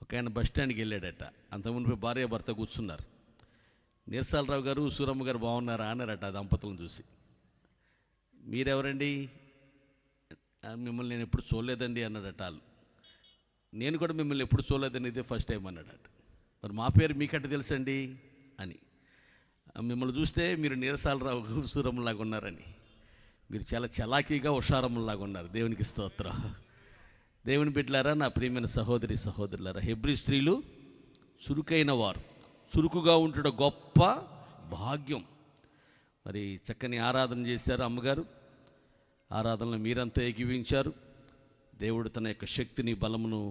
ఒక ఆయన బస్ స్టాండ్కి వెళ్ళాడట. అంతకుముందు భార్య భర్త కూర్చున్నారు. నీరసాలరావు గారు, సూరమ్మ గారు బాగున్నారా అన్నారట ఆ దంపతులను చూసి. మీరెవరండి? మిమ్మల్ని నేను ఎప్పుడు చూడలేదండి అన్నాడట వాళ్ళు. నేను కూడా మిమ్మల్ని ఎప్పుడు చూడలేదని ఇదే ఫస్ట్ టైం అన్నాడట. మరి మా పేరు మీకట్ట తెలుసండి అని. మిమ్మల్ని చూస్తే మీరు నీరసాలరావు సూరమ్మలాగా ఉన్నారని. మీరు చాలా చలాకీగా హుషారమ్మలాగా ఉన్నారు. దేవునికి స్తోత్రం. దేవుని బిడ్డలారా, నా ప్రియమైన సహోదరి సహోదరులారా, హెబ్రీ స్త్రీలు చురుకైన వారు, చురుకుగా ఉంటున్న గొప్ప భాగ్యం. మరి చక్కని ఆరాధన చేశారు అమ్మగారు. ఆరాధనలో మీరంతా ఏకీవించారు. దేవుడు తన యొక్క శక్తిని, బలమును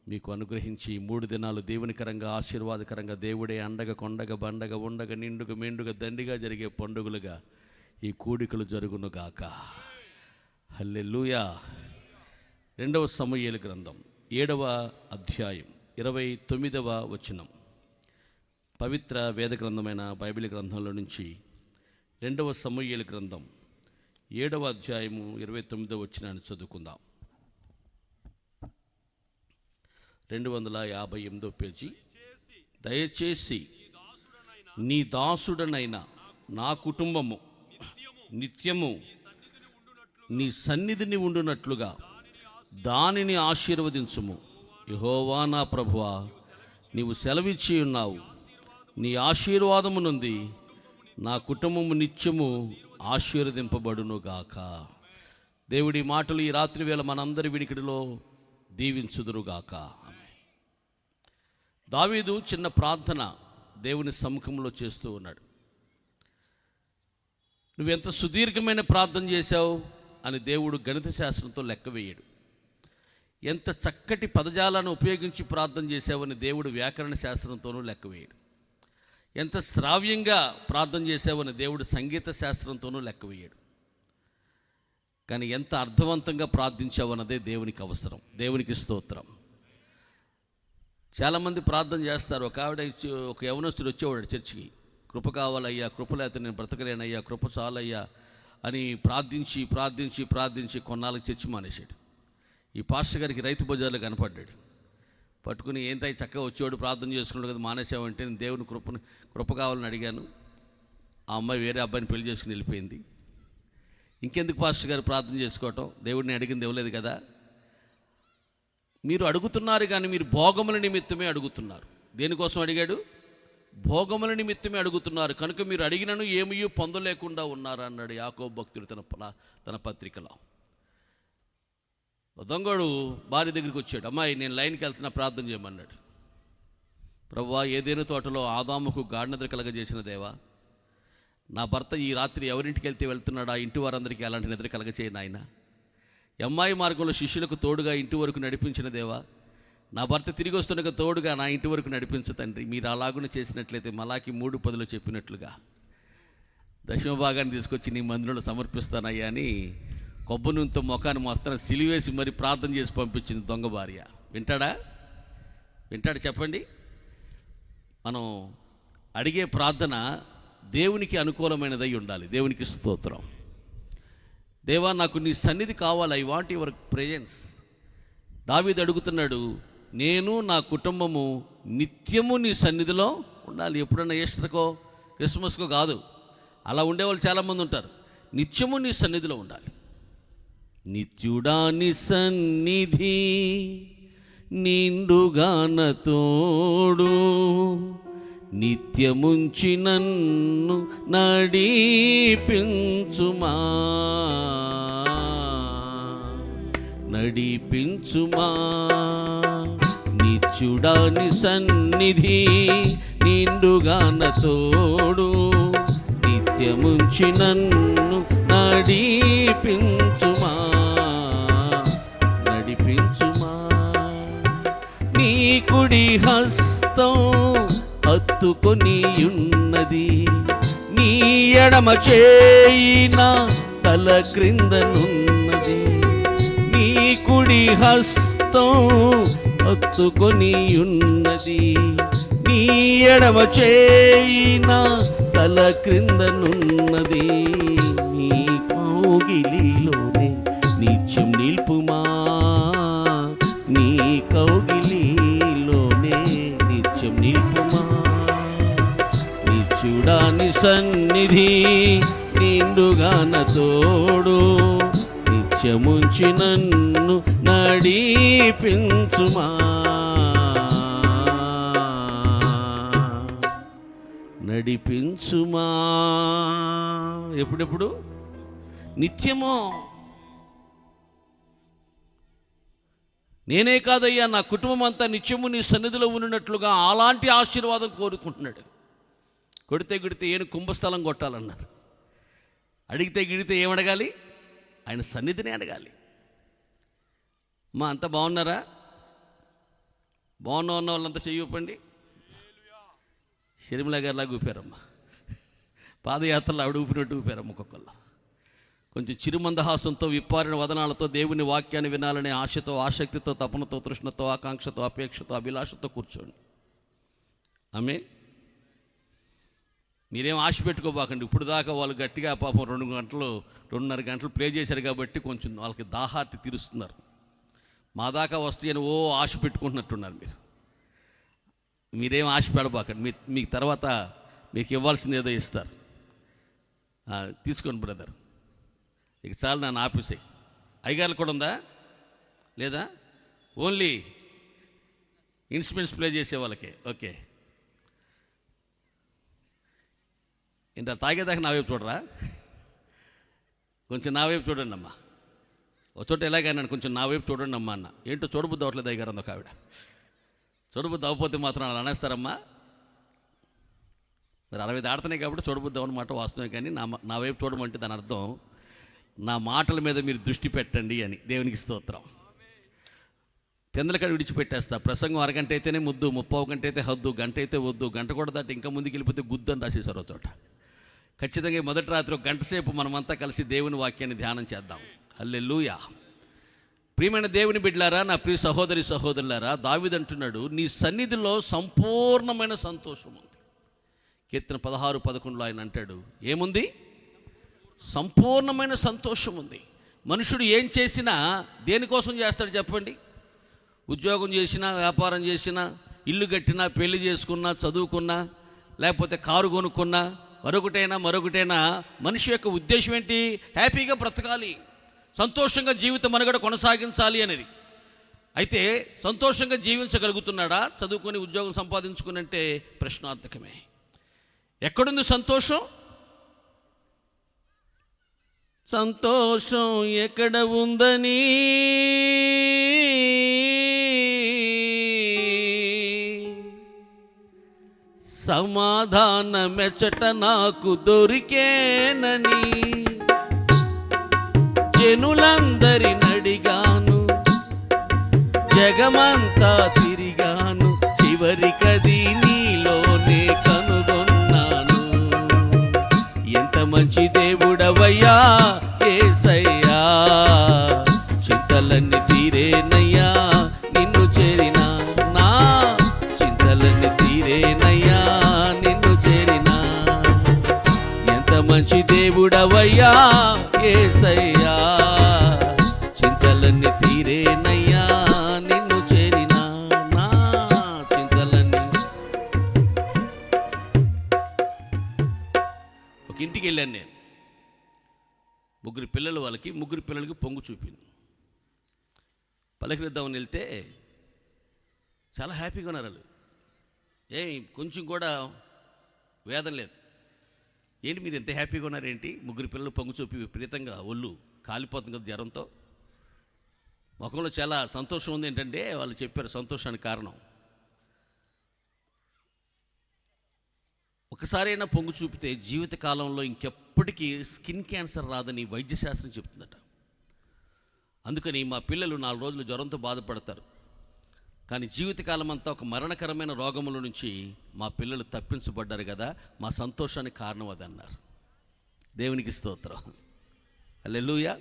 మీకు అనుగ్రహించి 3 దినాలు దేవునికరంగా, ఆశీర్వాదకరంగా, దేవుడే అండగా, కొండగా, బండగా, ఉండగా, నిండుగా, మెండుగా, దండిగా జరిగే పండుగలుగా ఈ కూడికలు జరుగునుగాక. హల్లెలూయా. 2వ సమూయేలు గ్రంథం 7వ అధ్యాయం 29వ వచనం. పవిత్ర వేద గ్రంథమైన బైబిల్ గ్రంథంలో నుంచి 2వ సమూయేలు గ్రంథం 7వ అధ్యాయము 29వ వచనాన్ని చదువుకుందాం. 258వ పేజీ. దయచేసి నీ దాసుడనైన నా కుటుంబము నిత్యము నీ సన్నిధిని ఉండునట్లుగా దానిని ఆశీర్వదించుము. యెహోవా నా ప్రభువా, నీవు సెలవిచ్చి ఉన్నావు. నీ ఆశీర్వాదము నుండి నా కుటుంబము నిత్యము ఆశీర్వదింపబడునుగాక. దేవుడి మాటలు ఈ రాత్రి వేళ మనందరి వినికిడిలో దీవించుదురుగాక. దావీదు చిన్న ప్రార్థన దేవుని సముఖంలో చేస్తూ ఉన్నాడు. నువ్వెంత సుదీర్ఘమైన ప్రార్థన చేశావు అని దేవుడు గణిత శాస్త్రంతో లెక్క వేయడు. ఎంత చక్కటి పదజాలను ఉపయోగించి ప్రార్థన చేశావని దేవుడు వ్యాకరణ శాస్త్రంతోనూ లెక్క వేయడు. ఎంత శ్రావ్యంగా ప్రార్థన చేశావని దేవుడు సంగీత శాస్త్రంతోనూ లెక్క వేయడు. కానీ ఎంత అర్థవంతంగా ప్రార్థించావన్నదే దేవునికి అవసరం. దేవునికి స్తోత్రం. చాలామంది ప్రార్థన చేస్తారు. ఒక యవనస్తుడు వచ్చేవాడు చర్చికి. కృప కావాలయ్యా, కృప లేకపోతే నేను బ్రతకలేనయ్యా, కృప చాలయ్యా అని ప్రార్థించి ప్రార్థించి ప్రార్థించి కొన్నాళ్ళకి చర్చి మానేశాడు. ఈ పాస్టర్ గారికి రైతు బజార్లో కనపడ్డాడు. పట్టుకుని ఏంటై చక్కగా వచ్చేవాడు ప్రార్థన చేసుకున్నాడు కదా, మానేసావంటే నేను దేవుని కృప కావాలని అడిగాను. ఆ అమ్మాయి వేరే అబ్బాయిని పెళ్లి చేసుకుని వెళ్ళిపోయింది. ఇంకెందుకు పాస్టర్ గారు ప్రార్థన చేసుకోవటం? దేవుడిని అడిగింది ఇవ్వలేదు కదా. మీరు అడుగుతున్నారు కానీ మీరు భోగముల నిమిత్తమే అడుగుతున్నారు. దేనికోసం అడిగాడు? భోగముల నిమిత్తమే అడుగుతున్నారు. కనుక మీరు అడిగినను ఏమీ పొందలేకుండా ఉన్నారు అన్నాడు యాకోబు భక్తుడు తన పత్రికలో. దొంగడు భార్య దగ్గరికి వచ్చాడు. అమ్మాయి, నేను లైన్కి వెళ్తున్నా, ప్రార్థన చేయమన్నాడు. ప్రభువా, ఏదైనా తోటలో ఆదాముకు గాఢనిద్ర కలగజేసిన దేవా, నా భర్త ఈ రాత్రి ఎవరింటికి వెళ్తే వెళ్తున్నాడు, ఆ ఇంటి వారందరికీ అలాంటి నిద్ర కలగచేయను ఆయన. అమ్మాయి మార్గంలో శిష్యులకు తోడుగా ఇంటి వరకు నడిపించిన దేవా, నా భర్త తిరిగి వస్తుండగా తోడుగా నా ఇంటి వరకు నడిపించు తండ్రి. మీరు అలాగున చేసినట్లయితే మలాకి 3:10 చెప్పినట్లుగా దశమ భాగాన్ని తీసుకొచ్చి నీ మందిరంలో సమర్పిస్తానయ్యా అని కొబ్బరి నూనెతో ముఖాన్ని మొత్తం సిలివేసి మరి ప్రార్థన చేసి పంపించింది దొంగ భార్య. వింటాడు చెప్పండి. మనం అడిగే ప్రార్థన దేవునికి అనుకూలమైనదై ఉండాలి. దేవునికి స్తోత్రం. దేవా, నాకు నీ సన్నిధి కావాలి, ఐ వాంట్ యువర్ ప్రెజెన్స్. దావీదు అడుగుతున్నాడు, నేను నా కుటుంబము నిత్యము నీ సన్నిధిలో ఉండాలి. ఎప్పుడన్నా ఈస్టర్కో క్రిస్మస్కో కాదు. అలా ఉండేవాళ్ళు చాలామంది ఉంటారు. నిత్యము నీ సన్నిధిలో ఉండాలి. నిత్యుడా నీ సన్నిధి నిండుగాన తోడు, నిత్యముంచి నన్ను నడిపించుమా నిత్యుడాని సన్నిధి నిండుగాన తోడు, నిత్యముంచి నన్ను నడిపించుమా నీ కుడి హస్తం హత్తుకొని ఉన్నది, నీ ఎడమ చేయిన తల క్రిందనున్నది. నీ కుడి హస్తం హత్తుకొని ఉన్నది, నీ ఎడమ చేయిన తల క్రిందనున్నది. నీ కౌగిలిలోనే నిత్యం నిల్పుమా, నీ కౌగిలిలో సన్నిధి నిండుగాన తోడు నిత్యముంచి నన్ను నడిపించుమా నడిపించుమా. ఎప్పుడెప్పుడు? నిత్యమో. నేనే కాదయ్యా, నా కుటుంబం అంతా నిత్యము నీ సన్నిధిలో ఉన్నట్లుగా అలాంటి ఆశీర్వాదం కోరుకుంటున్నాడు. కొడితే గిడితే ఏను కుంభస్థలం కొట్టాలన్నారు. అడిగితే గిడితే ఏమడగాలి? ఆయన సన్నిధిని అడగాలి. మా అంతా బాగున్నారా? బాగున్నా ఉన్న వాళ్ళంతా చెయ్యప్పండి. షర్మిల గారిలాగా ఊపారమ్మా. పాదయాత్రలో ఆవిడ ఊపినట్టు ఊపారమ్మ. ఒక్కొక్కళ్ళు కొంచెం చిరుమందహాసంతో విప్పారిన వదనాలతో దేవుని వాక్యాన్ని వినాలనే ఆశతో, ఆసక్తితో, తపనతో, తృష్ణతో, ఆకాంక్షతో, అపేక్షతో, అభిలాషతో కూర్చోండి. ఆమేన్. మీరేం ఆశ పెట్టుకోబాకండి. ఇప్పుడు దాకా వాళ్ళు గట్టిగా పాపం 2.5 గంటలు ప్లే చేశారు కాబట్టి కొంచెం వాళ్ళకి దాహార్తి తీరుస్తున్నారు. మా దాకా వస్తాయని ఆశ పెట్టుకుంటున్నట్టున్నారు మీరు. మీరేం ఆశ పెడబాకండి. మీకు తర్వాత మీకు ఇవ్వాల్సింది ఏదో ఇస్తారు. తీసుకోండి బ్రదర్, ఇక చాలు నన్ను ఆపేసాయి. అయ్యగారులు కూడా ఉందా లేదా? ఓన్లీ ఇన్స్ట్రుమెంట్స్ ప్లే చేసే వాళ్ళకే. ఓకే. ఇంత తాగేదాకా నా వైపు చూడరా? కొంచెం నా వైపు చూడండి అమ్మా. ఒక చోట ఎలాగైనా కొంచెం నా వైపు చూడండి అమ్మా అన్న. ఏంటో చూడబుద్ది అవట్లేదు అయ్యగారు అందొక ఆవిడ. చూడబుద్ది అవ్వకపోతే మాత్రం అలా అనేస్తారమ్మా. మరి 60 దాడుతున్నాయి కాబట్టి చూడబుద్ది అన్నమాట వాస్తవమే. కానీ నా వైపు చూడమంటే దాని అర్థం నా మాటల మీద మీరు దృష్టి పెట్టండి అని. దేవునికి స్తోత్రం. పెందలకాడ విడిచిపెట్టేస్తా. ప్రసంగం 1 గంట అయితేనే ముద్దు, 30 గంట అయితే హద్దు, గంట అయితే వద్దు, గంట కూడా దాటి ఇంకా ముందుకు వెళ్ళిపోతే గుద్దు అని రాసేశారు ఒక చోట. ఖచ్చితంగా మొదటి రాత్రి 1 గంట సేపు మనమంతా కలిసి దేవుని వాక్యాన్ని ధ్యానం చేద్దాం. హల్లెలూయా. ప్రియమైన దేవుని బిడ్డలారా, నా ప్రియ సహోదరి సహోదరులారా, దావీదు అంటున్నాడు, నీ సన్నిధిలో సంపూర్ణమైన సంతోషం ఉంది. కీర్తన 16:11 ఆయన అంటాడు, ఏముంది? సంపూర్ణమైన సంతోషం ఉంది. మనుషుడు ఏం చేసినా దేనికోసం చేస్తాడు చెప్పండి? ఉద్యోగం చేసినా, వ్యాపారం చేసినా, ఇల్లు కట్టినా, పెళ్లి చేసుకున్నా, చదువుకున్నా, లేకపోతే కారు కొనుక్కున్నా, మరొకటైనా మనిషి యొక్క ఉద్దేశం ఏంటి? హ్యాపీగా బ్రతకాలి, సంతోషంగా జీవితం మనుగడ కొనసాగించాలి అనేది. అయితే సంతోషంగా జీవించగలుగుతున్నాడా? చదువుకొని ఉద్యోగం సంపాదించుకుని అంటే ప్రశ్నార్థకమే. ఎక్కడుంది సంతోషం? సంతోషం ఎక్కడ ఉందని సమాధానమెచ్చట నాకు దొరికేనని జనులందరినడిగాను, జగమంతా తిరిగాను, చివరికది నీలోనే కనుగొన్నాను. ఎంత మంచి దేవుడవయ్యా యేసయ్యా, చింతలన్నీ తీరేనయ్యా నిన్ను చేరినా, నా చింతలన్నీ తీరేనయ్యా నిన్ను చేరినా. ఎంత మంచి దేవుడవయ్యా యేసయ్యా, చింతలన్నీ తీరేనయ్యా నిన్ను చేరినా, నా చింతలన్నీ. ఒక ఇంటికి వెళ్ళాను నేను. 3 పిల్లలు, వాళ్ళకి 3 పిల్లలకి పొంగు చూపింది. పలకరిద్దామని వెళ్తే చాలా హ్యాపీగా ఉన్నారు వాళ్ళు. కొంచెం కూడా వేదన లేదు. ఏంటి మీరు ఎంత హ్యాపీగా ఉన్నారేంటి? 3 పిల్లలు పొంగు చూపి విపరీతంగా ఒళ్ళు కాలిపోతుంది కదా జ్వరంతో. ముఖంలో చాలా సంతోషం ఉంది. ఏంటంటే వాళ్ళు చెప్పారు సంతోషానికి కారణం, ఒకసారైనా పొంగు చూపితే జీవితకాలంలో ఇంకెప్పటికీ స్కిన్ క్యాన్సర్ రాదని వైద్యశాస్త్రం చెప్తుందట. అందుకని మా పిల్లలు 4 రోజులు జ్వరంతో బాధపడతారు, కానీ జీవితకాలం అంతా ఒక మరణకరమైన రోగముల నుంచి మా పిల్లలు తప్పించబడ్డారు కదా, మా సంతోషానికి కారణం అది అన్నారు. దేవునికి స్తోత్రం. హల్లెలూయా.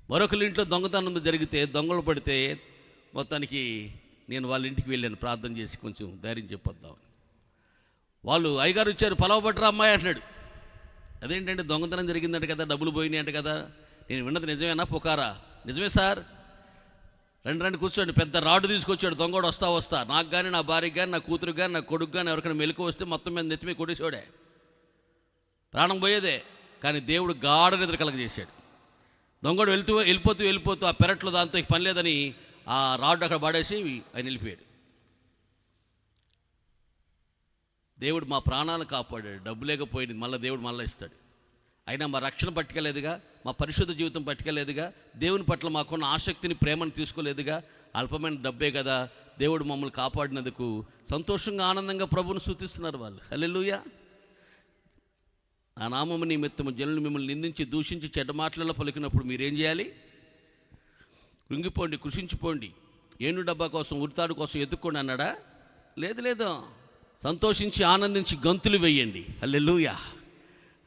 మరొకరి ఇంట్లో దొంగతనం జరిగితే, దొంగలు పడితే మొత్తానికి నేను వాళ్ళ ఇంటికి వెళ్ళాను ప్రార్థన చేసి కొంచెం ధైర్యం చెప్పొద్దామని. వాళ్ళు అయ్యగారు వచ్చారు, పలవబట్టరా అమ్మాయి అంటున్నాడు. అదేంటంటే దొంగతనం జరిగిందంట కదా, డబ్బులు పోయినాయి అంట కదా. నేను విన్నది నిజమేనా పుకారా? నిజమే సార్. రండి కూర్చోండి. పెద్ద రాడు తీసుకొచ్చాడు దొంగోడు. వస్తా నాకు కానీ, నా భార్యకి కానీ, నా కూతురు కానీ, నా కొడుకు కానీ ఎవరికైనా మెలకు వస్తే మొత్తం మీద నెత్తిమే కొట్టేసాడే. ప్రాణం పోయేదే, కానీ దేవుడు గాఢ నిద్ర కలగజేశాడు. దొంగడు వెళ్ళిపోతూ ఆ పెరట్లో దాంతో పని లేదని ఆ రాడ్ అక్కడ పడేసి ఆయన వెళ్ళిపోయాడు. దేవుడు మా ప్రాణాలను కాపాడాడు. డబ్బు లేకపోయింది, మళ్ళీ దేవుడు మళ్ళీ ఇస్తాడు. అయినా మా రక్షణ పట్టుకెళ్ళలేదుగా, మా పరిశుద్ధ జీవితం పట్టుకెళ్ళలేదుగా, దేవుని పట్ల మాకున్న ఆసక్తిని, ప్రేమను తీసుకోలేదుగా. అల్పమైన డబ్బే కదా దేవుడు మమ్మల్ని కాపాడినందుకు సంతోషంగా, ఆనందంగా ప్రభువును స్తుతిస్తున్నారు వాళ్ళు. హల్లెలూయా. నా నామము నిమిత్తము జనులు మిమ్మల్ని నిందించి, దూషించి, చెడ్డ మాటలలో పలికినప్పుడు మీరేం చేయాలి? కృంగిపోండి, కృషించిపోండి. ఏను డబ్బా కోసం, ఉరితాడు కోసం ఎత్తుక్కోండి అన్నాడా? లేదు. సంతోషించి, ఆనందించి గంతులు వేయండి. హల్లెలూయా,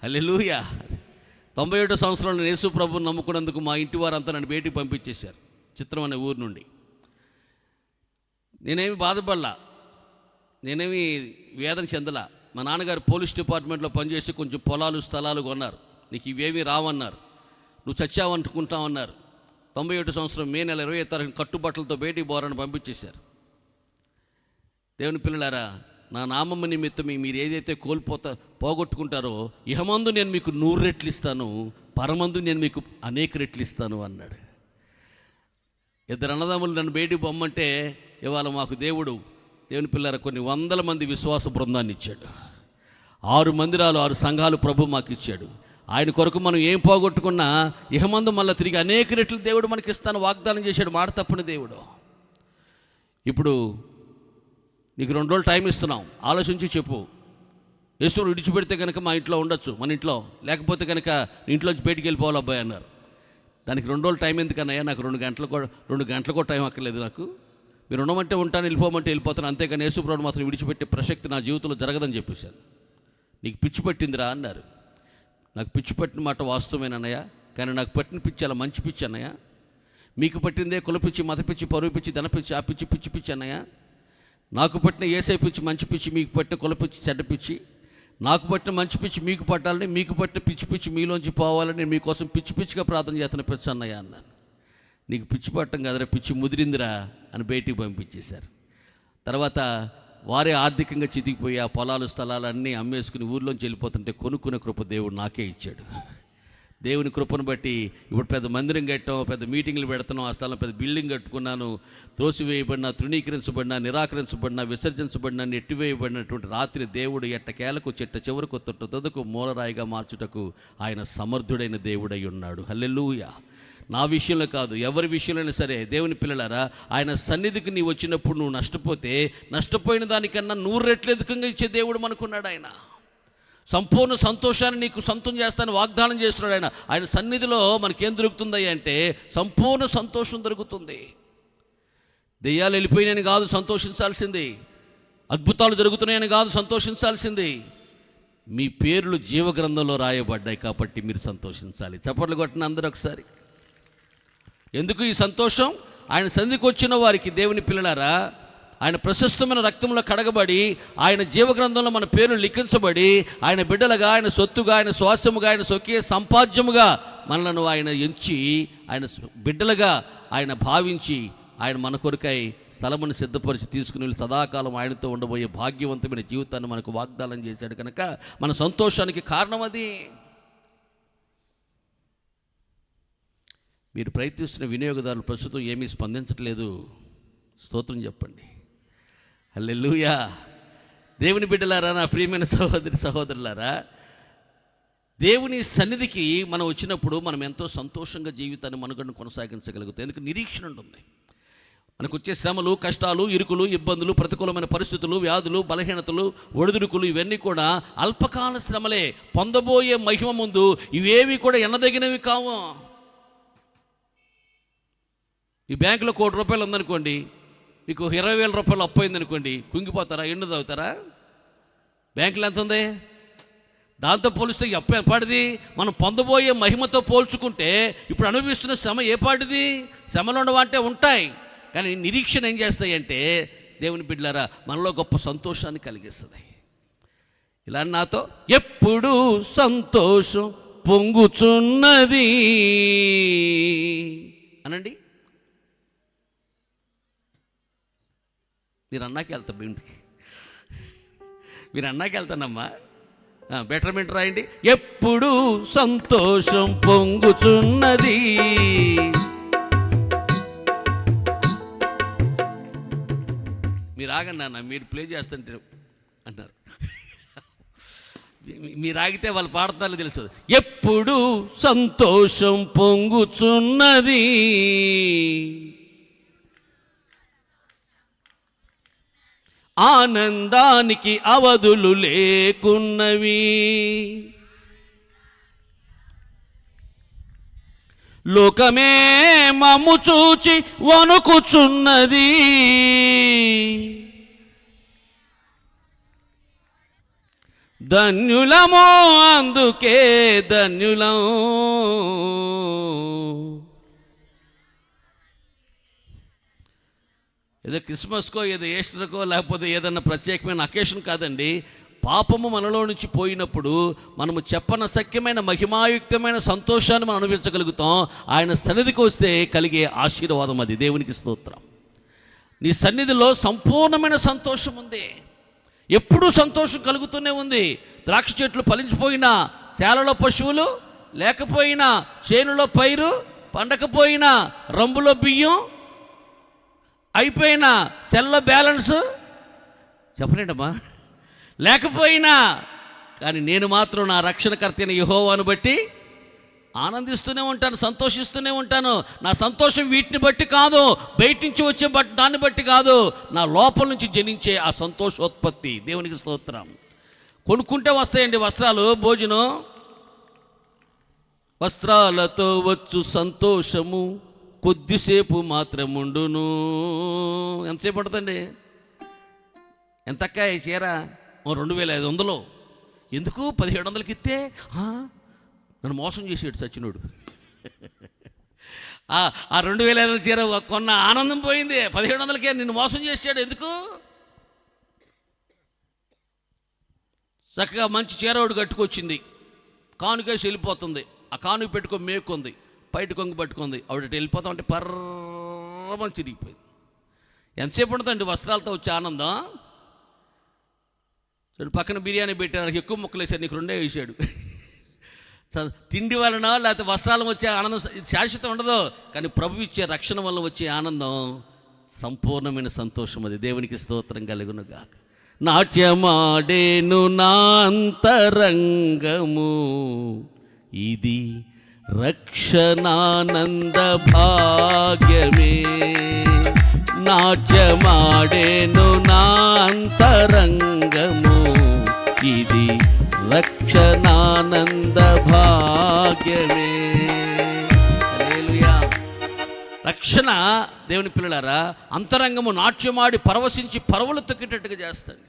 హల్లెలూయా. 97 సంవత్సరంలో యేసు ప్రభువుని నమ్ముకున్నందుకు మా ఇంటి వారంతా నన్ను బయటికి పంపించేశారు, చిత్రం అనే ఊరు నుండి. నేనేమి బాధపడలా, నేనేమి వేదన చెందలా. మా నాన్నగారు పోలీస్ డిపార్ట్మెంట్లో పనిచేసి కొంచెం పొలాలు, స్థలాలు కొన్నారు. నీకు ఇవేమీ రావన్నారు, నువ్వు చచ్చావనుకుంటామన్నారు. 97 సంవత్సరం మే నెల 20వ తారీఖున కట్టుబట్టలతో బయటికి పోరని పంపించేశారు. దేవుని పిల్లలారా, నా నామము నిమిత్తం మీరు ఏదైతే పోగొట్టుకుంటారో, ఇహమందు నేను మీకు 100 రెట్లు ఇస్తాను, పరమందు నేను మీకు అనేక రెట్లు ఇస్తాను అన్నాడు. 2 అన్నదమ్ములు నన్ను బయటికి పొమ్మంటే ఇవాళ మాకు దేవుని పిల్లల కొన్ని వందల మంది విశ్వాస బృందాన్ని ఇచ్చాడు. 6 మందిరాలు, 6 సంఘాలు ప్రభు మాకు ఇచ్చాడు. ఆయన కొరకు మనం ఏం పోగొట్టుకున్నా ఇహమందు మళ్ళీ తిరిగి అనేక రెట్లు దేవుడు మనకి ఇస్తాను వాగ్దానం చేశాడు. మాట తప్పని దేవుడు. ఇప్పుడు నీకు 2 రోజులు టైం ఇస్తున్నాం, ఆలోచించి చెప్పు. యేసుని విడిచిపెడితే కనుక మా ఇంట్లో ఉండొచ్చు, మన ఇంట్లో లేకపోతే కనుక ఇంట్లోంచి బయటికి వెళ్ళిపోవాలి అబ్బాయి అన్నారు. దానికి 2 రోజులు టైం ఎందుకన్నాయా? నాకు 2 గంటలు కూడా టైం అక్కర్లేదు. నాకు మీరు ఉండమంటే ఉంటాను, వెళ్ళిపోమంటే వెళ్ళిపోతాను, అంతేకాని యేసుప్రభుని మాత్రం విడిచిపెట్టే ప్రసక్తి నా జీవితంలో జరగదని చెప్పేశాను. నీకు పిచ్చి పట్టిందిరా అన్నారు. నాకు పిచ్చి పట్టిన మాట వాస్తవమేనన్నయ్య, కానీ నాకు పట్టిన పిచ్చి అలా మంచి పిచ్చి అన్నయ్య. మీకు పట్టిందే కులపిచ్చి, మత పిచ్చి, పరువు పిచ్చి, ధన పిచ్చి, ఆ పిచ్చి పిచ్చి పిచ్చి అన్నయ్య. నాకు పట్టిన ఏసై పిచ్చి మంచి పిచ్చి, మీకు పట్టిన కులపిచ్చి చెడ్డ పిచ్చి. నాకు పట్టిన మంచి పిచ్చి మీకు పట్టాలని, మీకు పట్టిన పిచ్చి పిచ్చి మీలోంచి పోవాలని నేను మీకోసం పిచ్చి పిచ్చిగా ప్రార్థన చేస్తున్న పిచ్చి అన్నయ్య అన్నాను. నీకు పిచ్చి పట్టం కదరా, పిచ్చి ముదిరిందిరా అని బయటికి పంపించేశారు. తర్వాత వారే ఆర్థికంగా చితికిపోయి ఆ పొలాలు, స్థలాలు అన్నీ అమ్మేసుకుని ఊర్లోంచి వెళ్ళిపోతుంటే కొనుక్కునే కృప దేవుడు నాకే ఇచ్చాడు. దేవుని కృపను బట్టి ఇప్పుడు పెద్ద మందిరం కట్టాం, పెద్ద మీటింగ్లు పెడుతున్నాం, ఆ స్థలం పెద్ద బిల్డింగ్ కట్టుకున్నాను. త్రోసివేయబడిన, తృణీకరించబడిన, నిరాకరించబడిన, విసర్జించబడిన, నెట్టివేయబడినటువంటి రాత్రి దేవుడు ఎట్టకేలకు చెట్ట చివరకు తొదకు మూలరాయిగా మార్చుటకు ఆయన సమర్థుడైన దేవుడై ఉన్నాడు. హల్లెలూయా. నా విషయంలో కాదు, ఎవరి విషయంలోనే సరే దేవుని పిల్లలారా, ఆయన సన్నిధికి నీవు వచ్చినప్పుడు నువ్వు నష్టపోయిన దానికన్నా 100 రెట్లు అధికంగా ఇచ్చే దేవుడు మనకున్నాడు. ఆయన సంపూర్ణ సంతోషాన్ని నీకు సొంతం చేస్తానని వాగ్దానం చేస్తున్నాడు. ఆయన సన్నిధిలో మనకేం దొరుకుతుంది అంటే సంపూర్ణ సంతోషం దొరుకుతుంది. దెయ్యాలు వెళ్ళిపోయినాయని కాదు సంతోషించాల్సింది, అద్భుతాలు జరుగుతున్నాయని కాదు సంతోషించాల్సింది. మీ పేర్లు జీవగ్రంథంలో రాయబడ్డాయి కాబట్టి మీరు సంతోషించాలి. చప్పట్లు కొట్టిన అందరూ ఒకసారి. ఎందుకు ఈ సంతోషం? ఆయన సన్నిధికి వచ్చిన వారికి దేవుని పిల్లలారా, ఆయన ప్రశస్తమైన రక్తంలో కడగబడి ఆయన జీవగ్రంథంలో మన పేర్లు లిఖించబడి ఆయన బిడ్డలుగా, ఆయన సొత్తుగా, ఆయన స్వాస్యముగా, ఆయన స్వకీయ సంపాద్యముగా మనలను ఆయన ఎంచి, ఆయన బిడ్డలుగా ఆయన భావించి, ఆయన మన కొరకై స్థలమును సిద్ధపరిచి తీసుకుని వెళ్ళి సదాకాలం ఆయనతో ఉండబోయే భాగ్యవంతమైన జీవితాన్ని మనకు వాగ్దానం చేశాడు కనుక మన సంతోషానికి కారణం అది. మీరు ప్రయత్నిస్తున్న వినియోగదారులు ప్రస్తుతం ఏమీ స్పందించట్లేదు. స్తోత్రం చెప్పండి. హల్లెలూయా. దేవుని బిడ్డలారా, నా ప్రియమైన సహోదరులారా, దేవుని సన్నిధికి మనం వచ్చినప్పుడు మనం ఎంతో సంతోషంగా జీవితాన్ని మనుగడను కొనసాగించగలుగుతాం. ఎందుకు? నిరీక్షణ ఉంటుంది. మనకు వచ్చే శ్రమలు, కష్టాలు, ఇరుకులు, ఇబ్బందులు, ప్రతికూలమైన పరిస్థితులు, వ్యాధులు, బలహీనతలు, ఒడిదుడుకులు ఇవన్నీ కూడా అల్పకాల శ్రమలే. పొందబోయే మహిమ ముందు ఇవేవి కూడా ఎన్నదగినవి కావు. ఈ బ్యాంకులో ₹1,00,000 ఉందనుకోండి, మీకు 20,000 రూపాయలు అప్పు అయిందనుకోండి, కుంగిపోతారా? ఎండు తాగుతారా? బ్యాంకులో ఎంత ఉంది? దాంతో పోలిస్తే అప్పు ఏపాటిది? మనం పొందబోయే మహిమతో పోల్చుకుంటే ఇప్పుడు అనుభవిస్తున్న శ్రమ ఏపాటిది? శ్రమలు ఉండవంటే ఉంటాయి, కానీ నిరీక్షణ ఏం చేస్తాయి అంటే దేవుని బిడ్డలారా మనలో గొప్ప సంతోషాన్ని కలిగిస్తుంది. ఇలా నాతో ఎప్పుడు సంతోషం పొంగుచున్నది అనండి. మీరు అన్నాకి వెళ్తానమ్మా. బెటర్మెంట్ రాయండి. ఎప్పుడు సంతోషం పొంగుచున్నది. మీరు ఆగండి అన్న, మీరు ప్లే చేస్తుంటే అన్నారు. మీరు ఆగితే వాళ్ళు పాడతారో తెలుసు. ఎప్పుడు సంతోషం పొంగుచున్నది, ఆనందానికి అవధులు లేకున్నవి, లోకమే మమ్ము చూచి వణుకుచున్నది, ధన్యులమో అందుకే ధన్యులం. ఏదో క్రిస్మస్కో ఏదో ఈస్టర్కో లేకపోతే ఏదన్నా ప్రత్యేకమైన అకేషన్ కాదండి. పాపము మనలో నుంచి పోయినప్పుడు మనము చెప్పనసఖ్యమైన మహిమాయుక్తమైన సంతోషాన్ని మనం అనుభవించగలుగుతాం. ఆయన సన్నిధికి వస్తే కలిగే ఆశీర్వాదం అది. దేవునికి స్తోత్రం. నీ సన్నిధిలో సంపూర్ణమైన సంతోషం ఉంది. ఎప్పుడూ సంతోషం కలుగుతూనే ఉంది. ద్రాక్ష చెట్లు ఫలించిపోయినా, చేలలో పశువులు లేకపోయినా, చేనులో పైరు పండకపోయినా, రంబులో బియ్యం అయిపోయినా, సెల్లో బ్యాలెన్స్ చెప్పలేండమ్మా లేకపోయినా, కానీ నేను మాత్రం నా రక్షణకర్త అయిన యెహోవాను బట్టి ఆనందిస్తూనే ఉంటాను, సంతోషిస్తూనే ఉంటాను. నా సంతోషం వీటిని బట్టి కాదు, బయట నుంచి వచ్చే దాన్ని బట్టి కాదు, నా లోపల నుంచి జనించే ఆ సంతోషోత్పత్తి. దేవునికి స్తోత్రం. కొనుక్కుంటే వస్తాయండి వస్త్రాలు, భోజనం. వస్త్రాలతో వచ్చు సంతోషము కొద్దిసేపు మాత్రముండును. ఎంతసేపు ఉంటుందండి? ఎంతక్కా ఈ చీర? 2500. ఎందుకు 1700కి ఇస్తే? నన్ను మోసం చేసాడు సచ్చినోడు. ఆ 2500 చీర కొన్న ఆనందం పోయింది. 1700కే నిన్ను మోసం చేశాడు. ఎందుకు? చక్కగా మంచి చీర ఒకటి కట్టుకొచ్చింది, కానుకేసి వెళ్ళిపోతుంది. ఆ కానుక పెట్టుకొని మేకుంది, బయట కొంగు పట్టుకుంది. ఆవిడ వెళ్ళిపోతా ఉంటే పర్రమని చిరిగిపోయింది. ఎంతసేపు ఉంటుందండి వస్త్రాలతో వచ్చే ఆనందం? చూడు, పక్కన బిర్యానీ పెట్టాడు, ఎక్కువ ముక్కలు వేసాడు, నీకు 2 వేసాడు. తిండి వలన లేకపోతే వస్త్రాల వచ్చే ఆనందం శాశ్వతం ఉండదు, కానీ ప్రభు ఇచ్చే రక్షణ వల్ల వచ్చే ఆనందం సంపూర్ణమైన సంతోషం. అది దేవునికి స్తోత్రం కలుగునుగాక. నాట్యమాడేను నా అంతరంగము, ఇది రక్షణానంద భాగ్యమే. నాట్యమాడేను నా అంతరంగము, ఇది రక్షణానంద భాగ్యమే. హల్లెలూయా. రక్షణ దేవుని పిల్లలారా అంతరంగము నాట్యమాడి పరవశించి పరవలు తొక్కేటట్టుగా చేస్తాడు.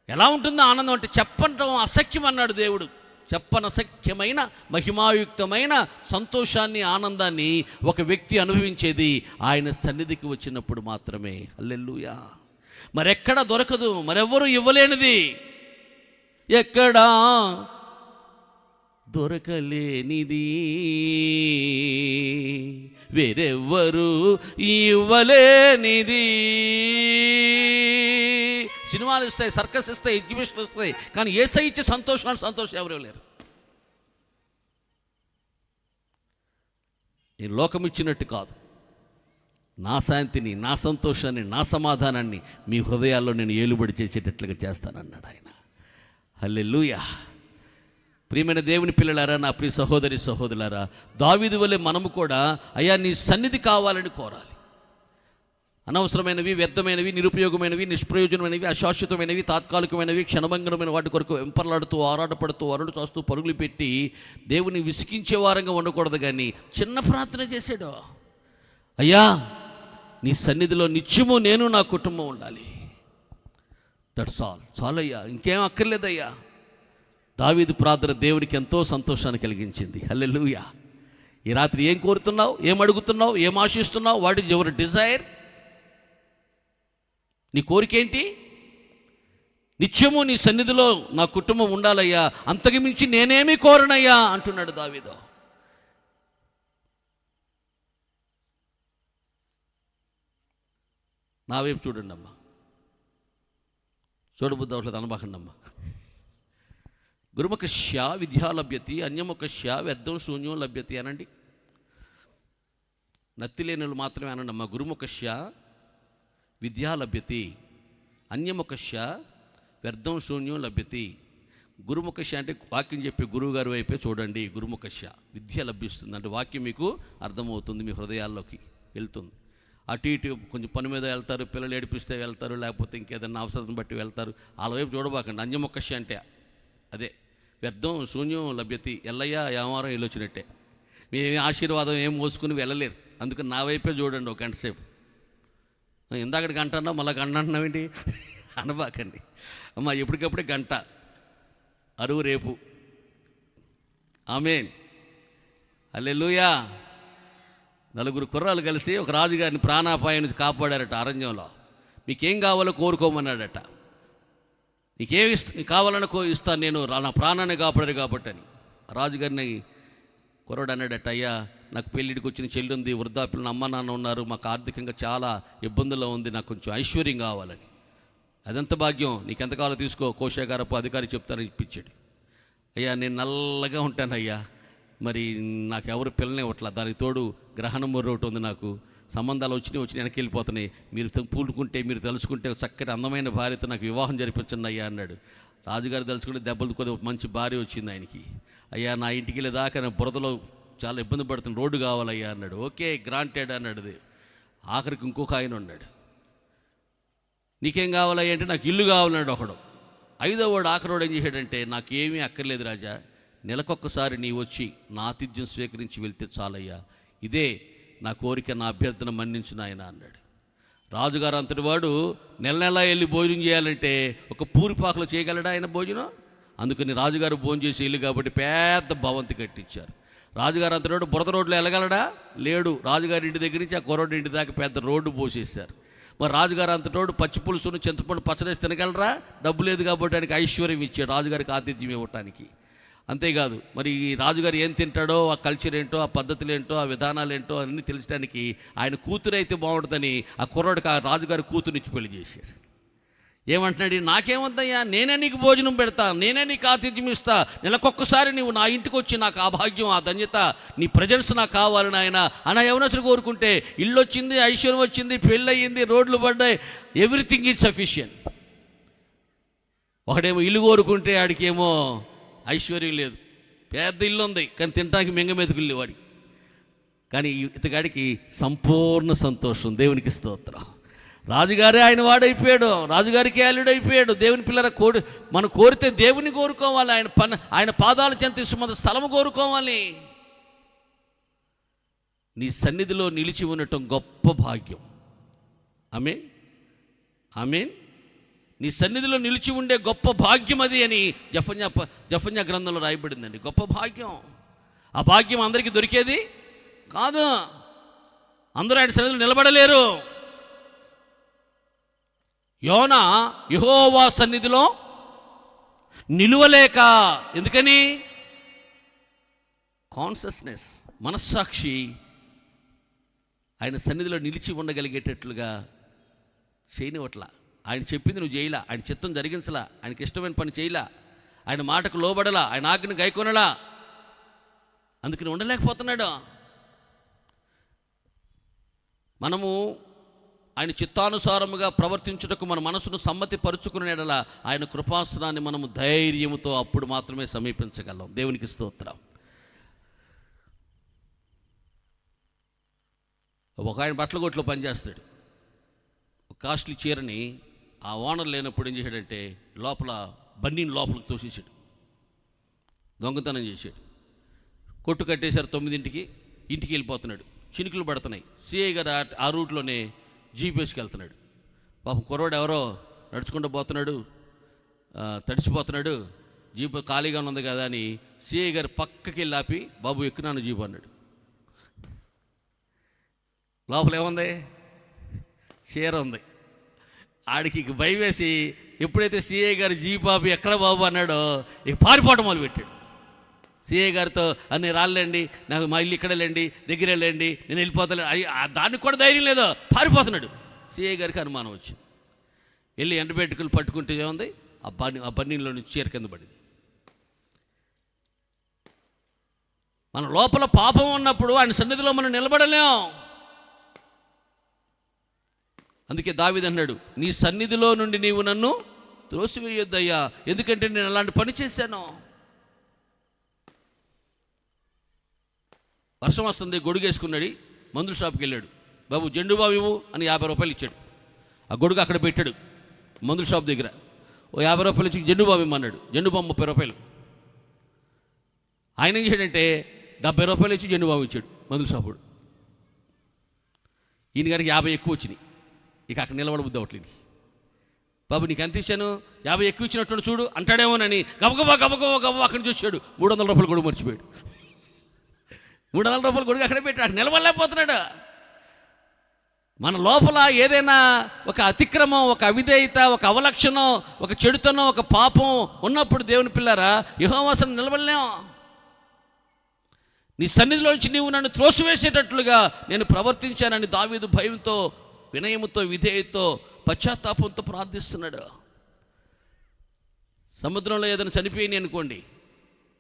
ఎలా ఉంటుందో ఆనందం అంటే చెప్పడం అసఖ్యం అన్నాడు దేవుడు. చెప్పనసఖ్యమైన మహిమాయుక్తమైన సంతోషాన్ని, ఆనందాన్ని ఒక వ్యక్తి అనుభవించేది ఆయన సన్నిధికి వచ్చినప్పుడు మాత్రమే. హల్లెలూయా. మరెక్కడ దొరకదు, మరెవ్వరూ ఇవ్వలేనిది, ఎక్కడా దొరకలేనిది, వేరెవ్వరు ఇవ్వలేనిది. సినిమాలు ఇస్తాయి, సర్కస్ ఇస్తాయి, ఎగ్జిబిషన్ ఇస్తాయి, కానీ యేసయ్య ఇచ్చే సంతోషం ఎవరు లేరు. నేను లోకం ఇచ్చినట్టు కాదు, నా శాంతిని, నా సంతోషాన్ని, నా సమాధానాన్ని మీ హృదయాల్లో నేను ఏలుబడి చేసేటట్లుగా చేస్తానన్నాడు ఆయన. హల్లెలూయా. ప్రియమైన దేవుని పిల్లలారా, నా ప్రియ సహోదరి సహోదరులారా, దావీదు వలె మనము కూడా అయ్యా నీ సన్నిధి కావాలని కోరాలి. అనవసరమైనవి, వ్యర్థమైనవి, నిరుపయోగమైనవి, నిష్ప్రయోజనమైనవి, అశాశ్వతమైనవి, తాత్కాలికమైనవి, క్షణభంగరమైన వాటి కొరకు వెంపర్లాడుతూ, ఆరాటపడుతూ, అరుడు చాస్తూ, పరుగులు పెట్టి దేవుని విసిగించే వారంగా ఉండకూడదు. కానీ చిన్న ప్రార్థన చేశాడు, అయ్యా నీ సన్నిధిలో నిత్యము నేను నా కుటుంబం ఉండాలి. That's all. చాలయ్యా, ఇంకేం అక్కర్లేదయ్యా. దావీదు ప్రార్థన దేవునికి ఎంతో సంతోషాన్ని కలిగించింది. హల్లెలూయా. ఈ రాత్రి ఏం కోరుతున్నావు, ఏం అడుగుతున్నావు, ఏం ఆశిస్తున్నావు? What is your desire? నీ కోరికేంటి? నిత్యము నీ సన్నిధిలో నా కుటుంబం ఉండాలయ్యా, అంతకు మించి నేనేమీ కోరనయ్యా అంటున్నాడు దావీదు. నా వైపు చూడండి అమ్మా, చూడబుద్ధి అవట్లేదు అనబాకండి అమ్మా. గురుముఖస్య విద్యా లభ్యతి, అన్యముఖస్య వ్యర్థం శూన్యం లభ్యతి అనండి. నత్తి లేనులు మాత్రమే అనండి అమ్మ. గురుముఖస్య విద్యా లభ్యతి, అన్యముఖస్య వ్యర్థం శూన్యం లభ్యతి. గురుముఖస్య అంటే వాక్యం చెప్పే గురువుగారి వైపే చూడండి. గురుముఖస్య విద్య లభిస్తుంది అంటే వాక్యం మీకు అర్థమవుతుంది, మీ హృదయాల్లోకి వెళ్తుంది. అటు ఇటు కొంచెం పని మీద వెళ్తారు, పిల్లలు ఏడిపిస్తే వెళ్తారు, లేకపోతే ఇంకేదన్నా అవసరం బట్టి వెళ్తారు. వాళ్ళ వైపు చూడబాకండి. అన్యముఖస్య అంటే అదే వ్యర్థం శూన్యం లభ్యతి. ఎల్లయ్య యామారం వెళ్ళొచ్చినట్టే. మీరేమి ఆశీర్వాదం ఏం మోసుకుని వెళ్ళలేరు. అందుకని నా వైపే చూడండి ఒక గంట సేపు. ఇందాకటి గంట అన్నా మళ్ళీ గంట అంటున్నావేంటి అనబాకండి అమ్మ. ఎప్పటికప్పుడే గంట అరువు రేపు. ఆమేన్, హల్లెలూయా. నలుగురు కుర్రాలు కలిసి ఒక రాజుగారిని ప్రాణాపాయం నుంచి కాపాడారట అరణ్యంలో. మీకేం కావాలో కోరుకోమన్నాడట. నీకేమి కావాలని ఇస్తాను నేను, నా ప్రాణాన్ని కాపాడారు కాబట్టి అని. రాజుగారిని కుర్రాడు అన్నాడట, అయ్యా నాకు పెళ్ళిడికి వచ్చిన చెల్లి ఉంది, వృద్ధాప్యులను అమ్మ నాన్న ఉన్నారు, మాకు ఆర్థికంగా చాలా ఇబ్బందుల్లో ఉంది, నాకు కొంచెం ఐశ్వర్యం కావాలని. అదెంత భాగ్యం, నీకెంత కావాలో తీసుకో, కోశాగారపు అధికారి చెప్తారని ఇప్పించాడు. అయ్యా నేను నల్లగా ఉంటానయ్యా, మరి నాకు ఎవరు పిల్లనే ఇవ్వట్లా, దానికి తోడు గ్రహణం ఒకటి ఉంది, నాకు సంబంధాలు వచ్చి వెనక్కి వెళ్ళిపోతున్నాయి, మీరు పూడుకుంటే మీరు తలుచుకుంటే చక్కటి అందమైన భార్యతో నాకు వివాహం జరిపించండి అయ్యా అన్నాడు. రాజుగారు తలుచుకుంటే దెబ్బలు కొద్ది మంచి భార్య వచ్చింది ఆయనకి. అయ్యా నా ఇంటికి వెళ్ళేదాకా నా బురదలో చాలా ఇబ్బంది పడుతుంది, రోడ్డు కావాలయ్యా అన్నాడు. ఓకే గ్రాంటెడ్ అన్నాడు. ఆఖరికి ఇంకొక ఆయన ఉన్నాడు, నీకేం కావాలయ్యా అంటే నాకు ఇల్లు కావాలన్నాడు ఒకడు. ఐదో వాడు ఆఖరోడు ఏం చేశాడంటే, నాకేమీ అక్కర్లేదు రాజా, నెలకొక్కసారి నీ వచ్చి నా ఆతిథ్యం స్వీకరించి వెళ్తే చాలయ్యా, ఇదే నా కోరిక, నా అభ్యర్థన మన్నించు నాయన అన్నాడు. రాజుగారు అంతటి వాడు నెల నెలా వెళ్ళి భోజనం చేయాలంటే ఒక పూరిపాకలో చేయగలడా ఆయన భోజనం? అందుకని రాజుగారు భోజనం చేసి ఇల్లు కాబట్టి పెద్ద భవంతి కట్టించారు. రాజుగారు అంతటి వాడు బురద రోడ్లో వెళ్ళగలడా? లేడు. రాజుగారి ఇంటి దగ్గర నుంచి ఆ కుర్రోడి ఇంటి దాకా పెద్ద రోడ్డు పోసేశారు. మరి రాజుగారు అంతటోడు పచ్చి పులుసును చింతపండు పచ్చడేసి తినగలరా? డబ్బు లేదు కాబట్టి ఆయనకి ఐశ్వర్యం ఇచ్చాడు, రాజుగారికి ఆతిథ్యం ఇవ్వటానికి. అంతేకాదు, మరి ఈ రాజుగారు ఏం తింటాడో, ఆ కల్చర్ ఏంటో, ఆ పద్ధతులు ఏంటో, ఆ విధానాలు ఏంటో అన్నీ తెలిసడానికి ఆయన కూతురైతే బాగుంటుందని ఆ కుర్రాడికి ఆ రాజుగారి కూతురునిచ్చి పెళ్లి చేశారు. ఏమంటున్నాడు, నాకేమొద్దయ్యా, నేనే నీకు భోజనం పెడతా, నేనే నీకు ఆతిథ్యం ఇస్తా, నెలకొక్కసారి నీవు నా ఇంటికి వచ్చి నాకు ఆ భాగ్యం, ఆ ధన్యత, నీ ప్రజెన్స్ నాకు కావాలని ఆయన అన్న యవనస్తులు కోరుకుంటే ఇల్లు వచ్చింది, ఐశ్వర్యం వచ్చింది, పెళ్ళి అయ్యింది, రోడ్లు పడ్డాయి, ఎవ్రీథింగ్ ఈజ్ సఫిషియెంట్. ఒకడేమో ఇల్లు కోరుకుంటే ఆడికేమో ఐశ్వర్యం లేదు, పెద్ద ఇల్లు ఉంది కానీ తినడానికి మెంగమెతుకుల్లి వాడికి. కానీ ఇతగాడికి సంపూర్ణ సంతోషం. దేవునికి స్తోత్రం. రాజుగారే ఆయన వాడైపోయాడు, రాజుగారికి అల్లుడైపోయాడు. దేవుని పిల్లల మనం కోరితే దేవుని కోరుకోవాలి, ఆయన పాదాల చెంత మన స్థలము కోరుకోవాలి. నీ సన్నిధిలో నిలిచి ఉండటం గొప్ప భాగ్యం. ఆమేన్, ఆమేన్. నీ సన్నిధిలో నిలిచి ఉండే గొప్ప భాగ్యం అది అని జెఫన్యా గ్రంథంలో రాయబడిందండి. గొప్ప భాగ్యం. ఆ భాగ్యం అందరికీ దొరికేది కాదు. అందరూ ఆయన సన్నిధిలో నిలబడలేరు. యోనా యెహోవా సన్నిధిలో నిలువలేక, ఎందుకని? కాన్షియస్నెస్, మనస్సాక్షి ఆయన సన్నిధిలో నిలిచి ఉండగలిగేటట్లుగా చేయనివట్లా. ఆయన చెప్పింది నువ్వు చేయలా, ఆయన చిత్తం జరిగించలా, ఆయనకి ఇష్టమైన పని చేయలా, ఆయన మాటకు లోబడలా, ఆయన ఆజ్ఞను గైకొనలా, అందుకని ఉండలేకపోతున్నాడు. మనము ఆయన చిత్తానుసారముగా ప్రవర్తించుటకు మన మనసును సమ్మతి పరుచుకునే యెడల ఆయన కృపాసనాన్ని మనము ధైర్యముతో అప్పుడు మాత్రమే సమీపించగలం. దేవునికి స్తోత్రం. ఒక ఆయన బట్టల కొట్లో పనిచేస్తాడు. ఒక కాస్ట్లీ చీరని ఆ ఓనర్ లేనప్పుడు ఏం చేశాడంటే లోపల బన్నీని లోపలికి తోసేసాడు, దొంగతనం చేశాడు. కొట్టు కట్టేశారు 9ంటికి, ఇంటికి వెళ్ళిపోతున్నాడు. చినుకులు పడుతున్నాయి. సిఐ గారు ఆ రూట్లోనే జీపేస్కి వెళ్తున్నాడు. పాపం కుర్రోడు ఎవరో నడుచుకుంటూ పోతున్నాడు, తడిసిపోతున్నాడు. జీపు ఖాళీగా ఉంది కదా అని సిఐ గారు పక్కకి వెళ్ళి ఆపి, బాబు ఎక్కున్నాను జీపు అన్నాడు. లోపల ఏముంది? చీర ఉంది. ఆడికి భయం వేసి ఎప్పుడైతే సిఐ గారు జీపు ఆపి ఎక్కడ బాబు అన్నాడో ఇక పారిపోవటం మొదలుపెట్టాడు. సిఐ గారితో అన్నీ రాళ్ళండి, నాకు మా ఇల్లు ఇక్కడ వెళ్ళండి, దగ్గర వెళ్ళండి, నేను వెళ్ళిపోతాను. దానికి కూడా ధైర్యం లేదు, పారిపోతున్నాడు. సిఐ గారికి అనుమానం వచ్చింది. వెళ్ళి ఎండబెట్టుకులు పట్టుకుంటే ఏముంది, ఆ బన్నీలో నుంచి చీర కింద పడింది. మన లోపల పాపం ఉన్నప్పుడు ఆయన సన్నిధిలో మనం నిలబడలేం. అందుకే దావీదు అన్నాడు, నీ సన్నిధిలో నుండి నీవు నన్ను త్రోసివేయొద్దయ్యా, ఎందుకంటే నేను అలాంటి పని చేశాను. వర్షం వస్తుంది, గొడుగేసుకున్నాడు, మందుల షాప్కి వెళ్ళాడు. బాబు జెండు బాబు ఇవ్వు అని 50 రూపాయలు ఇచ్చాడు. ఆ గొడుగు అక్కడ పెట్టాడు మందుల షాప్ దగ్గర. ఓ 50 రూపాయలు ఇచ్చి జెండు బాబు ఇమ్మన్నాడు. జెండు బాబు 30 రూపాయలు. ఆయన ఏం చేశాడంటే 70 రూపాయలు ఇచ్చి జెండు బాబు ఇచ్చాడు మందుల షాపుడు. ఈయన గారికి 50 ఎక్కువ వచ్చినాయి. ఇక అక్కడ నిలబడబుద్ది అవట్లేదు. బాబు నీకు ఎంత ఇచ్చాను, 50 ఎక్కువ ఇచ్చినట్టు చూడు అంటాడేమోనని గబగబా అక్కడి నుంచి వచ్చాడు. 300 రూపాయలు గొడుగు మర్చిపోయాడు. 300 రూపాయలు గొడుగు అక్కడే పెట్టాడు. నిలబడలేకపోతున్నాడు. మన లోపల ఏదైనా ఒక అతిక్రమం, ఒక అవిధేయత, ఒక అవలక్షణం, ఒక చెడుతనం, ఒక పాపం ఉన్నప్పుడు దేవుని పిల్లారా యెహోవా సన్నిధిలో నిలబడలేం. నీ సన్నిధిలోంచి నీవు నన్ను త్రోసివేసేటట్లుగా నేను ప్రవర్తించానని దావీదు భయంతో, వినయముతో, విధేయతో, పశ్చాత్తాపంతో ప్రార్థిస్తున్నాడు. సముద్రంలో ఏదైనా చనిపోయింది అనుకోండి,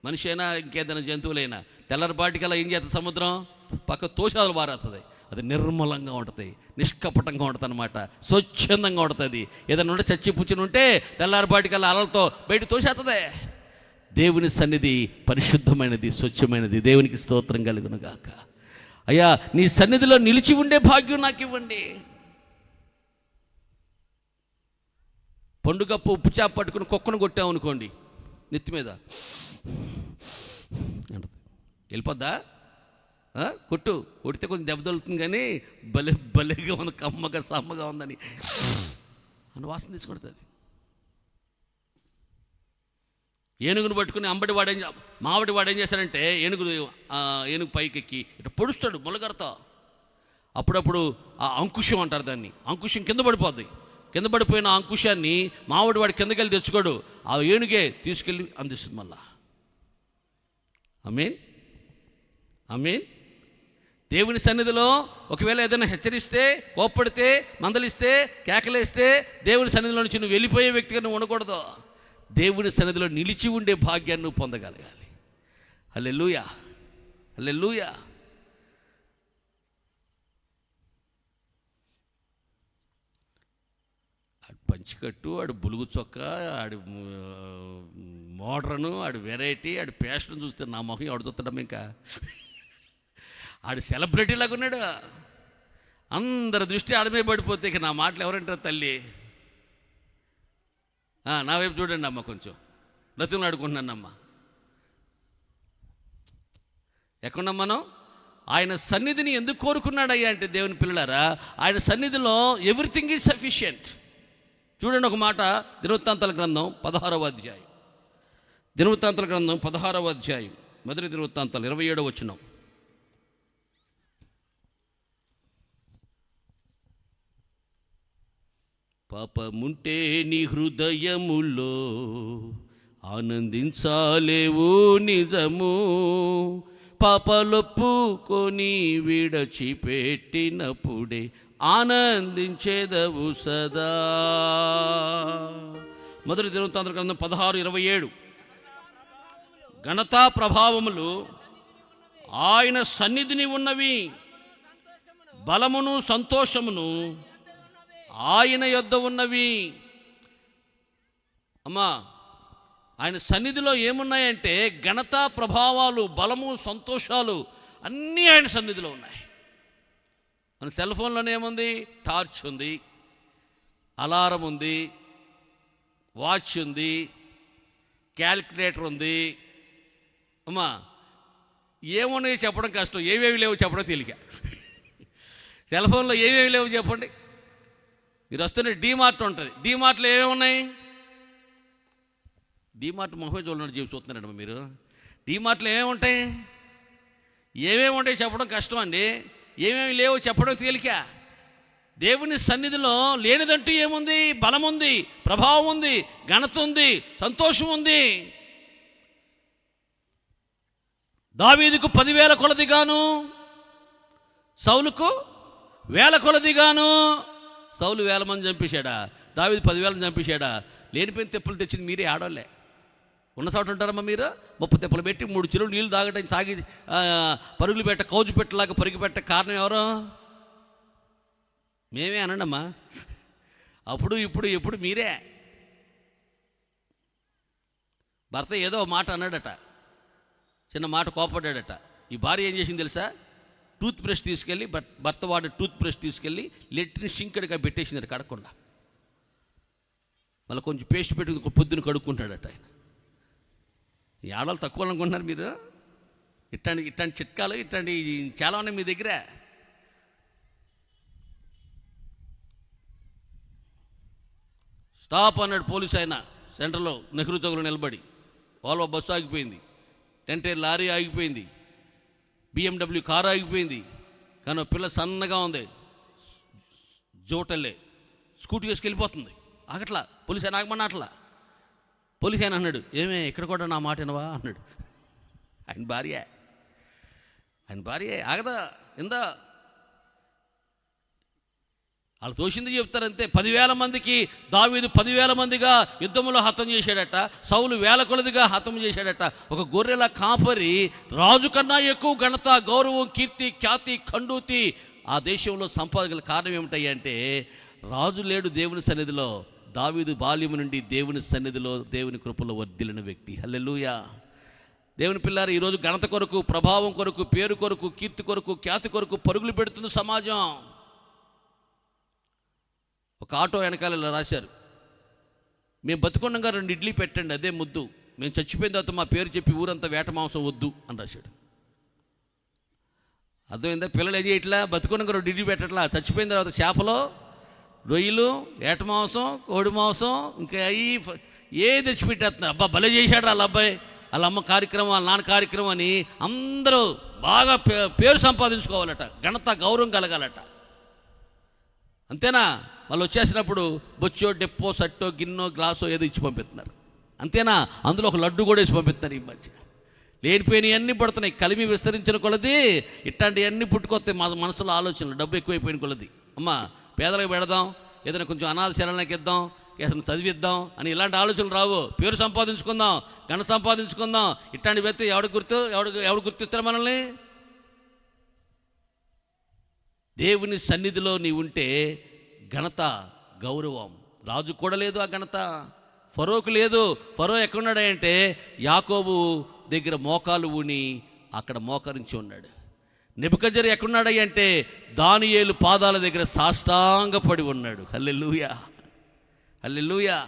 మనిషి అయినా ఇంకేదైనా జంతువులైనా, తెల్లరిపాటికల్లా ఏం చేస్తుంది, సముద్రం పక్క తోషాలు బారేస్తుంది. అది నిర్మలంగా ఉంటుంది, నిష్కపటంగా ఉంటుంది అన్నమాట, స్వచ్ఛందంగా ఉంటుంది. ఏదైనా ఉంటే చచ్చి పుచ్చిన ఉంటే తెల్లారిపాటికల్లా అలలతో బయట తోసేస్తుంది. దేవుని సన్నిధి పరిశుద్ధమైనది, స్వచ్ఛమైనది. దేవునికి స్తోత్రం కలుగును గాక. అయ్యా నీ సన్నిధిలో నిలిచి ఉండే భాగ్యం నాకు ఇవ్వండి. పండుగప్పు ఉప్పు చేప పట్టుకుని కుక్కను కొట్టాము అనుకోండి, నెత్తి మీద వెళ్ళిపోద్దా? కొడితే కొంచెం దెబ్బ తగులుతుంది, కానీ భలేగా ఉంది, కమ్మగా సమ్మగా ఉందని అని వాసన తీసుకొడుతుంది. ఏనుగును పట్టుకుని మామిడి వాడు ఏం చేస్తాడంటే ఏనుగు పైకెక్కి ఇట్లా పొడుస్తాడు ములగరతో. అప్పుడప్పుడు ఆ అంకుశం అంటారు దాన్ని, అంకుశం కింద పడిపోద్ది. కింద పడిపోయిన అంకుశాన్ని మామిడి వాడు కిందకి వెళ్ళి తెచ్చుకోడు, ఆ ఏనుగే తీసుకెళ్ళి అందిస్తుంది మళ్ళా. ఆమేన్, ఆమేన్. దేవుని సన్నిధిలో ఒకవేళ ఏదైనా హెచ్చరిస్తే, కోప్పడితే, మందలిస్తే, కేకలేస్తే దేవుని సన్నిధిలో నుంచి నువ్వు వెళ్ళిపోయే వ్యక్తిగా నువ్వు ఉండకూడదు. దేవుని సన్నిధిలో నిలిచి ఉండే భాగ్యాన్ని నువ్వు పొందగలగాలి. హల్లెలూయా, హల్లెలూయా. ఆడు పంచికట్టు, ఆడు బులుగు చొక్క, ఆడు మోడ్రను, ఆడు వెరైటీ, ఆడు ప్యాషన్ చూస్తే నా మొహం ఆడుతుంటాం. ఇంకా ఆడు సెలబ్రిటీ లాగా ఉన్నాడు. అందరి దృష్టి ఆడమే పడిపోతే ఇక నా మాటలు ఎవరంటారు తల్లి? నా వైపు చూడండి అమ్మ, కొంచెం బ్రతుకుని ఆడుకుంటున్నానమ్మ. ఎక్కడున్నాం మనం? ఆయన సన్నిధిని ఎందుకు కోరుకున్నాడయ్యా అంటే, దేవుని పిల్లలారా, ఆయన సన్నిధిలో ఎవ్రీథింగ్ ఈజ్ సఫిషియంట్. చూడండి ఒక మాట, దినవృత్తాంతాల గ్రంథం 16వ అధ్యాయం. దినవృత్తాంతాల గ్రంథం 16వ అధ్యాయం, మొదటి దినవృత్తాంతాలు 27వ వచనం. పాపముంటే నీ హృదయములో ఆనందించాలేవు నిజము, పాపలొప్పుకొని విడచిపెట్టినప్పుడే ఆనందించేదవు సదా. మొదటి దినవృత్తాంతాల గ్రంథం 16:27. ఘనతా ప్రభావములు ఆయన సన్నిధిని ఉన్నవి, బలమును సంతోషమును ఆయన యొద్ద ఉన్నవి. అమ్మా, ఆయన సన్నిధిలో ఏమున్నాయంటే ఘనతా ప్రభావాలు, బలము, సంతోషాలు అన్నీ ఆయన సన్నిధిలో ఉన్నాయి. మన సెల్ ఫోన్లోనే ఏముంది? టార్చ్ ఉంది, అలారం ఉంది, వాచ్ ఉంది, క్యాల్కులేటర్ ఉంది. అమ్మా, ఏమున్నాయి చెప్పడం కష్టం, ఏవేవి లేవు చెప్పడం తేలిక. సెల్ ఫోన్లో ఏవేవి లేవు చెప్పండి. మీరు వస్తేనే డీమార్ట్ ఉంటుంది. డీమార్ట్లో ఏమేమి ఉన్నాయి? డీమార్ట్ మొహమే చూడండి, జీవి చూస్తున్నారండి మీరు. డీమార్ట్లో ఏమేమి ఉంటాయి? ఏమేమి ఉంటాయి చెప్పడం కష్టం అండి. ఏమేమి లేవు చెప్పడం తేలిక. దేవుని సన్నిధిలో లేనిదంటూ ఏముంది? బలం ఉంది, ప్రభావం ఉంది, ఘనత ఉంది, సంతోషం ఉంది. దావీదుకు 10,000 కొలదిగాను, సౌలుకు 1,000 కొలదిగాను. సౌలు 1,000 మంది చంపేశాడా? దావీదు 10,000 చంపేశాడా? లేనిపోయిన తెప్పులు తెచ్చింది మీరే, ఆడోళ్ళే. ఉన్న చోట ఉంటారమ్మా మీరు? 30 తెప్పలు పెట్టి 3 చెరువులు నీళ్ళు తాగి పరుగులు పెట్ట కౌజు పెట్టలాగా పరుగు పెట్ట కారణం ఎవరు? మేమే అనండి అమ్మా. అప్పుడు ఎప్పుడు మీరే. భర్త ఏదో మాట అన్నాడట, చిన్న మాట కోపడ్డాడట. ఈ భార్య ఏం చేసింది తెలుసా? టూత్ బ్రష్ తీసుకెళ్ళి, భర్త వాడు టూత్ బ్రష్ తీసుకెళ్ళి లెట్రిన్ షింకడిగా పెట్టేసింది కడగకుండా. మళ్ళీ కొంచెం పేస్ట్ పెట్టి పొద్దున కడుక్కుంటాడట ఆయన. ఈ ఆడవాళ్ళు తక్కువ అనుకుంటున్నారు మీరు? ఇట్లాంటి చిట్కాలు ఇట్లాంటి చాలా ఉన్నాయి మీ దగ్గర. స్టాప్ అన్నాడు పోలీసు ఆయన సెంటర్లో నెహ్రూ చౌక్లో నిలబడి. వాల్వో బస్సు ఆగిపోయింది, టెంటైర్ లారీ ఆగిపోయింది, BMW కారు ఆగిపోయింది. కానీ పిల్ల సన్నగా ఉంది, జోటల్లే స్కూటీ వేసుకు వెళ్ళిపోతుంది. ఆగట్లా, పోలీసు ఆయన ఆగమన్నా అట్లా. పోలీసు ఆయన అన్నాడు, ఏమే ఇక్కడ కూడా నా మాట వినవా అన్నాడు. ఆయన భార్య ఆగదా ఇందా. వాళ్ళు తోసింది చెప్తారంతే. 10,000 మందికి దావీదు 10,000 మందిగా యుద్ధంలో హతం చేశాడట. సౌలు 1000 కొలదిగా హతం చేశాడట. ఒక గొర్రెల కాపరి రాజు కన్నా ఎక్కువ ఘనత, గౌరవం, కీర్తి, ఖ్యాతి, ఖండూతి ఆ దేశంలో సంపాదగల కారణం ఏమిటంటే రాజు లేడు దేవుని సన్నిధిలో. దావీదు బాల్యము నుండి దేవుని సన్నిధిలో దేవుని కృపలో వర్ధిల్లిన వ్యక్తి. హల్లెలూయా. దేవుని పిల్లారు, ఈరోజు ఘనత కొరకు, ప్రభావం కొరకు, పేరు కొరకు, కీర్తి కొరకు, ఖ్యాతి కొరకు పరుగులు పెడుతుంది సమాజం. ఒక ఆటో వెనకాల ఇలా రాశారు, మేము బతుకుండగా 2 ఇడ్లీ పెట్టండి అదే ముద్దు, మేము చచ్చిపోయిన తర్వాత మా పేరు చెప్పి ఊరంతా వేట మాంసం వద్దు అని రాశాడు. అర్థమైందా? పిల్లలు ఏది ఇట్లా బతుకుండగా 2 ఇడ్లీ పెట్టట్లా, చచ్చిపోయిన తర్వాత చేపలు, రొయ్యలు, వేట మాంసం, కోడి మాంసం, ఇంకా ఏ తెచ్చిపెట్టేస్తున్నారు. అబ్బా భలే చేశాడు వాళ్ళ అబ్బాయి, వాళ్ళ అమ్మ కార్యక్రమం, వాళ్ళ నాన్న కార్యక్రమం అని అందరూ బాగా పేరు సంపాదించుకోవాలట, ఘనత, గౌరవం కలగాలట. అంతేనా? వాళ్ళు వచ్చేసినప్పుడు బొచ్చో, డెప్పో, సట్టో, గిన్నో, గ్లాసో ఏదో ఇచ్చి పంపిస్తున్నారు. అంతేనా? అందులో ఒక లడ్డు కూడా వేసి పంపిస్తున్నారు. ఈ మధ్య లేనిపోయినవన్నీ పడుతున్నాయి. కలిమి విస్తరించిన కొలది ఇట్లాంటివన్నీ పుట్టుకొస్తాయి మా మనసులో ఆలోచనలు. డబ్బు ఎక్కువైపోయిన కొలది, అమ్మ పేదలకు పెడదాం, ఏదైనా కొంచెం అనాథ శరణాలకు ఇద్దాం, ఏదైనా చదివిద్దాం అని ఇలాంటి ఆలోచనలు రావు. పేరు సంపాదించుకుందాం, ఘన సంపాదించుకుందాం. ఇట్లాంటి వ్యక్తి ఎవడు గుర్తిస్తారు మనల్ని? దేవుని సన్నిధిలో నీవు ఉంటే ఘనత, గౌరవం. రాజు కూడా లేదు ఆ ఘనత, ఫరోకు లేదు. ఫరో ఎక్కడున్నాడంటే యాకోబు దగ్గర మోకాలు ఊని అక్కడ మోకరించి ఉన్నాడు. నెబుకద్నెజరు ఎక్కడున్నాడంటే దానియేలు పాదాల దగ్గర సాష్టాంగపడి ఉన్నాడు. హల్లెలూయా, హల్లెలూయా.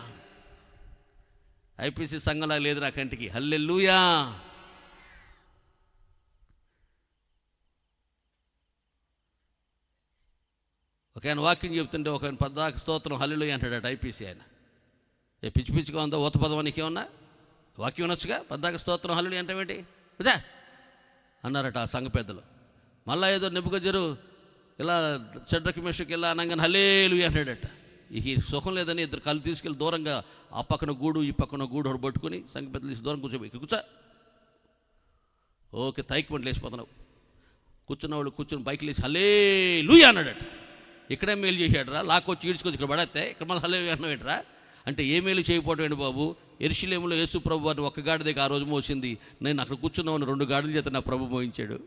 ఐపీసీ సంఘంలా లేదు నా కంటికి. హల్లెలూయా. ఒక ఆయన వాక్యం చెప్తుంటే ఒక ఆయన పద్దాక స్తోత్రం హల్లెలూయా అంటాడట. ఐపీసీ ఆయన పిచ్చి పిచ్చిగా ఉందా? ఊత పదం నీకు ఏమన్నా వాక్యం అనొచ్చుగా, పద్దాక స్తోత్రం హల్లెలూయా అంటావేంటి అదే అన్నారట ఆ సంఘ పెద్దలు. మళ్ళీ ఏదో నెబుకద్నెజరు ఇలా షడ్రక్ మెషకు ఇలా అనగానే హల్లెలూయా అంటాడట. ఈ సుఖం లేదని ఇద్దరు కళ్ళు తీసుకెళ్ళి దూరంగా ఆ పక్కన గూడు ఈ పక్కన గూడు పట్టుకొని సంఘ పెద్దలు తీసి దూరం కూర్చోబోయి, కూర్చో ఓకే తైక్మంటే లేచిపోతున్నావు. కూర్చున్న వాళ్ళు కూర్చొని బైక్ లేచి హల్లెలూయా అన్నాడట. ఇక్కడే మేలు చేశాడు రా, లాక్కొచ్చి ఈడ్చుకొచ్చి ఇక్కడ పడేస్తే ఇక్కడ మళ్ళీ హల్లెలూయా అన్నాడరా. అంటే ఏ మేలు చేయకపోవటం ఏంటి బాబు? యెరూషలేములో యేసు ప్రభు వారిని ఒక్క గాడిదకి ఆ రోజు మోసింది, నేను అక్కడ కూర్చున్నామని 2 గాడిదల చేత నా ప్రభు మోయించాడు.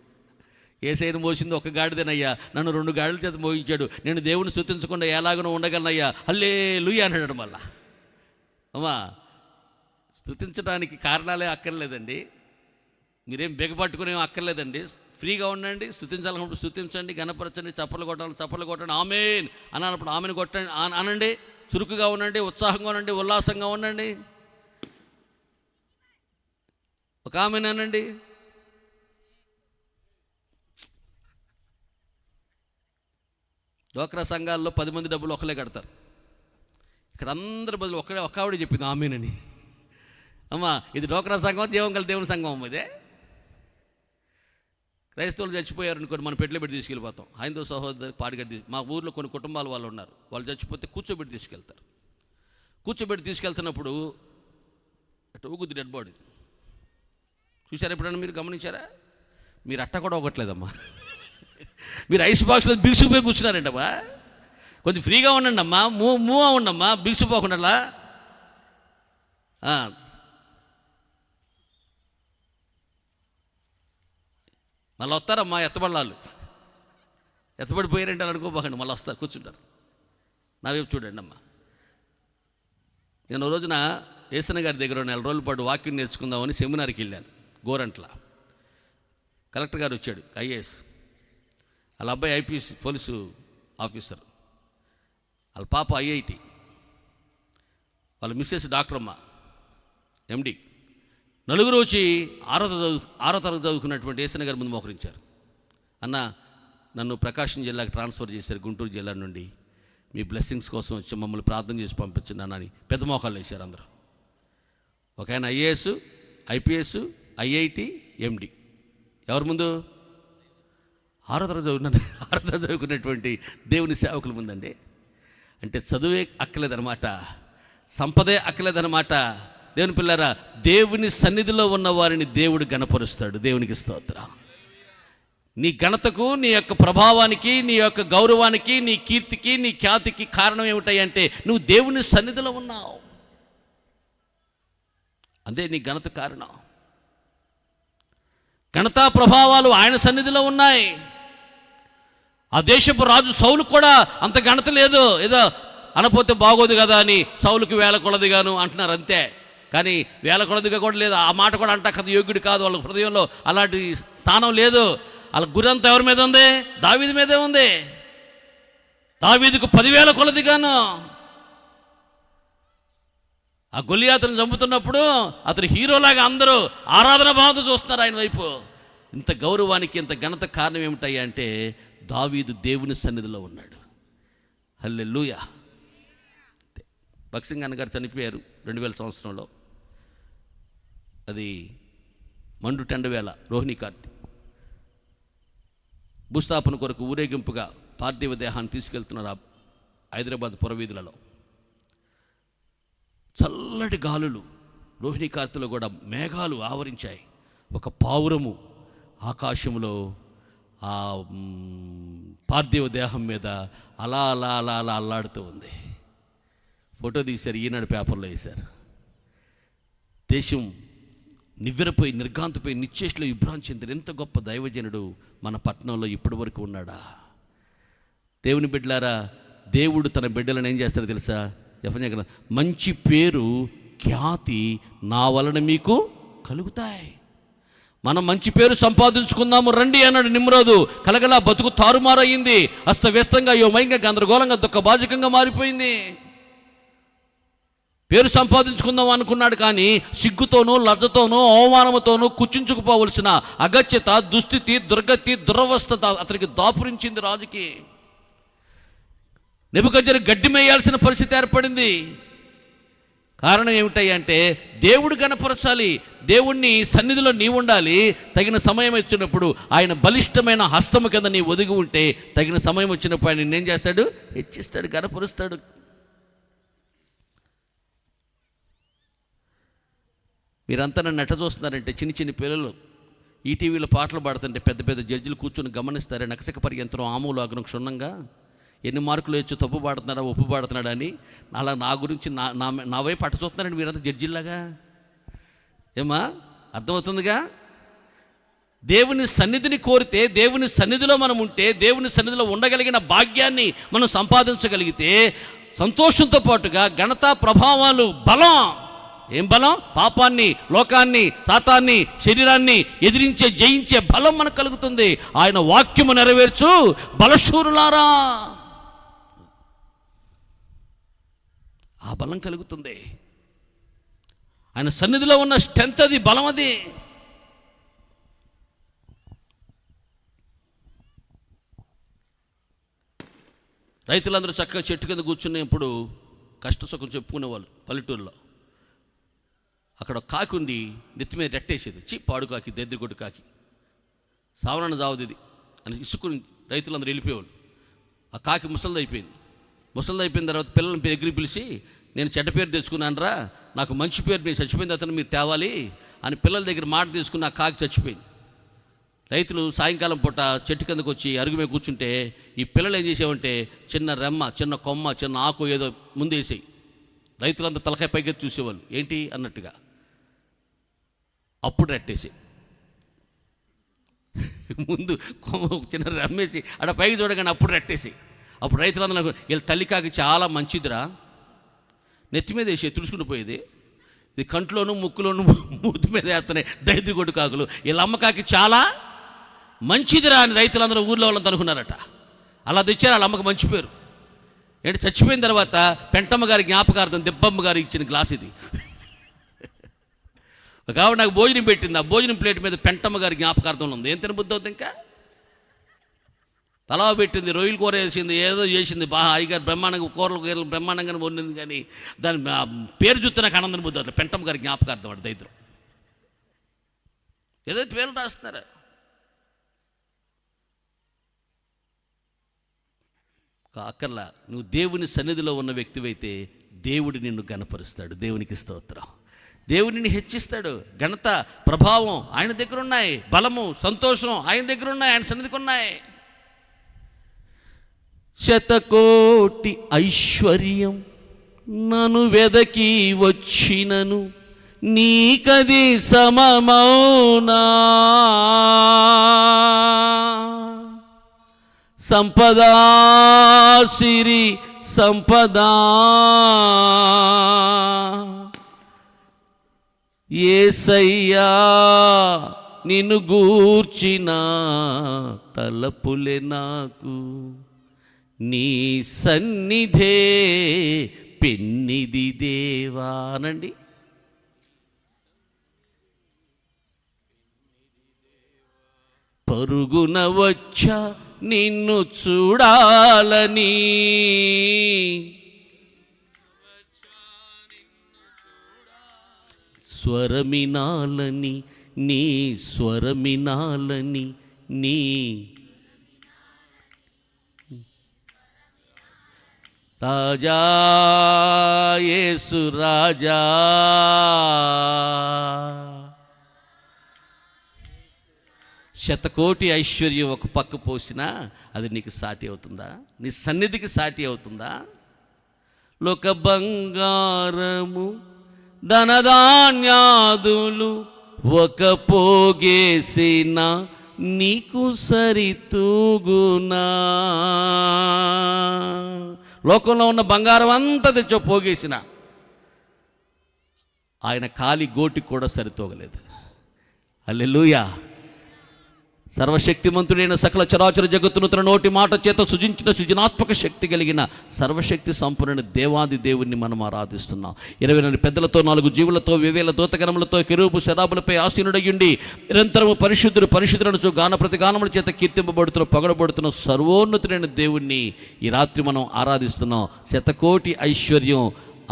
యేసయ్యను మోసింది ఒక గాడిదనయ్యా, నన్ను 2 గాడిదల చేత మోయించాడు. నేను దేవుని స్తుతించకుండా ఎలాగనో ఉండగలనయ్యా, హల్లెలూయా అన్నాడు. మళ్ళా అమ్మా స్తుతించడానికి కారణాలే అక్కర్లేదండి, మీరేం బిగపట్టుకునేం అక్కర్లేదండి. ఫ్రీగా ఉండండి, స్తుతించాలన్నప్పుడు స్తుతించండి, గణపరచండి, చప్పలు కొట్టండి, ఆమేన్ అన్నప్పుడు ఆమెను కొట్టండి అనండి. చురుకుగా ఉండండి, ఉత్సాహంగా ఉండండి, ఉల్లాసంగా ఉండండి. ఒక ఆమెను అనండి. డ్వాక్రా సంఘాల్లో 10 మంది డబ్బులు ఒకలే కడతారు. ఇక్కడ అందరి బదులు ఒక ఆవిడ చెప్పింది ఆమెనని. అమ్మా ఇది డ్వాక్రా సంఘం, దేవుని సంఘం అమ్మ ఇదే. క్రైస్తవులు చచ్చిపోయారు అనుకోని మనం పెట్లో పెట్టి తీసుకెళ్ళిపోతాం. హైందవ సహోదరు పాడిగడ్డి మా ఊర్లో కొన్ని కుటుంబాల వాళ్ళు ఉన్నారు, వాళ్ళు చచ్చిపోతే కూర్చోబెట్టి తీసుకెళ్తారు. కూర్చోబెట్టి తీసుకెళ్తున్నప్పుడు అట్ట ఊగుద్ది డెడ్ బాడీ. చూసారా ఎప్పుడన్నా? మీరు గమనించారా? మీరు అట్ట కూడా ఒక్కట్లేదమ్మా, మీరు ఐస్ బాక్స్లో బిగుసుకుపోయి కూర్చున్నారంటమ్మా. కొంచెం ఫ్రీగా ఉండండి అమ్మా, మూవ్ అవ్వండమ్మా, బిగుసుపోకుండా. మళ్ళీ వస్తారమ్మా ఎత్తబడలాళ్ళు, ఎత్తబడిపోయారంటే అనుకోబాకండి, మళ్ళీ వస్తారు, కూర్చుంటారు. నా వైపు చూడండి అమ్మా. నేను రోజున ఏసన్న గారి దగ్గర 4 రోజుల పాటు వాక్యం నేర్చుకుందామని సెమినార్కి వెళ్ళాను గోరంట్ల. కలెక్టర్ గారు వచ్చాడు, ఐఏఎస్. వాళ్ళ అబ్బాయి ఐపీఎస్ పోలీసు ఆఫీసర్, వాళ్ళ పాప ఐఐటి, వాళ్ళ మిస్సెస్ డాక్టర్ అమ్మ ఎండి. నలుగురు వచ్చి 6వ తరగతి చదువుకున్నటువంటి ఏసన్న గారి ముందు మోకరించారు. అన్న, నన్ను ప్రకాశం జిల్లాకి ట్రాన్స్ఫర్ చేశారు గుంటూరు జిల్లా నుండి, మీ బ్లెస్సింగ్స్ కోసం వచ్చి మమ్మల్ని ప్రార్థన చేసి పంపించండి అని పెద్ద మోకాళ్ళు వేశారు అందరూ. ఒక ఆయన ఐఏఎస్, ఐపీఎస్, ఐఐటి, ఎండి. ఎవరి ముందు? 6వ తరగతి చదువుకున్నటువంటి దేవుని సేవకుల ముందండి. అంటే చదువే అక్కలేదనమాట, సంపదే అక్కలేదనమాట. దేవుని పిల్లరా, దేవుని సన్నిధిలో ఉన్న వారిని దేవుడు ఘనపరుస్తాడు. దేవునికి స్తోత్రం. నీ ఘనతకు, నీ యొక్క ప్రభావానికి, నీ యొక్క గౌరవానికి, నీ కీర్తికి, నీ ఖ్యాతికి కారణం ఏమిటాయంటే నువ్వు దేవుని సన్నిధిలో ఉన్నావు. అదే నీ ఘనత కారణం. ఘనతా ప్రభావాలు ఆయన సన్నిధిలో ఉన్నాయి. ఆ దేశపు రాజు సౌలు కూడా అంత ఘనత లేదు, ఏదో అనపోతే బాగోదు కదా అని సౌలుకి 1000 కొలదిగాను అంటున్నారు అంతే. కానీ 1000 కొలదిగా కూడా లేదు. ఆ మాట కూడా అంటా కదా, యోగ్యుడు కాదు. వాళ్ళ హృదయంలో అలాంటి స్థానం లేదు. వాళ్ళ గురి అంతా ఎవరి మీద ఉంది? దావీదు మీదే ఉంది. దావీదుకు 10,000 కొలదిగాను. ఆ గొలియాతును చంపుతున్నప్పుడు అతను హీరోలాగా అందరూ ఆరాధన భావంతో చూస్తున్నారు ఆయన వైపు. ఇంత గౌరవానికి, ఇంత ఘనత కారణం ఏమిటయ్యా అంటే దావీదు దేవుని సన్నిధిలో ఉన్నాడు. హల్లెలూయా. భక్సింగ్ అన్న గారు చనిపోయారు 2000 సంవత్సరంలో. అది మండు టెండవేళ రోహిణి కార్తీ. భూస్థాపన కొరకు ఊరేగింపుగా పార్థివ దేహాన్ని తీసుకెళ్తున్నారు హైదరాబాద్ పురవీధులలో. చల్లటి గాలులు, రోహిణి కార్తీలో కూడా మేఘాలు ఆవరించాయి. ఒక పావురము ఆకాశంలో ఆ పార్థివ దేహం మీద అలా అలా అలా అలా అల్లాడుతూ ఉంది. ఫోటో తీశారు, ఈనాడు పేపర్లో వేశారు. దేశం నివ్వెరపోయి, నిర్ఘాంతపోయి, నిశ్చేష్లో విభ్రాంతి చెందిన ఎంత గొప్ప దైవజనుడు మన పట్టణంలో ఇప్పటి వరకు ఉన్నాడా? దేవుని బిడ్డలారా, దేవుడు తన బిడ్డలను ఏం చేస్తారో తెలుసా? చెప్పండి, మంచి పేరు, ఖ్యాతి నా వలన మీకు కలుగుతాయి. మనం మంచి పేరు సంపాదించుకుందాము రండి అన్నాడు నిమ్రోదు. కలగలా బతుకు తారుమారయ్యింది. అస్తవ్యస్తంగా, యోమయంగా, గందరగోళంగా, దుఃఖభాజకంగా మారిపోయింది. పేరు సంపాదించుకుందాం అనుకున్నాడు, కానీ సిగ్గుతోనూ, లజ్జతోనూ, అవమానంతోనూ కుచించుకుపోవలసిన అగత్యత, దుస్థితి, దుర్గతి, దురవస్థత అతనికి దాపురించింది రాజుకి. నెబుకద్నెజరు గడ్డి మేయాల్సిన పరిస్థితి ఏర్పడింది. కారణం ఏమిటంటే దేవుడు కనపరచాలి, దేవుణ్ణి సన్నిధిలో నీవు ఉండాలి. తగిన సమయం వచ్చినప్పుడు ఆయన బలిష్టమైన హస్తము కింద నీ ఒదిగి ఉంటే తగిన సమయం వచ్చినప్పుడు ఆయన నిన్నేం చేస్తాడు? హెచ్చిస్తాడు, కనపరుస్తాడు. మీరంతా నన్ను ఎట్ట చూస్తున్నారంటే, చిన్న చిన్న పిల్లలు ఈటీవీలో పాటలు పాడుతుంటే పెద్ద పెద్ద జడ్జిలు కూర్చొని గమనిస్తారే, నకసక పర్యంతరం ఆమూలు అగ్నం క్షుణ్ణంగా ఎన్ని మార్కులు వచ్చి తప్పు పాడుతున్నాడా, ఒప్పు పాడుతున్నాడా అని. అలా నా గురించి నా వైపు అట్ట చూస్తున్నారండి మీరంతా జడ్జిల్లాగా. ఏమా అర్థమవుతుందిగా? దేవుని సన్నిధిని కోరితే, దేవుని సన్నిధిలో మనం ఉంటే, దేవుని సన్నిధిలో ఉండగలిగిన భాగ్యాన్ని మనం సంపాదించగలిగితే సంతోషంతో పాటుగా ఘనత, ప్రభావాలు, బలం. ఏం బలం? పాపాన్ని, లోకాన్ని, సాతాన్ని, శరీరాన్ని ఎదిరించే, జయించే బలం మనకు కలుగుతుంది. ఆయన వాక్యము నెరవేర్చు బలశూరులారా, ఆ బలం కలుగుతుంది. ఆయన సన్నిధిలో ఉన్న స్ట్రెంత్ అది, బలం అది. రైతులందరూ చక్కగా చెట్టు కింద కూర్చున్నప్పుడు కష్ట సుఖం చెప్పుకునేవాళ్ళు పల్లెటూరులో. అక్కడ కాకి ఉండి నెత్తి మీద రెట్టేసేది. పాడు కాకి, దెద్దిగొడ్డు కాకి, సావరణ జావుది అని ఇసుకుని రైతులందరూ వెళ్ళిపోయేవాళ్ళు. ఆ కాకి ముసలిది అయిపోయిన తర్వాత పిల్లల్ని దగ్గరికి పిలిచి, నేను చెడ్డ పేరు తెచ్చుకున్నానరా, నాకు మంచి పేరు, నేను చచ్చిపోయిన అతను మీరు తేవాలి అని పిల్లల దగ్గర మాట తీసుకుని ఆ కాకి చచ్చిపోయింది. రైతులు సాయంకాలం పూట చెట్టు కిందకు వచ్చి అరుగు మీద కూర్చుంటే ఈ పిల్లలు ఏం చేసామంటే చిన్న రెమ్మ, చిన్న కొమ్మ, చిన్న ఆకు ఏదో ముందేసాయి. రైతులంతా తలకాయ పైకి చూసేవాళ్ళు, ఏంటి అన్నట్టుగా. అప్పుడు రెట్టేసి ముందు చిన్న రమ్మేసి అక్కడ పైకి చూడగానే అప్పుడు రెట్టేసి, అప్పుడు రైతులందరూ వీళ్ళ తల్లికాకి చాలా మంచిదిరా, నెత్తి మీద వేసి తుడుచుకుని పోయేది, ఇది కంట్లోనూ ముక్కులోనూ మూతి మీద వేస్తున్నాయి దరిద్ర కొట్టు కాకులు, వీళ్ళ అమ్మకాకి చాలా మంచిదిరా అని రైతులందరూ ఊర్లో వాళ్ళంతా అనుకున్నారట. అలా తెచ్చారు వాళ్ళ అమ్మకి మంచి పేరు. ఏంటి చచ్చిపోయిన తర్వాత పెంటమ్మ గారి జ్ఞాపకార్థం దిబ్బమ్మ గారు ఇచ్చిన గ్లాస్ ఇది. ఒక ఆవిడ నాకు భోజనం పెట్టింది, ఆ భోజనం ప్లేట్ మీద పెంటమ్మ గారి జ్ఞాపకార్థం ఉంది. ఏం తిన బుద్ధి అవుతుంది, ఇంకా పలావ్ పెట్టింది, రొయ్యలు కూర వేసింది, ఏదో చేసింది బాగా అయ్యగారు బ్రహ్మాండంగా కూరలు బ్రహ్మాండంగా వండింది, కానీ దాని పేరు చూస్తే నాకు ఆనందం బుద్ధి అవుతుంది. పెంటమ్మ గారి జ్ఞాపకార్థం వాడు దైత్రం ఏదో పేర్లు రాస్తున్నారు. అక్కర్లా, నువ్వు దేవుని సన్నిధిలో ఉన్న వ్యక్తివైతే దేవుడు నిన్ను ఘనపరుస్తాడు. దేవునికి స్తోత్రం. దేవుడు నిన్ను హెచ్చిస్తాడు. ఘనత ప్రభావం ఆయన దగ్గర ఉన్నాయి, బలము సంతోషం ఆయన దగ్గర ఉన్నాయి, ఆయన సన్నిధికి ఉన్నాయి. శతకోటి ఐశ్వర్యం నన్ను వెదకి వచ్చినను నీకది సమమౌనా, సంపదా సిరి సంపదా యేసయ్యా నిన్ను గూర్చిన తలపులే నాకు, నీ సన్నిధే పెన్నిది దేవా అనండి. పరుగున వచ్చా నిన్ను చూడాలని, స్వరమినాలని నీ స్వరమినాలని నీ రాజా యేసు రాజా. శతకోటి ఐశ్వర్యం ఒక పక్క పోసినా అది నీకు సాటి అవుతుందా? నీ సన్నిధికి సాటి అవుతుందా? లోక బంగారము ధనధాన్యాదులు ఒక పోగేసిన నీకు సరితూగునా? లోకంలో ఉన్న బంగారం అంతా తెచ్చో పోగేసిన ఆయన కాలి గోటికి కూడా సరితూగలేదు. హల్లెలూయా. సర్వశక్తిమంతుడైన సకల చరాచర జగత్తును తన నోటి మాట చేత సృజించిన సృజనాత్మక శక్తి కలిగిన సర్వశక్తి సంపూర్ణ దేవాది దేవుణ్ణి మనం ఆరాధిస్తున్నాం. 24 పెద్దలతో 4 జీవులతో 2000 దూతగణములతో కెరూబు శరాబులపై ఆసీనుడయ్యుండి నిరంతరము పరిశుద్ధుడు పరిశుద్ధులను గాన ప్రతిగానముల చేత కీర్తింపబడుతున్న పొగడబడుతున్న సర్వోన్నతుడైన దేవుణ్ణి ఈ రాత్రి మనం ఆరాధిస్తున్నాం. శతకోటి ఐశ్వర్యం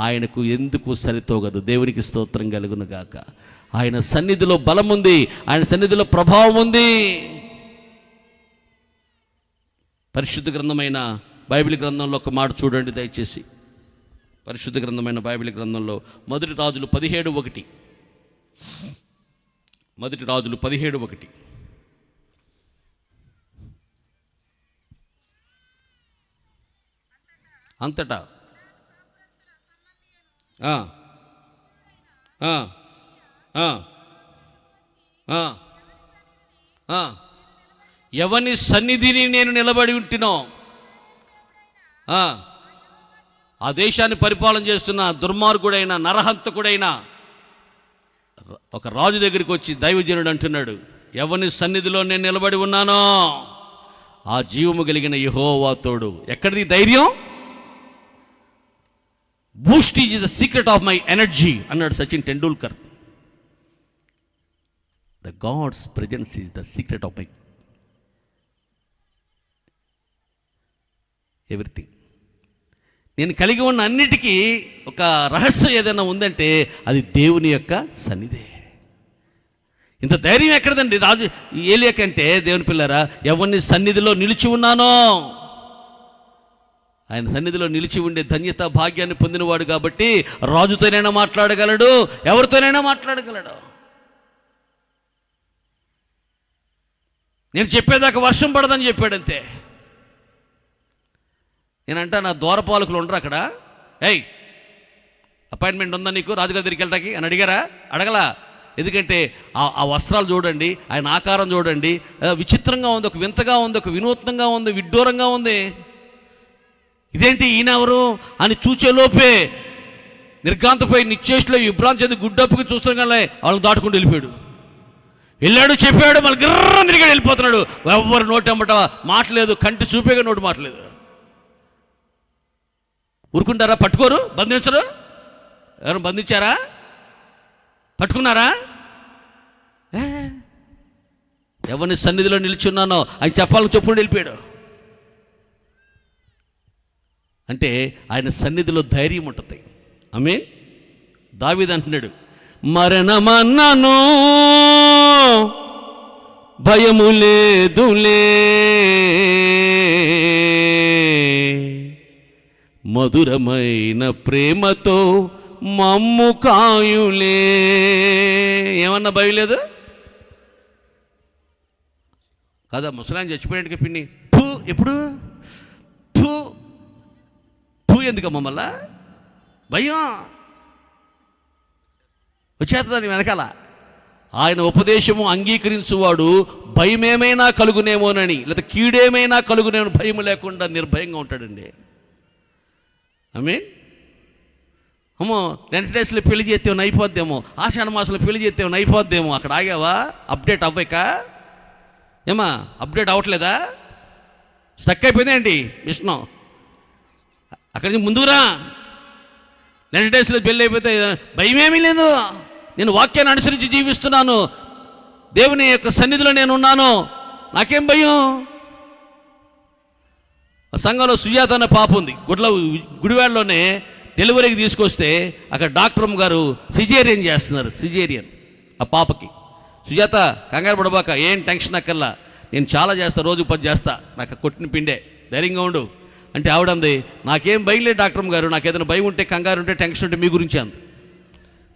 ఆయనకు ఎందుకు సరితోగదు. దేవునికి స్తోత్రం కలుగును గాక. ఆయన సన్నిధిలో బలం ఉంది, ఆయన సన్నిధిలో ప్రభావం ఉంది. పరిశుద్ధ గ్రంథమైన బైబిల్ గ్రంథంలో ఒక మాట చూడండి దయచేసి. పరిశుద్ధ గ్రంథమైన బైబిల్ గ్రంథంలో మొదటి రాజులు 17:1. మొదటి రాజులు 17:1. అంతటా ఎవని సన్నిధిని నేను నిలబడి ఉంటినో, ఆ దేశాన్ని పరిపాలన చేస్తున్న దుర్మార్గుడైన నరహంతకుడైన ఒక రాజు దగ్గరికి వచ్చి దైవజనుడు అంటున్నాడు, ఎవని సన్నిధిలో నేను నిలబడి ఉన్నానో ఆ జీవము కలిగిన యెహోవా తోడు. ఎక్కడిది ధైర్యం? Boost is the secret of my energy అన్నాడు Sachin Tendulkar. The God's presence is the secret of my everything. నేను కలిగి ఉన్న అన్నిటికీ ఒక రహస్యం ఏదైనా ఉందంటే అది దేవుని యొక్క సన్నిధే. ఇంత ధైర్యం ఎక్కడదండి రాజు ఏలియా కంటే? దేవుని పిల్లరా, ఎవరిని సన్నిధిలో నిలిచి ఉన్నానో, ఆయన సన్నిధిలో నిలిచి ఉండే ధన్యత భాగ్యాన్ని పొందినవాడు కాబట్టి రాజుతోనైనా మాట్లాడగలడు, ఎవరితోనైనా మాట్లాడగలడు. నేను చెప్పేదాకా వర్షం పడదని చెప్పాడంతే. నేనంటా నా ద్వారపాలకులు ఉండరు అక్కడ, అపాయింట్మెంట్ ఉందా నీకు రాజుగారి దగ్గరికి వెళ్ళటానికి అని అడిగారా? అడగలా. ఎందుకంటే ఆ వస్త్రాలు చూడండి, ఆయన ఆకారం చూడండి, విచిత్రంగా ఉంది, ఒక వింతగా ఉంది, ఒక వినూత్నంగా ఉంది, విడ్డూరంగా ఉంది. ఇదేంటి ఈయనెవరు అని చూచేలోపే నిర్గాంతపోయి నిశ్చేష్లో విభ్రాంతి చెంది గుడ్డప్పుకి చూస్తుండగానే వాళ్ళని దాటుకుంటూ వెళ్ళాడు, చెప్పాడు, మళ్ళీ గిర్రం తిరిగి వెళ్ళిపోతున్నాడు. ఎవరు నోటమ్మట మాటలేదు, కంటి చూపేగా నోటు మాటలేదు. ఊరుకుంటారా? పట్టుకోరు, బంధించరు. ఎవరు బంధించారా? పట్టుకున్నారా? ఎవరిని సన్నిధిలో నిలిచున్నానో ఆయన చెప్పాలని చెప్పుకుంటూ వెళ్ళిపోయాడు. అంటే ఆయన సన్నిధిలో ధైర్యం ఉంటుంది. ఆమేన్. దావీదు అంటున్నాడు, మరణమన్నను భయము లేదులే, మధురమైన ప్రేమతో మమ్ము కాయులే. ఏమన్నా భయం లేదు కదా? ముసలాయన చచ్చిపోయాడుగా పిన్ని, ఎప్పుడు ఎందుకమ్మా మళ్ళా భయం వచ్చేస్తుందని వెనకాల. ఆయన ఉపదేశము అంగీకరించువాడు భయమేమైనా కలుగునేమోనని, లేదా కీడేమైనా కలుగునేమో భయం లేకుండా నిర్భయంగా ఉంటాడండి. ఆమేన్. అమ్మో 90 డేస్లో పెళ్లి చేస్తేమో అయిపోద్దేమో, ఆషాఢ మాసంలో పెళ్లి చేస్తేమో అయిపోద్దేమో. అక్కడ ఆగావా? అప్డేట్ అవ్వక ఏమా అప్డేట్ అవ్వట్లేదా? స్టక్ అయిపోయిందేంటి మిషన్? అక్కడి నుంచి ముందురా. 90 డేస్లో పెళ్ళి అయిపోతే భయమేమీ లేదు. నేను వాక్యాన్ని అనుసరించి జీవిస్తున్నాను, దేవుని యొక్క సన్నిధిలో నేను ఉన్నాను, నాకేం భయం? సంఘంలో సుజాత అనే పాప ఉంది. గుడివాడలోనే డెలివరీకి తీసుకొస్తే అక్కడ డాక్టర్ గారు సిజేరియన్ చేస్తున్నారు. సిజేరియన్ ఆ పాపకి. సుజాత కంగారు పడబాక, ఏం టెన్షన్ అక్కర్లా, నేను చాలా చేస్తా, రోజు 10 చేస్తా, నాకు కొట్టిన పిండే, ధైర్యంగా ఉండు అంటే ఆవిడంది, నాకేం భయం లేదు డాక్టర్ గారు, నాకు ఏదైనా భయం ఉంటే, కంగారు ఉంటే, టెన్షన్ ఉంటే మీ గురించి అంది.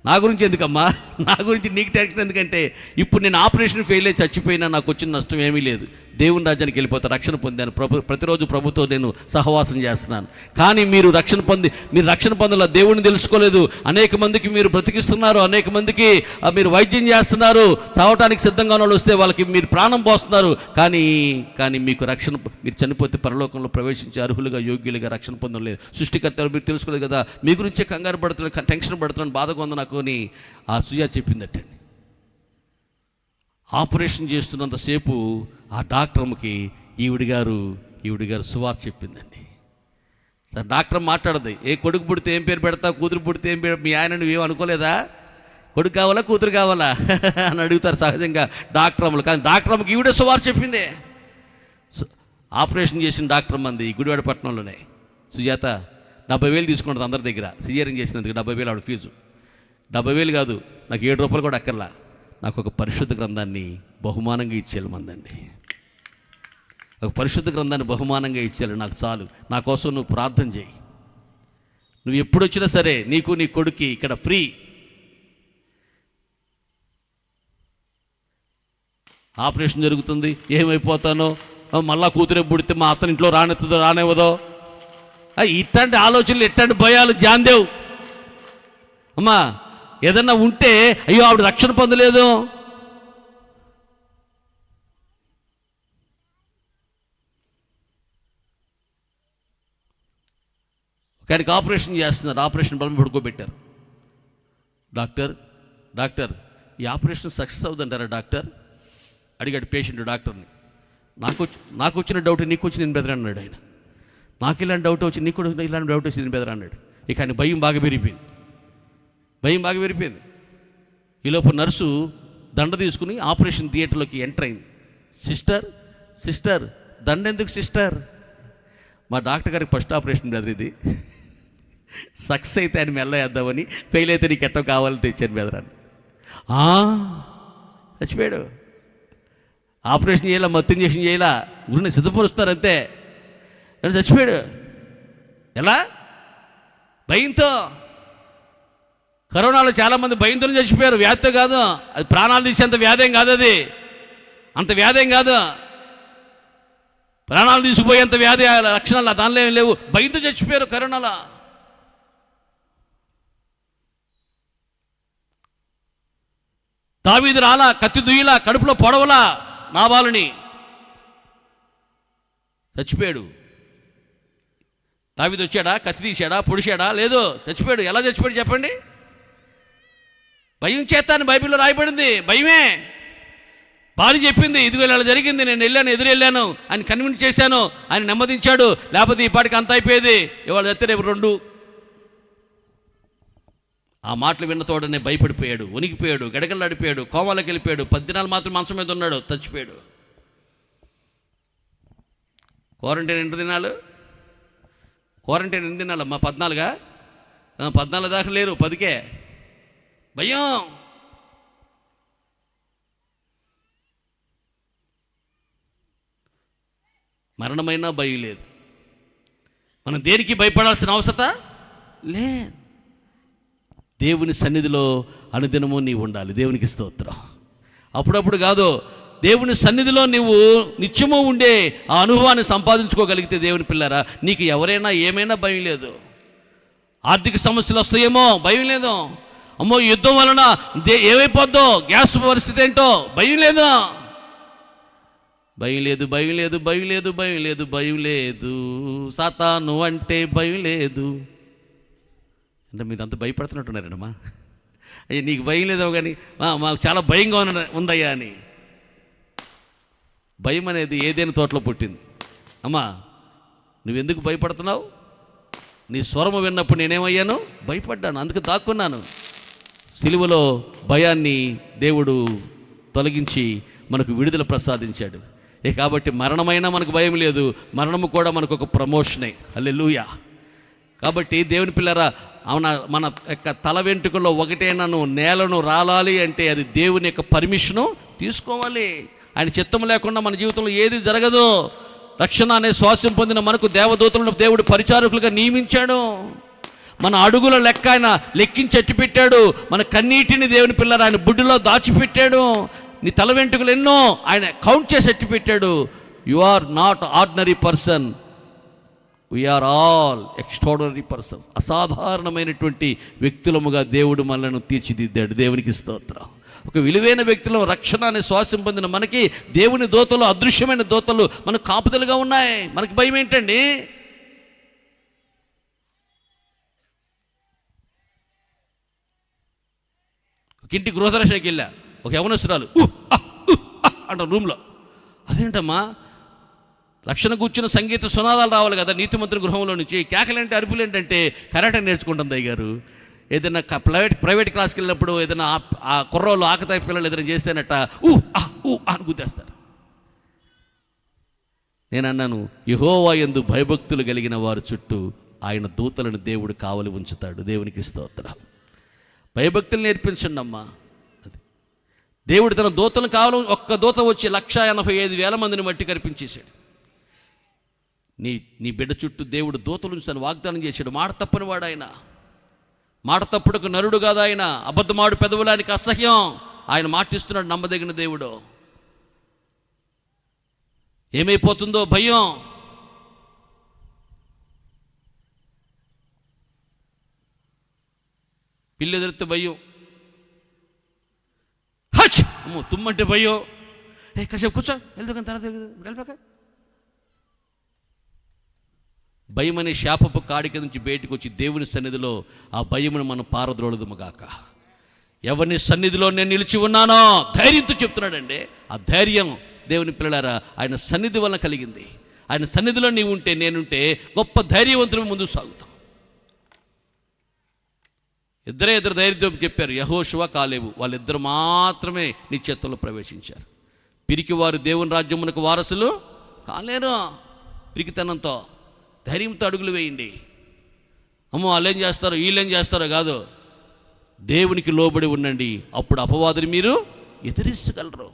నా గురించి ఎందుకమ్మా? నా గురించి నీకు టెన్షన్ ఎందుకంటే, ఇప్పుడు నేను ఆపరేషన్ ఫెయిల్ అయ్యి చచ్చిపోయినా నాకు వచ్చిన నష్టం ఏమీ లేదు. దేవుని రాజ్యానికి వెళ్ళిపోతే రక్షణ పొందాను. ప్రతిరోజు ప్రభుతో నేను సహవాసం చేస్తున్నాను. కానీ మీరు రక్షణ పొందల దేవుడిని తెలుసుకోలేదు. అనేక మందికి మీరు బ్రతికిస్తున్నారు, అనేక మందికి మీరు వైద్యం చేస్తున్నారు, చావటానికి సిద్ధంగా ఉన్న వాళ్ళు వస్తే వాళ్ళకి మీరు ప్రాణం పోస్తున్నారు. కానీ మీకు రక్షణ, మీరు చనిపోతే పరలోకంలో ప్రవేశించే అర్హులుగా, యోగ్యులుగా రక్షణ పొందలేదు. సృష్టికర్త మీరు తెలుసుకోలేదు కదా, మీ గురించే కంగారు పడుతున్నాను, టెన్షన్ పడుతున్నాను, బాధగా ఉంది నాకు అని ఆ సుజా చెప్పిందటండి. ఆపరేషన్ చేస్తున్నంతసేపు ఆ డాక్టర్కి ఈవిడి గారు సువార్త చెప్పిందండి. సార్ డాక్టర్ మాట్లాడదు, ఏ కొడుకు పుడితే ఏం పేరు పెడతావు, కూతురు పుడితే ఏం పేరు, మీ ఆయన నువ్వేం అనుకోలేదా, కొడుకు కావాలా కూతురు కావాలా అని అడుగుతారు సహజంగా డాక్టర్లు. కానీ డాక్టర్కి ఈవిడే సువార్త చెప్పింది. ఆపరేషన్ చేసిన డాక్టర్ మంది గుడివాడ పట్టణంలోనే. సుజాత 70,000 తీసుకుంటుంది అందరి దగ్గర, సిజేరియన్ చేసినందుకు 70,000 ఆవిడ ఫీజు. 70,000 కాదు, నాకు 7 రూపాయలు కూడా అక్కర్లా, నాకు ఒక పరిశుద్ధ గ్రంథాన్ని బహుమానంగా ఇచ్చేయాలి మందండి. ఒక పరిశుద్ధ గ్రంథాన్ని బహుమానంగా ఇచ్చేయాలి, నాకు చాలు, నా కోసం నువ్వు ప్రార్థన చేయి, నువ్వు ఎప్పుడు వచ్చినా సరే నీకు నీ కొడుక్కి ఇక్కడ ఫ్రీ. ఆపరేషన్ జరుగుతుంది, ఏమైపోతానో, మళ్ళా కూతురే పుడితే మా అతని ఇంట్లో రానెత్తుదో రానివ్వదో, ఇట్లాంటి ఆలోచనలు, ఇట్లాంటి భయాలు జాందేవు. అమ్మా ఏదన్నా ఉంటే అయ్యో ఆవిడ రక్షణ పొందలేదు, ఒకరికి ఆపరేషన్ చేస్తున్నారు, ఆపరేషన్ బలం పడుకోబెట్టారు. డాక్టర్ ఈ ఆపరేషన్ సక్సెస్ అవుతుంటారా డాక్టర్ అడిగాడు పేషెంట్ డాక్టర్ని. నాకు వచ్చిన డౌట్ నీకు వచ్చి నేను బెదరా అన్నాడు ఆయన. నాకు ఇలాంటి డౌట్ వచ్చి నీకు కూడా ఇలాంటి డౌట్ వచ్చి నేను బెదరా అన్నాడు. ఇక ఆయన భయం బాగా పెరిగిపోయింది. ఈలోపు నర్సు దండ తీసుకుని ఆపరేషన్ థియేటర్లోకి ఎంటర్ అయింది. సిస్టర్ దండ ఎందుకు సిస్టర్? మా డాక్టర్ గారికి ఫస్ట్ ఆపరేషన్ బెదర్ ఇది, సక్సెస్ అయితే ఆయన మెల్ల వేద్దామని, ఫెయిల్ అయితే నీకు ఎట్టో కావాలని తెచ్చాను బెదరాన్ని. చచ్చిపోయాడు. ఆపరేషన్ చేయాల, మత్తు ఇంజక్షన్ చేయాల, గురిని సిద్ధపరుస్తారు అంతే. చచ్చిపోయాడు. ఎలా? భయంతో. కరోనాలో చాలామంది భయంతో చచ్చిపోయారు, వ్యాధితో కాదు, అది ప్రాణాలు తీసేంత వ్యాధేం కాదు, అది అంత వ్యాధేం కాదు, ప్రాణాలు తీసుకుపోయేంత వ్యాధి లక్షణాలు దానిలో ఏం లేవు, భయంతో చచ్చిపోయారు కరోనాలో. దావీదు రాలా, కత్తి దుయ్యలా, కడుపులో పొడవలా నాబాలుని, చచ్చిపోయాడు. దావీదు వచ్చాడా, కత్తి తీశాడా, పొడిచాడా? లేదు, చచ్చిపోయాడు. ఎలా చచ్చిపోయాడు చెప్పండి? భయం చేత అని బైబిల్లో రాయబడింది. భయమే. భార్య చెప్పింది, ఇదిగో ఇలా జరిగింది, నేను వెళ్ళాను, ఎదురెళ్ళాను, ఆయన కన్విన్స్ చేశాను, ఆయన నెమ్మదించాడు, లేకపోతే ఈ పాటికి అంత అయిపోయేది, ఇవాళ చస్తే రేపు 2. ఆ మాటలు విన్న తోడనే భయపడిపోయాడు, వణికిపోయాడు, గడగడలాడిపోయాడు, కోమాలోకి వెళ్ళిపోయాడు. 10 దినాలు మాత్రం మంచం మీద ఉన్నాడు, చచ్చిపోయాడు. క్వారంటైన్ 8 దినాలు. క్వారంటైన్ 8 దినాలు అమ్మా? 14గా? 14 దాకా లేరు, 10కే. భయం. మరణమైనా భయం లేదు. మనం దేనికి భయపడాల్సిన అవసరత లేదు. దేవుని సన్నిధిలో అనుదినము నీవు ఉండాలి. దేవునికి స్తోత్రం. అప్పుడప్పుడు కాదు, దేవుని సన్నిధిలో నీవు నిత్యము ఉండే ఆ అనుభవాన్ని సంపాదించుకోగలిగితే దేవుని పిల్లరా, నీకు ఎవరైనా ఏమైనా భయం లేదు. ఆర్థిక సమస్యలు వస్తాయేమో, భయం లేదు. అమ్మో యుద్ధం వలన ఏమైపోద్దో, గ్యాస్ పరిస్థితి ఏంటో, భయం లేదు. భయం లేదు, భయం లేదు, భయం లేదు, భయం లేదు, భయం లేదు. సాతాను అంటే భయం లేదు. అంటే మీరు అంత భయపడుతున్నట్టున్నారమ్మా. అయ్యా నీకు భయం లేదో కానీ మాకు చాలా భయంగా ఉందయ్యా అని. భయం అనేది ఏదైనా తోటలో పుట్టింది. అమ్మా నువ్వెందుకు భయపడుతున్నావు? నీ స్వరము విన్నప్పుడు నేనేమయ్యాను? భయపడ్డాను, అందుకు దాక్కున్నాను. సిలువలో భయాన్ని దేవుడు తొలగించి మనకు విడుదల ప్రసాదించాడు. కాబట్టి మరణమైనా మనకు భయం లేదు, మరణము కూడా మనకు ఒక ప్రమోషనే. హల్లెలూయా. కాబట్టి దేవుని పిల్లరా, మన యొక్క తల వెంట్రుకల్లో ఒకటేనను నేలను రాలాలి అంటే అది దేవుని యొక్క పర్మిషను తీసుకోవాలి. ఆయన చిత్తం లేకుండా మన జీవితంలో ఏది జరగదు. రక్షణ అనే శ్వాసం పొందిన మనకు దేవదూతలను దేవుడు పరిచారకులుగా నియమించాడు. మన అడుగుల లెక్క ఆయన లెక్కించి పెట్టాడు. మన కన్నీటిని దేవుని పిల్లరా ఆయన బుడ్డిలో దాచిపెట్టాడు. నీ తల వెంట్రుకలు ఎన్నో ఆయన కౌంట్ చేసి పెట్టాడు. You are not ordinary person, we are all extraordinary persons. అసాధారణమైనటువంటి వ్యక్తులముగా దేవుడు మనల్ని తీర్చిదిద్దాడు. దేవునికి స్తోత్రం. ఒక విలువైన వ్యక్తులు, రక్షణ అనే శ్వాసం పొందిన మనకి దేవుని దూతలు, అదృశ్యమైన దూతలు మనకు కాపుదలుగా ఉన్నాయి. మనకి భయం ఏంటండి? ఒక ఇంటి గృహదర్శనకి వెళ్ళా, ఒక యవనస్తురాలు అంట రూమ్లో. అదేంటమ్మా, రక్షణ కూర్చున్న సంగీత సునాదాలు రావాలి కదా నీతిమంతుని గృహంలో నుంచి. కేకలేంటి, అరుపులు ఏంటంటే కరాటే నేర్చుకుంటుంది అయ్యారు. ఏదైనా ప్రైవేట్ క్లాస్కి వెళ్ళినప్పుడు ఏదైనా ఆ కుర్రోళ్ళు ఆకతాయి పిల్లలు ఏదైనా చేస్తేనట్ట అని గుద్దేస్తారు. నేను అన్నాను, యెహోవా యందు భయభక్తులు కలిగిన వారు చుట్టూ ఆయన దూతలను దేవుడు కావలి ఉంచుతాడు. దేవునికి స్తోత్రం. భయభక్తులు నేర్పించండి అమ్మా. అది దేవుడు తన దూతలను కావాలి. ఒక్క దూత వచ్చి 185,000 మందిని మట్టి కనిపించేశాడు. నీ బిడ్డ చుట్టూ దేవుడు దూతలు ఉంచుతాను వాగ్దానం చేశాడు. మాట తప్పని వాడు ఆయన. మాట తప్పుడుకు నరుడు కాదు ఆయన. అబద్ధమాడు పెదవులానికి అసహ్యం. ఆయన మాటిస్తున్నాడు, నమ్మదగిన దేవుడు. ఏమైపోతుందో భయం. పిల్లి ఎదిరితే భయం, హచ్ అమ్మో తుమ్మంటే భయం. కాసేపు కూర్చో, వెళ్తాం తర్వాత వెళ్ళిపోక. భయం అనే శాపపు కాడిక నుంచి బయటకు వచ్చి దేవుని సన్నిధిలో ఆ భయమును మనం పారద్రోలదుముగాక. ఎవరిని సన్నిధిలో నేను నిలిచి ఉన్నానో ధైర్యంతో చెప్తున్నాడండి. ఆ ధైర్యం దేవుని పిల్లలారా ఆయన సన్నిధి వలన కలిగింది. ఆయన సన్నిధిలో నీవు ఉంటే, నేనుంటే గొప్ప ధైర్యవంతులు ముందుకు సాగుతాం. ఇద్దరు ధైర్యంతో చెప్పారు, యెహోషువ, కాలేబు. వాళ్ళిద్దరు మాత్రమే నీ చేతుల్లో ప్రవేశించారు. పిరికి వారు దేవుని రాజ్యమునకు వారసులు కాలేరు. పిరికితనంతో ధైర్యంతో అడుగులు వేయండి. అమ్మో వాళ్ళేం చేస్తారో వీళ్ళేం చేస్తారో కాదు, దేవునికి లోబడి ఉండండి. అప్పుడు అపవాదిని మీరు ఎదిరించగలరు.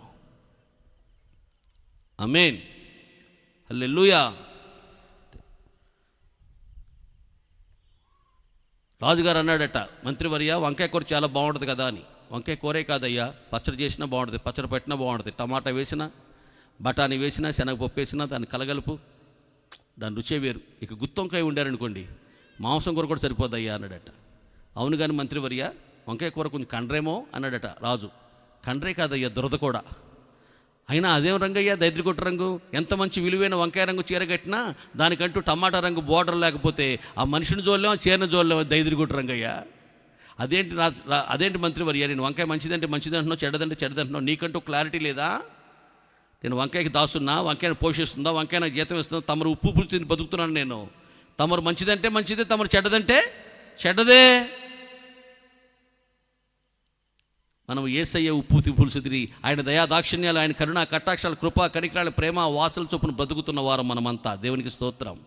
ఆమేన్, హల్లెలూయా. రాజుగారు అన్నాడట, మంత్రివర్య వంకాయ కూర చాలా బాగుంటుంది కదా అని. వంకాయ కూరే కాదయ్యా, పచ్చడి చేసినా బాగుంటుంది, పచ్చడి పెట్టినా బాగుంటుంది, టమాటా వేసినా, బఠానీ వేసినా, శనగపప్పు వేసినా దాన్ని కలగలుపు, దాని రుచే వేరు. ఇక గుత్తొంకాయ ఉండారనుకోండి, మాంసం కూర కూడా సరిపోద్దయ్యా అన్నాడట. అవును కానీ మంత్రివర్య వంకాయ కూర కొంచెం కండ్రేమో అన్నాడట రాజు. కండ్రే కాదయ్యా, దురద కూడా. అయినా అదేం రంగయ్యా, దైద్రికొట్టు రంగు. ఎంత మంచి విలువైన వంకాయ రంగు చీర కట్టినా దానికంటూ టమాటా రంగు బోర్డర్ లేకపోతే ఆ మనిషిని చూడలేము, చీరను చూడలేము. దైద్రికొట్టు రంగయ్యా. అదేంటి మంత్రి వర్యా, నేను వంకాయ మంచిదంటే మంచిది అంటున్నావు, చెడ్డదంటే చెడ్డదంటున్నావు, నీకంటూ క్లారిటీ లేదా? నేను వంకాయకి దాసున్నా, వంకాయను పోషిస్తుందా, వంకాయ నాకు జీతం ఇస్తుందా, తమరు ఉప్పు పులుసు తిని బతుకుతున్నాను నేను. తమరు మంచిదంటే మంచిదే, తమరు చెడ్డదంటే చెడ్డదే. మనం యేసయ్య ఉప్పు పులుసు తిని, ఆయన దయా దాక్షిణ్యాలు, ఆయన కరుణ కటాక్షాలు, కృప కనికరాలు, ప్రేమ వాసల చొప్పున బతుకుతున్న వారం మనమంతా. దేవునికి స్తోత్రం.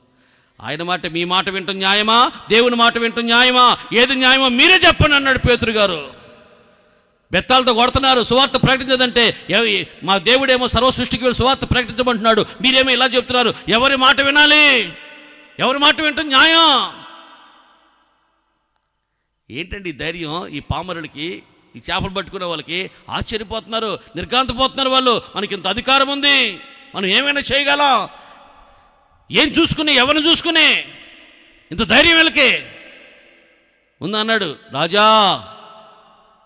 ఆయన మాట, మీ మాట వింటం న్యాయమా, దేవుని మాట వింటం న్యాయమా, ఏది న్యాయమో మీరే చెప్పండి అన్నాడు పేతురు గారు. బెత్తాలతో కొడుతున్నారు, సువార్త ప్రకటించదంటే. మా దేవుడేమో సర్వ సృష్టికి వెళ్ళి సువార్త ప్రకటించమంటున్నాడు, మీరేమో ఇలా చెప్తున్నారు. ఎవరి మాట వినాలి? ఎవరి మాట వింటం న్యాయం? ఏంటండి ఈ ధైర్యం? ఈ పామరులకి, ఈ చేపలు పట్టుకునే వాళ్ళకి ఆశ్చర్యపోతున్నారు, నిర్ఘాంతపోతున్నారు వాళ్ళు. మనకి ఇంత అధికారం ఉంది, మనం ఏమైనా చేయగలం. ఏం చూసుకుని, ఎవరిని చూసుకుని ఇంత ధైర్యం వీళ్ళకి ఉందా అన్నాడు. రాజా,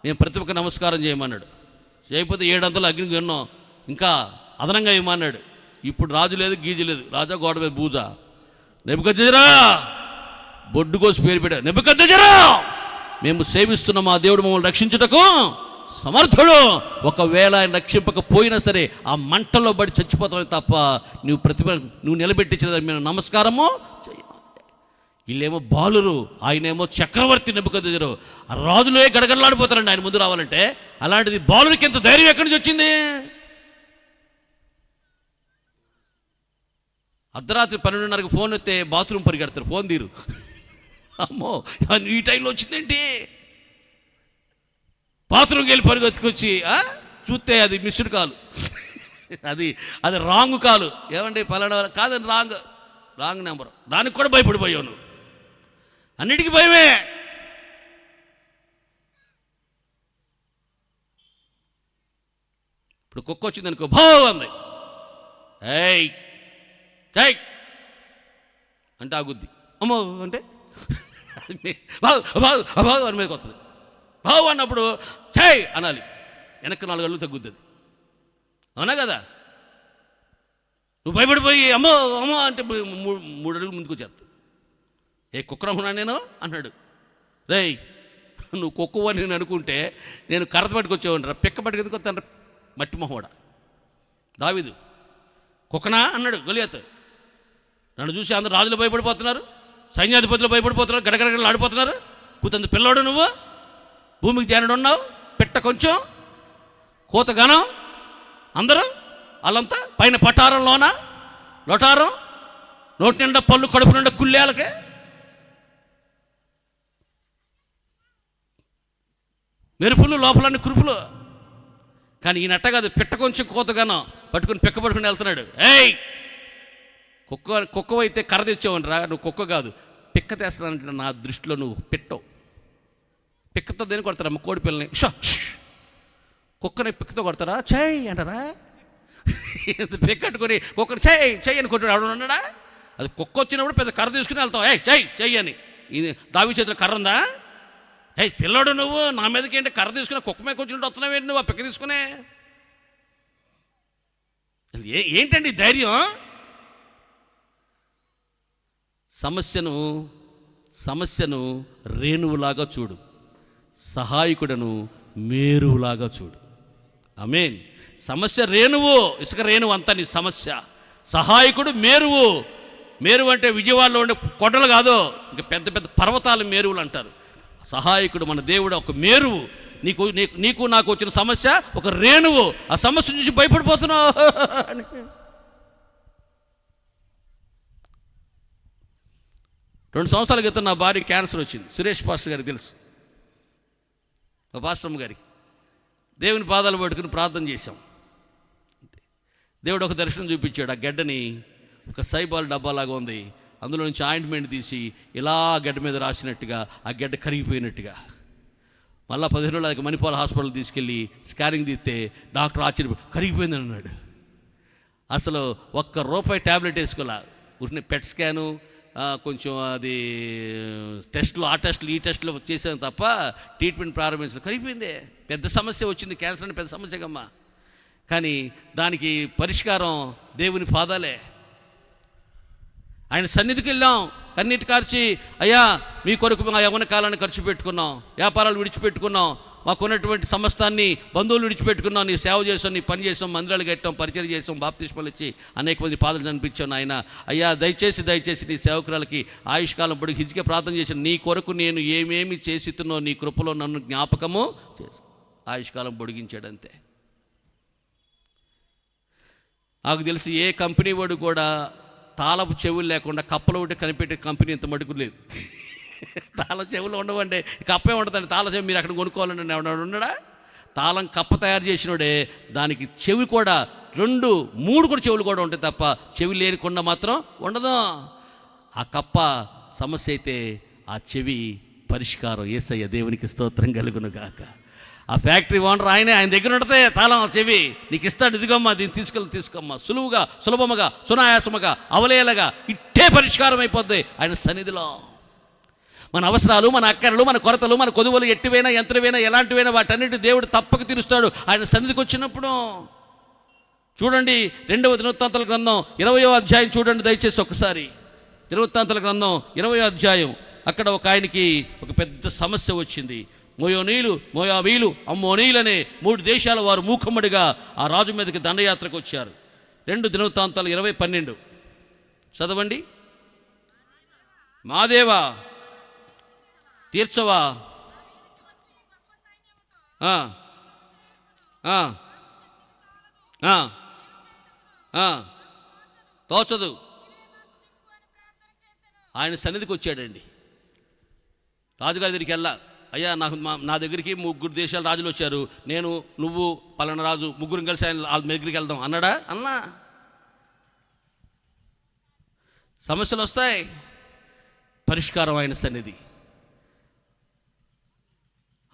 మేము ప్రతి ఒక్క నమస్కారం చేయమన్నాడు. చేయకపోతే 700 అగ్నికి విన్నాం, ఇంకా అదనంగా ఇవ్వమన్నాడు. ఇప్పుడు రాజు లేదు, గీజు లేదు. రాజా గోడ మీద బూజ. నెబుకద్నెజరా, బొడ్డు కోసి పేరు పెట్టాడు. నెబుకద్నెజరా, మేము సేవిస్తున్న మా దేవుడు మమ్మల్ని రక్షించుటకు సమర్థుడు. ఒకవేళ ఆయన రక్షింపకపోయినా సరే ఆ మంటల్లో పడి చచ్చిపోతావు తప్ప నువ్వు నిలబెట్టించిన మేము నమస్కారము చెయ్యం. వీళ్ళేమో బాలురు, ఆయనేమో చక్రవర్తి నెబుకద్నెజరు. ఆ రాజులే గడగడలాడిపోతారండి ఆయన ముందు రావాలంటే. అలాంటిది బాలురికి ఎంత ధైర్యం ఎక్కడి నుంచి వచ్చింది? అర్ధరాత్రి 12:30కి ఫోన్ వస్తే బాత్రూమ్ పరిగెడతారు, ఫోన్ తీరు. అమ్మో, ఈ టైంలో వచ్చిందేంటి? బాత్రూమ్కి వెళ్ళి పరిగెత్తుకొచ్చి చూస్తే అది మిస్డ్ కాల్, అది రాంగ్ కాలు. ఏమండి పలానా కాదండి, రాంగ్ నెంబర్. దానికి కూడా భయపడిపోయావు నువ్వు. అన్నిటికీ భయమే. ఇప్పుడు కుక్క వచ్చింది అనుకో, భావ్ అంది, ఏయ్ ఏయ్ అంటే ఆగుద్ది. అమ్మో అంటే బావు బావు బావు అని మీదకి వస్తుంది. బావు అన్నప్పుడు ఛై అనాలి, వెనక్కి 4 అడుగులు తగ్గుద్ది. అవునా కదా? నువ్వు భయపడిపోయి అమ్మో అమ్మో అంటే 3 అడుగులు ముందుకు వచ్చేస్తా. ఏ కుక్కరమ్మన్నా నేను అన్నాడు. రేయ్, నువ్వు కుక్కవని నేను అనుకుంటే నేను కర్ర పట్టుకొచ్చేవాడిరా, పిక్క పట్టుకెత్తుకొస్తాను మట్టి మొహోడా. దావీదు కుక్కనా అన్నాడు గొలియాతు. నన్ను చూసి అందరు రాజులు భయపడిపోతున్నారు, సైన్యాధిపతులు భయపడిపోతున్నారు, గడగడగడలు ఆడిపోతున్నారు. కూతంత పిల్లోడు నువ్వు, భూమికి చేరడు ఉన్నావు, పెట్ట కొంచెం కోతగానం అందరూ వాళ్ళంతా పైన పటారంలోన లొటారం, నోటి నిండా పళ్ళు, కడుపు నిండా కుళ్ళేళ్ళకే. మెరుపులు లోపలన్నీ కురుపులు. కానీ ఈయనట్ట కాదు, పిట్ట కొంచెం కోతగానం పట్టుకుని పిక్క పట్టుకుని వెళ్తున్నాడు. ఏయ్, కుక్కవైతే కర్ర తెచ్చావని రా, నువ్వు కుక్క కాదు, పిక్క తెస్తానంటే నా దృష్టిలో నువ్వు పిట్టవు. పిక్కతో దేని కొడతారా? కోడి పిల్లని కుక్కని పిక్కతో కొడతారా? చెయ్యి అంటారా? పిక్కట్టుకొని కుక్కని చెయ్యి అని కొట్టాడు. ఆవిడ ఉన్నాడా? అది కుక్క వచ్చినప్పుడు పెద్ద కర్ర తీసుకుని వెళ్తావు. చెయ్యి అని. దావి చేతిలో కర్ర ఉందా? పిల్లోడు నువ్వు నా మీదకి ఏంటి కర్ర తీసుకుని కుక్క మీద వచ్చినట్టు వస్తున్నావేంటి నువ్వు ఆ పిక్క తీసుకునే? ఏంటండి ధైర్యం? సమస్యను రేణువులాగా చూడు, సహాయకుడను మేరువులాగా చూడు. ఆమేన్. సమస్య రేణువు, ఇసుక రేణువు అంతా నీ సమస్య. సహాయకుడు మేరువు. మేరువు అంటే విజయవాడలో ఉండే కొండలు కాదు, ఇంకా పెద్ద పెద్ద పర్వతాలు మేరువులు అంటారు. సహాయకుడు మన దేవుడు ఒక మేరువు. నీకు నాకు వచ్చిన సమస్య ఒక రేణువు. ఆ సమస్య చూసి భయపడిపోతున్నావు. 2 సంవత్సరాల క్రితం నా భార్య క్యాన్సర్ వచ్చింది. సురేష్ పాస్టర్ గారికి తెలుసు, మా పాస్టమ్మ గారికి. దేవుని పాదాలు పట్టుకుని ప్రార్థన చేశాం. దేవుడు ఒక దర్శనం చూపించాడు. ఆ గడ్డని ఒక సైబాల్ డబ్బాలాగా ఉంది, అందులో నుంచి ఆయింట్మెంట్ తీసి ఇలా గడ్డ మీద రాసినట్టుగా ఆ గడ్డ కరిగిపోయినట్టుగా. మళ్ళీ 15 రోజులకి మణిపాల్ హాస్పిటల్ తీసుకెళ్ళి స్కానింగ్ తీస్తే డాక్టర్ ఆశ్చర్యపోయి కరిగిపోయిందని అన్నాడు. అసలు ₹1 ట్యాబ్లెట్ వేసుకోలే, ఉరిని పెట్ స్కాను, కొంచెం అది టెస్టులు ఆ టెస్టులు ఈ టెస్టులు చేసాం తప్ప ట్రీట్మెంట్ ప్రారంభించడం కరిగిపోయిందే. పెద్ద సమస్య వచ్చింది, క్యాన్సర్ అని పెద్ద సమస్య కమ్మా. కానీ దానికి పరిష్కారం దేవుని పాదాలే. ఆయన సన్నిధికి వెళ్ళాం, కన్నీటి కార్చి, అయ్యా మీ కొరకు మా యవ్వన కాలాన్ని ఖర్చు పెట్టుకున్నాం, వ్యాపారాలు విడిచిపెట్టుకున్నాం, మాకున్నటువంటి సమస్తాన్ని బంధువులు విడిచిపెట్టుకున్నాం, నీ సేవ చేసాం, నీ పని చేసాం, మందిరాలు కట్టాం, పరిచయం చేసాం, బాప్తిస్మాలు ఇచ్చి అనేక మంది పాదాలు కనిపించాను. ఆయన అయ్యా దయచేసి నీ సేవకురాలకి ఆయుష్కాలం పొడికి హిజ్కియా ప్రార్థన చేశాను, నీ కొరకు నేను ఏమేమి చేసితున్నో నీ కృపలో నన్ను జ్ఞాపకము చేసి ఆయుష్కాలం పొడిగించాడంతే. నాకు తెలిసి ఏ కంపెనీ వాడు కూడా తాళపు చెవులు లేకుండా కప్పలు ఒకటి కనిపెట్టే కంపెనీ ఇంత మటుకు లేదు. తాళం చెవులు ఉండవండి, కప్పే ఉండదండి. తాళం చెవి మీరు అక్కడ కొనుక్కోవాలని ఉన్నాడా? తాళం కప్ప తయారు చేసినోడే దానికి చెవి కూడా 2, 3 కూడా చెవులు కూడా ఉంటాయి తప్ప చెవి లేకుండా మాత్రం ఉండదు. ఆ కప్ప సమస్య అయితే ఆ చెవి పరిష్కారం. యేసయ్య దేవునికి స్తోత్రం కలుగును గాక. ఆ ఫ్యాక్టరీ ఓనర్ ఆయన దగ్గర ఉంటే తాళం చెవి నీకు ఇస్తాడు, ఇదిగమ్మా దీన్ని తీసుకోమ్మా, సులువుగా సులభముగా సునాయాసముగా అవలేలగా ఇట్టే పరిష్కారం అయిపోద్ది ఆయన సన్నిధిలో. మన అవసరాలు, మన అక్కరలు, మన కొరతలు, మన కొదువులు ఎట్టివైనా ఎంతవైనా ఎలాంటివైనా వాటన్నిటి దేవుడు తప్పక తీరుస్తాడు ఆయన సన్నిధికి వచ్చినప్పుడు. చూడండి 2వ దినవృత్తాంతాల గ్రంథం 20వ అధ్యాయం చూడండి దయచేసి ఒకసారి. దినవృత్తాంతాల గ్రంథం 20వ అధ్యాయం. అక్కడ ఒక ఆయనకి ఒక పెద్ద సమస్య వచ్చింది. మోయాబీలు అమ్మోనీలు అనే 3 దేశాల వారు మూకమ్మడిగా ఆ రాజు మీదకి దండయాత్రకు వచ్చారు. 2 దినవృత్తాంతాలు 20:12 చదవండి. మా దేవా తీర్చవా, తోచదు. ఆయన సన్నిధికి వచ్చాడండి. రాజుగారి దగ్గరికి వెళ్ళా, అయ్యా నా దగ్గరికి 3 దేశాల రాజులు వచ్చారు, నేను నువ్వు పలానా రాజు ముగ్గురం కలిసి వాళ్ళ దగ్గరికి వెళ్దాం అన్నాడా? అన్నా. సమస్యలు వస్తాయి, పరిష్కారం ఆయన సన్నిధి.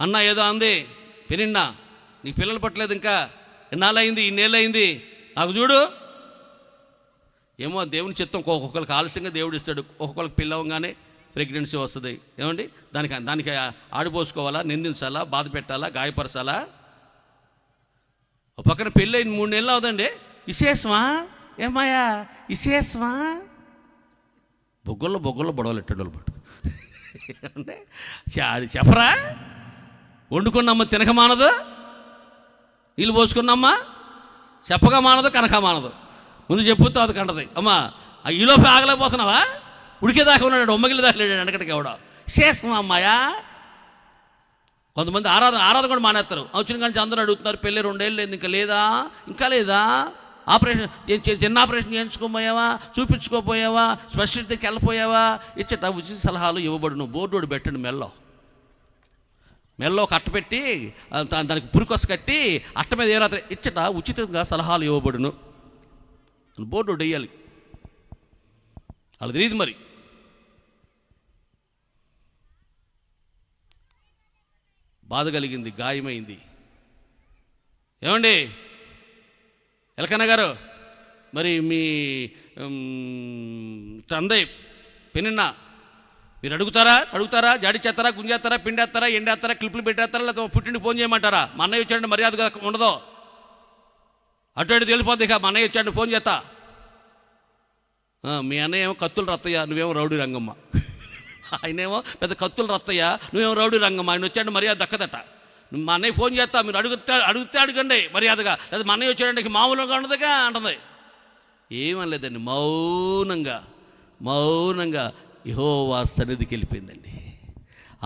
అన్న ఏదో అంది, పెనిన్నా నీ పిల్లలు పట్టలేదు, ఇంకా ఎన్నాళ్ళయింది, ఇన్నేళ్ళయింది, నాకు చూడు. ఏమో దేవుని చిత్తం, ఒక్కొక్కరికి ఆలస్యంగా దేవుడు ఇస్తాడు, ఒక్కొక్కరికి పిల్లవగానే ప్రెగ్నెన్సీ వస్తుంది. ఏమండి దానికి ఆడిపోసుకోవాలా, నిందించాలా, బాధ పెట్టాలా, గాయపరచాలా? ఒక పక్కన పెళ్ళి 3 నెలలు అవుదండి, విశేషమా ఏమాయా విశేషమా, బొగ్గల్లో బొడవలు ఎట్టడోళ్ళు పట్టుకు అంటే చెప్పరా, వండుకున్నమ్మ తినక మానదు, నీళ్ళు పోసుకున్నమ్మ చెప్పగా మానదు, కనక మానదు. ముందు చెప్పుతో అది కంటది. అమ్మా ఈలోపు ఆగలేకపోతున్నావా, ఉడికేదాకా ఉన్నాడు, ఒమ్మగిలి దాకా లేడు వెనకటికి ఎవడో. విశేషమా అమ్మాయా? కొంతమంది ఆరాధన కూడా మానేస్తారు. వచ్చిన కానీ అందరూ అడుగుతున్నారు, పెళ్ళి 2 ఏళ్ళు లేదు, ఇంకా లేదా ఆపరేషన్, చిన్న ఆపరేషన్ చేయించుకోపోయావా, చూపించుకోపోయావా, స్పెషలిస్ట్కి వెళ్ళిపోయావా, ఇచ్చట ఉచిత సలహాలు ఇవ్వబడును. బోర్డు పెట్టండి మెల్లో కట్ట పెట్టి దానికి పురికొస కట్టి అట్ట మీద ఏ రాత్రి ఇచ్చట ఉచితంగా సలహాలు ఇవ్వబడును బోర్డు వేయాలి. అలా తెలియదు మరి. బాధ కలిగింది, గాయమైంది. ఏమండి ఎలకన్న గారు, మరి మీ తందయ్ పెనిన్నా మీరు అడుగుతారా, జాడి చేస్తారా, గుంజేస్తారా, పిండేస్తారా, ఎండేస్తారా, క్లిప్లు పెట్టేస్తారా, లేదా పుట్టింటికి ఫోన్ చేయమంటారా? మా అన్నయ్య వచ్చాడంటే మర్యాదగా ఉండదు, అటు ఇటు తెలిపోద్ది. ఇక మా అన్నయ్య వచ్చాడు ఫోన్ చేస్తా. మీ అన్నయ్య ఏమో కత్తులు రత్తయ్య, నువ్వేమో రౌడీ రంగమ్మ. ఆయనేమో పెద్ద కత్తులు రత్తయ్య, నువ్వేమో రౌడీ రంగమ్మ. ఆయన వచ్చాడు మర్యాద దక్కదట. మా అన్నయ్య ఫోన్ చేస్తా, మీరు అడిగితే అడగండి మర్యాదగా, లేదా మా అన్నయ్య వచ్చాడంటే మామూలుగా ఉండదుగా అంటుంది. ఏమనలేదండి, మౌనంగా యెహోవా సన్నిధికి వెళ్ళిపోయిందండి.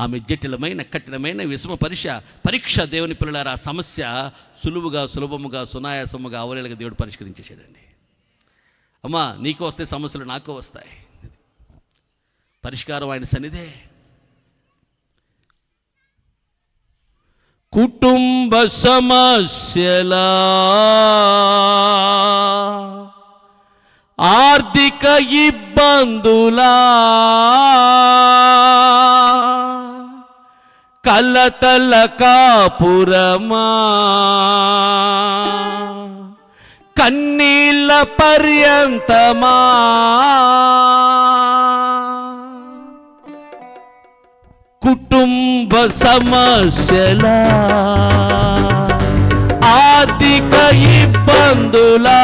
ఆమె జటిలమైన కఠినమైన విషమ పరీక్ష దేవుని పిల్లలారా, ఆ సమస్య సులభముగా సునాయాసముగా అవలేలుగా దేవుడు పరిష్కరించేశాడండి. అమ్మా నీకు వస్తే సమస్యలు నాకు వస్తాయి, పరిష్కారం ఆయన సన్నిధే. కుటుంబ సమస్యలా, ఆర్థిక ఇబ్బందులా, కలతల కాపురమా, కన్నీళ్ళ పర్యంతమా, కుటుంబ సమస్యలా, ఆర్థిక ఇబ్బందులా,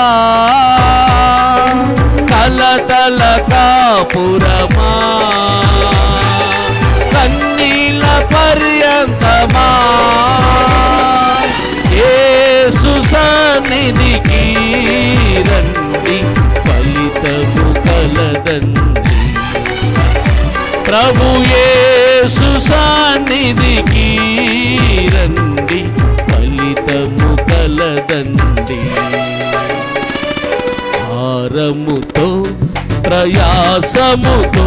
కలతల కాపురమా, కన్నీల పర్యంతమా, యేసు సన్నిధికి రండి, ఫలితము కలదండి. ప్రభు యేసు సన్నిధికి రండి, ఫలితము కలదండి. భారముతో ప్రయాసముతో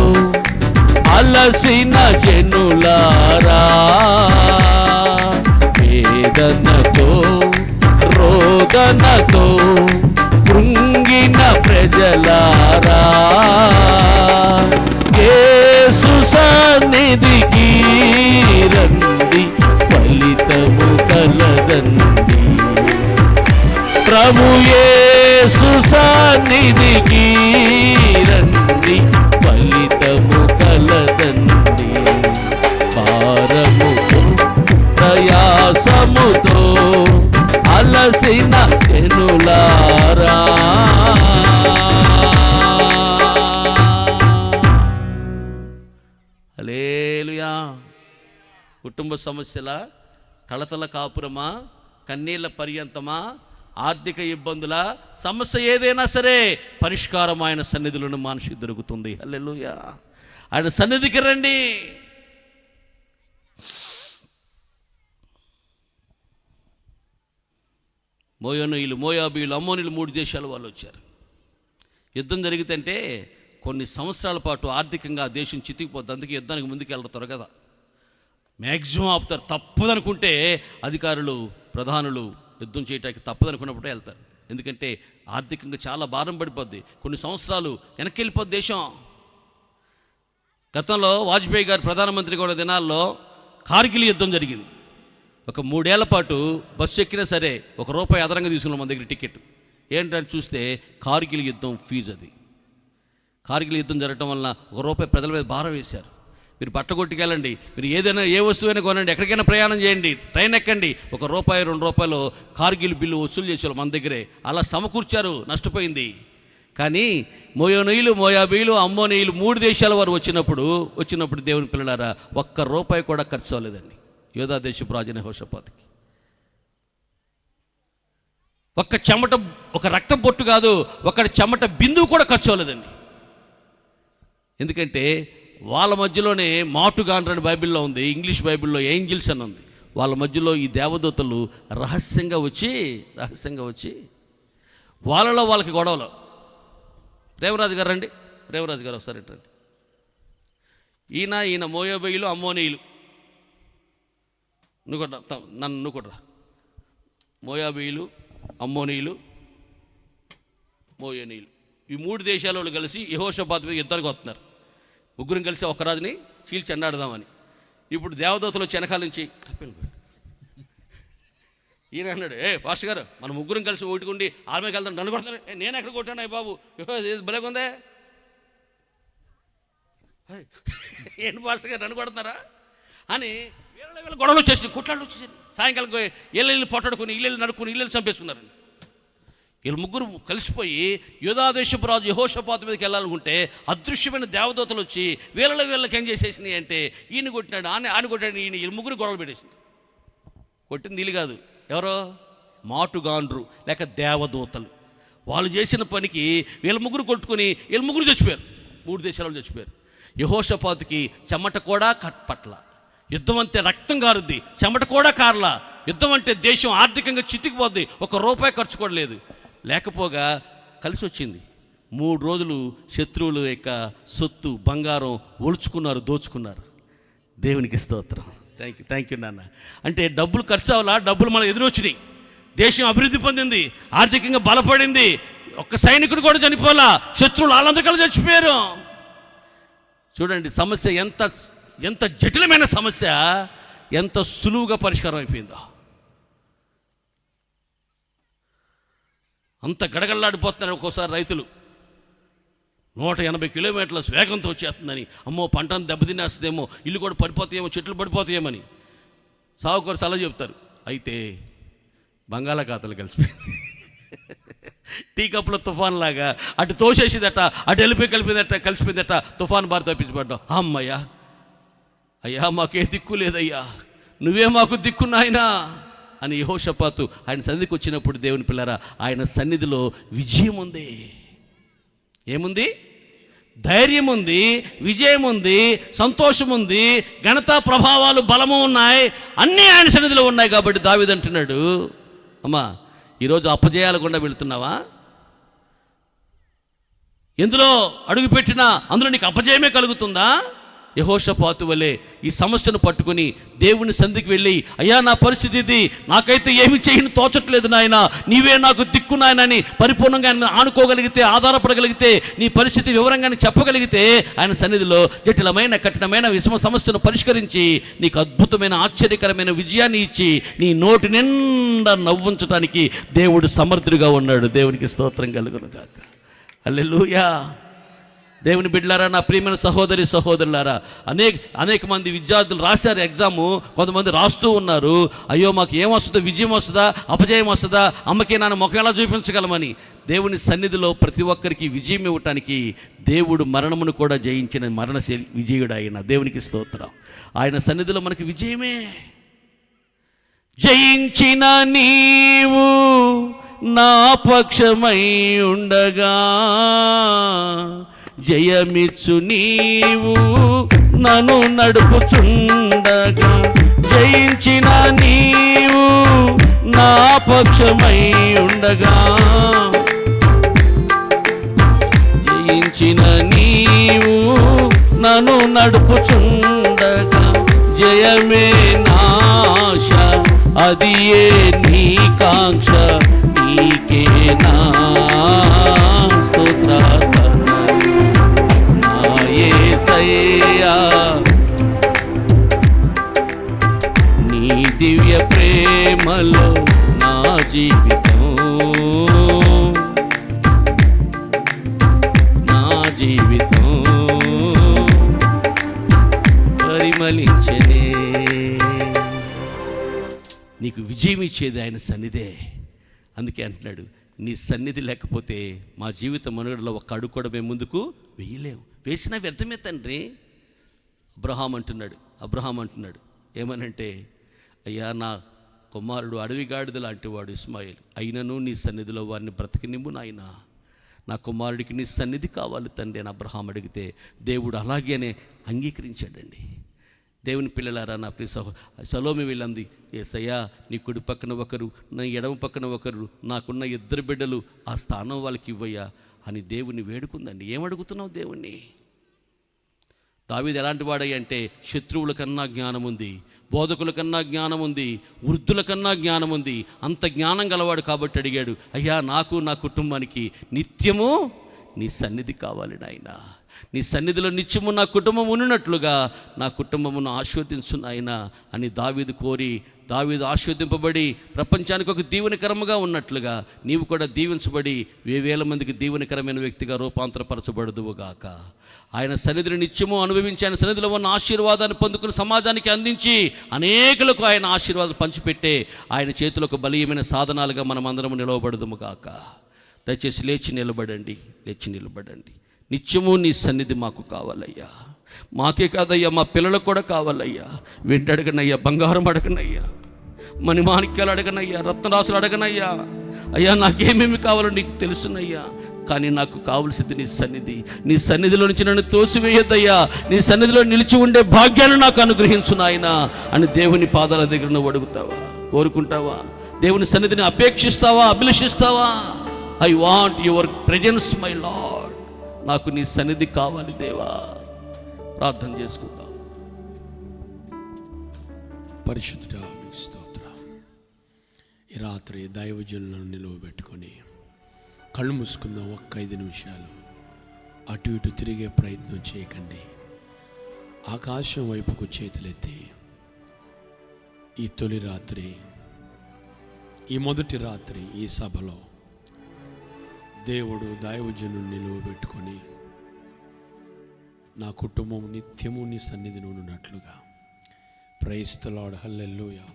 అలసిన జనులారా, వేదనతో రోదనతో కృంగిన ప్రజలారా, యేసు సన్నిధికి రండి, ఫలితము కలదండి. ప్రభు యేసు సన్నిధికి రండి, ఫలితము కలదండి. భారముతో ప్రయాసముతో అలసిన జనులారా, హల్లెలూయా. కుటుంబ సమస్యల, కలతల కాపురమా, కన్నీళ్ళ పర్యంతమా, ఆర్థిక ఇబ్బందుల సమస్య ఏదైనా సరే పరిష్కారం ఆయన సన్నిధిలోని మనిషికి దొరుకుతుంది. హల్లెలూయా. ఆయన సన్నిధికి రండి. మోయాబీయులు, అమ్మోనీయులు 3 దేశాల వాళ్ళు వచ్చారు. యుద్ధం జరిగితే కొన్ని సంవత్సరాల పాటు ఆర్థికంగా ఆ దేశం చితికిపోద్ది. అందుకే యుద్ధానికి ముందుకు వెళ్తారు కదా, మ్యాక్సిమం ఆపుతారు. తప్పదనుకుంటే అధికారులు, ప్రధానులు యుద్ధం చేయడానికి తప్పదనుకున్నప్పుడే వెళ్తారు. ఎందుకంటే ఆర్థికంగా చాలా భారం పడిపోద్ది. కొన్ని సంవత్సరాలు వెనక్కి వెళ్ళిపోద్ది దేశం. గతంలో వాజ్పేయి గారు ప్రధానమంత్రి కూడా దినాల్లో కార్గిల్ యుద్ధం జరిగింది. ఒక 3 ఏళ్ల పాటు బస్సు ఎక్కినా సరే ₹1 అదనంగా తీసుకున్నాం మన దగ్గర టికెట్. ఏంటంటే చూస్తే కార్గిల్ యుద్ధం ఫీజు అది. కార్గిల్ యుద్ధం జరగడం వలన ₹1 ప్రజల మీద భారం వేశారు. మీరు బట్ట కొట్టుకెళ్ళండి, మీరు ఏదైనా ఏ వస్తువైనా కొనండి, ఎక్కడికైనా ప్రయాణం చేయండి, ట్రైన్ ఎక్కండి, ₹1 ₹2 కార్గిల్ బిల్లు వసూలు చేసేవాళ్ళు మన దగ్గరే. అలా సమకూర్చారు, నష్టపోయింది. కానీ మోయాబీయులు, అమ్మోనీయులు 3 దేశాల వారు వచ్చినప్పుడు దేవుని పిల్లలారా ₹1 కూడా ఖర్చు అవ్వలేదండి యోధా దేశపు రాజైన యెహోషాపాతుకి. ఒక రక్త బొట్టు కాదు, ఒకటి చెమట బిందువు కూడా ఖర్చు అవ్వలేదండి. ఎందుకంటే వాళ్ళ మధ్యలోనే మాటుగాండ్రని బైబిల్లో ఉంది, ఇంగ్లీష్ బైబిల్లో ఏంజిల్స్ అని ఉంది. వాళ్ళ మధ్యలో ఈ దేవదూతలు రహస్యంగా వచ్చి వాళ్ళలో వాళ్ళకి గొడవలు. ప్రేమరాజు గారు రండి, ప్రేమరాజు గారు ఒకసారి రండి. ఈయన మోయాబీయులు, అమ్మోనీయులు, నువ్వు కూడా మోయాబీయులు, అమ్మోనీయులు, మోయానీయులు, ఈ 3 దేశాల వాళ్ళు కలిసి యెహోషాపాతు మీద యుద్ధానికి వస్తున్నారు. 3 కలిసి ఒక రాజుని చీల్చి అన్నాడుదామని. ఇప్పుడు దేవదూతలు వచ్చి వెనకాల నుంచి ఈయన అన్నాడు, పాస్టర్ గారు మన 3 కలిసి ఓటుకుండి ఆమెకి వెళ్తాను, నన్ను కొడతాను. నేను ఎక్కడ కొట్టాను అయ్య బాబు, భలేకుందే. ఏంటి పాస్టర్ గారు నన్ను కొడుతున్నారా అని వీళ్ళ గొడవలు వచ్చేసి కొట్లాళ్ళు వచ్చేసి సాయంకాలం ఇళ్ళు పొట్టడుకొని ఇళ్ళు నడుక్కుని ఇళ్ళు చంపేసుకున్నారండి. వీళ్ళు 3 కలిసిపోయి యోధా దేశపు రాజు యెహోషాపాతు మీదకి వెళ్ళాలనుకుంటే అదృశ్యమైన దేవదూతలు వచ్చి వీళ్ళకి ఏం చేసేసినాయి అంటే ఈయన కొట్టినాడు, ఆయన కొట్టాడు, ఈయన 3 గొడవలు పెట్టేసింది. కొట్టింది వీళ్ళు కాదు, ఎవరో మాటుగాండ్రు లేక దేవదూతలు. వాళ్ళు చేసిన పనికి వీళ్ళ 3 కొట్టుకొని వీళ్ళ 3 చచ్చిపోయారు. 3 దేశాలలో చచ్చిపోయారు. యెహోషాపాతుకి చెమట కూడా పట్ల. యుద్ధం అంటే రక్తం కారుద్ది, చెమట కూడా కారలా. యుద్ధం అంటే దేశం ఆర్థికంగా చితికిపోద్ది, ₹1 ఖర్చు కూడా లేదు. లేకపోగా కలిసి వచ్చింది. 3 రోజులు శత్రువుల యొక్క సొత్తు బంగారం ఒలుచుకున్నారు, దోచుకున్నారు. దేవునికి స్తోత్రం. థ్యాంక్ యూ నాన్న. అంటే డబ్బులు ఖర్చు అవ్వాలా, డబ్బులు మన ఎదురొచ్చినాయి. దేశం అభివృద్ధి పొందింది, ఆర్థికంగా బలపడింది. ఒక్క సైనికుడు కూడా చనిపోలా, శత్రువులు వాళ్ళందరికీ చచ్చిపోయారు. చూడండి సమస్య ఎంత జటిలమైన సమస్య ఎంత సులువుగా పరిష్కారం అయిపోయిందో. అంత గడగడలాడిపోతున్నారు ఒక్కోసారి రైతులు. 180 కిలోమీటర్ల వేగంతో వచ్చేస్తుందని, అమ్మో పంటను దెబ్బతినేస్తుందేమో, ఇల్లు కూడా పడిపోతాయేమో, చెట్లు పడిపోతాయేమని సాగుకోరు సలహా చెప్తారు. అయితే బంగాళాఖాతాలు కలిసిపోయింది. టీ కప్పులో తుఫాన్ లాగా అటు తోసేసిందట, అటు వెళ్ళిపోయి కలిసిపోయిందట. తుఫాన్ బారి తప్పించబడ్డాం. అమ్మయ్యా, అయ్యా మాకే దిక్కు లేదయ్యా, నువ్వే మాకు దిక్కు నాయనా అని యెహోషాపాతు ఆయన సన్నిధికి వచ్చినప్పుడు, దేవుని పిల్లరా, ఆయన సన్నిధిలో విజయం ఉంది. ఏముంది? ధైర్యం ఉంది, విజయం ఉంది, సంతోషం ఉంది, ఘనత ప్రభావాలు బలము ఉన్నాయి, అన్నీ ఆయన సన్నిధిలో ఉన్నాయి. కాబట్టి దావీదు అంటున్నాడు, అమ్మా ఈరోజు అపజయాలు గుండా వెళుతున్నావా? ఎందులో అడుగుపెట్టినా అందులో నీకు అపజయమే కలుగుతుందా? యెహోషాపాతు వలె ఈ సమస్యను పట్టుకుని దేవుని సన్నిధికి వెళ్ళి, అయ్యా నా పరిస్థితి ఇది, నాకైతే ఏమి చేయని తోచట్లేదు నాయన, నీవే నాకు దిక్కు నాయన అని పరిపూర్ణంగా ఆయన ఆనుకోగలిగితే, ఆధారపడగలిగితే, నీ పరిస్థితి వివరంగా చెప్పగలిగితే, ఆయన సన్నిధిలో జటిలమైన కఠినమైన విషమ సమస్యను పరిష్కరించి నీకు అద్భుతమైన ఆశ్చర్యకరమైన విజయాన్ని ఇచ్చి నీ నోటి నిండా నవ్వుంచడానికి దేవుడు సమర్థుడిగా ఉన్నాడు. దేవునికి స్తోత్రం కలుగును గాక. హల్లెలూయా. దేవుని బిడ్డలారా, నా ప్రియమైన సహోదరి సహోదరులారా, అనేక మంది విద్యార్థులు రాశారు ఎగ్జాము. కొంతమంది రాస్తూ ఉన్నారు, అయ్యో మాకు ఏమొస్తుందో, విజయం వస్తుందా, అపజయం వస్తుందా, అమ్మకి నాన్న ముఖం ఎలా చూపించగలమని. దేవుని సన్నిధిలో ప్రతి ఒక్కరికి విజయం ఇవ్వటానికి దేవుడు మరణమును కూడా జయించిన మరణ విజయుడు ఆయన. దేవునికి స్తోత్రం. ఆయన సన్నిధిలో మనకి విజయమే. జయించిన నీవు నా పక్షమై ఉండగా, జయమిచ్చు నీవు నన్ను నడుపుచుండగా, జయించిన నీవు నా పక్షమై ఉండగా, జయించిన నీవు నన్ను నడుపుచుండగా, జయమే నాశ అది ఏ నీ కాంక్ష, నీకే నా స్తోత్రార్పణ నా యేసయ్యా, నీ దివ్య ప్రేమలో నా జీవితం, నా జీవితం పరిమళించనే. నీకు విజయం ఇచ్చేది ఆయన సన్నిధే. అందుకే అంటున్నాడు, నీ సన్నిధి లేకపోతే మా జీవిత మనుగడలో ఒక్క అడుగు కూడా మేము ముందుకు వెయ్యలేము. వేసిన వ్యర్థమే తండ్రి. అబ్రహాం అంటున్నాడు ఏమనంటే, అయ్యా నా కుమారుడు అడవిగాడిద లాంటి వాడు ఇస్మాయిల్, అయినను నీ సన్నిధిలో వారిని బ్రతికినిమ్ము నాయనా, నా కుమారుడికి నీ సన్నిధి కావాలి తండ్రి అని అబ్రహాం అడిగితే దేవుడు అలాగేనే అంగీకరించాడండి. దేవుని పిల్లలారా, నా ప్రియ సలోమి వీళ్ళంది, యేసయ్యా నీ కుడి పక్కన ఒకరు, నా ఎడమ పక్కన ఒకరు, నాకున్న 2 బిడ్డలు, ఆ స్థానం వాళ్ళకి ఇవ్వయ్యా అని దేవుని వేడుకుందండి. ఏమడుగుతున్నావు దేవుణ్ణి? దావీదు ఎలాంటి వాడయ్య అంటే, శత్రువుల కన్నా జ్ఞానం ఉంది, బోధకుల కన్నా జ్ఞానం ఉంది, వృద్ధుల కన్నా జ్ఞానం ఉంది, అంత జ్ఞానం గలవాడు. కాబట్టి అడిగాడు, అయ్యా నాకు నా కుటుంబానికి నిత్యము నీ సన్నిధి కావాలి నాయనా, నీ సన్నిధిలో నిత్యము నా కుటుంబం ఉన్నట్లుగా నా కుటుంబమును ఆశీర్వదించు నాయనా అని దావీదు కోరి, దావీదు ఆశీర్వదింపబడి ప్రపంచానికి ఒక దీవెనకరముగా ఉన్నట్లుగా నీవు కూడా దీవించబడి 1000 మందికి దీవెనకరమైన వ్యక్తిగా రూపాంతరపరచబడదువుగాక. ఆయన సన్నిధిని నిత్యము అనుభవించి, ఆయన సన్నిధిలో ఉన్న ఆశీర్వాదాన్ని పొందుకుని సమాజానికి అందించి అనేకులకు ఆయన ఆశీర్వాదాలు పంచిపెట్టే ఆయన చేతులకు బలీయమైన సాధనాలుగా మనం అందరము నిలవబడదుముగాక. దయచేసి లేచి నిలబడండి. నిత్యము నీ సన్నిధి మాకు కావాలయ్యా. మాకే కాదయ్యా, మా పిల్లలకు కూడా కావాలయ్యా. వెండి అడగనయ్యా, బంగారం అడగనయ్యా, మణిమాణిక్యాలు అడగనయ్యా, రత్నరాసులు అడగనయ్యా. అయ్యా నాకేమేమి కావాలో నీకు తెలుసునయ్యా, కానీ నాకు కావలసింది నీ సన్నిధి. నీ సన్నిధిలో నుంచి నన్ను తోసివేయద్దయ్యా, నీ సన్నిధిలో నిలిచి ఉండే భాగ్యాన్ని నాకు అనుగ్రహించు నాయనా అని దేవుని పాదాల దగ్గర నువ్వు అడుగుతావా, కోరుకుంటావా? దేవుని సన్నిధిని అపేక్షిస్తావా, అభిలషిస్తావా? I want your presence my Lord, నాకు నీ సన్నిధి కావాలి దేవా. ప్రార్థన చేసుకుందాం. పరిశుద్ధుడా మీకు స్తోత్రం. ఈ రాత్రి దైవజనులను నిలువబెట్టుకొని కళ్ళు మూసుకున్న 5 నిమిషాలు అటు ఇటు తిరిగే ప్రయత్నం చేయకండి. ఆకాశం వైపుకు చేతులెత్తి ఈ తొలి రాత్రి, ఈ మొదటి రాత్రి ఈ సభలో దేవుడు దైవజనుని నిలువబెట్టుకొని నా కుటుంబం నిత్యము నీ సన్నిధిని ఉన్నట్లుగా. Praise the Lord. Hallelujah.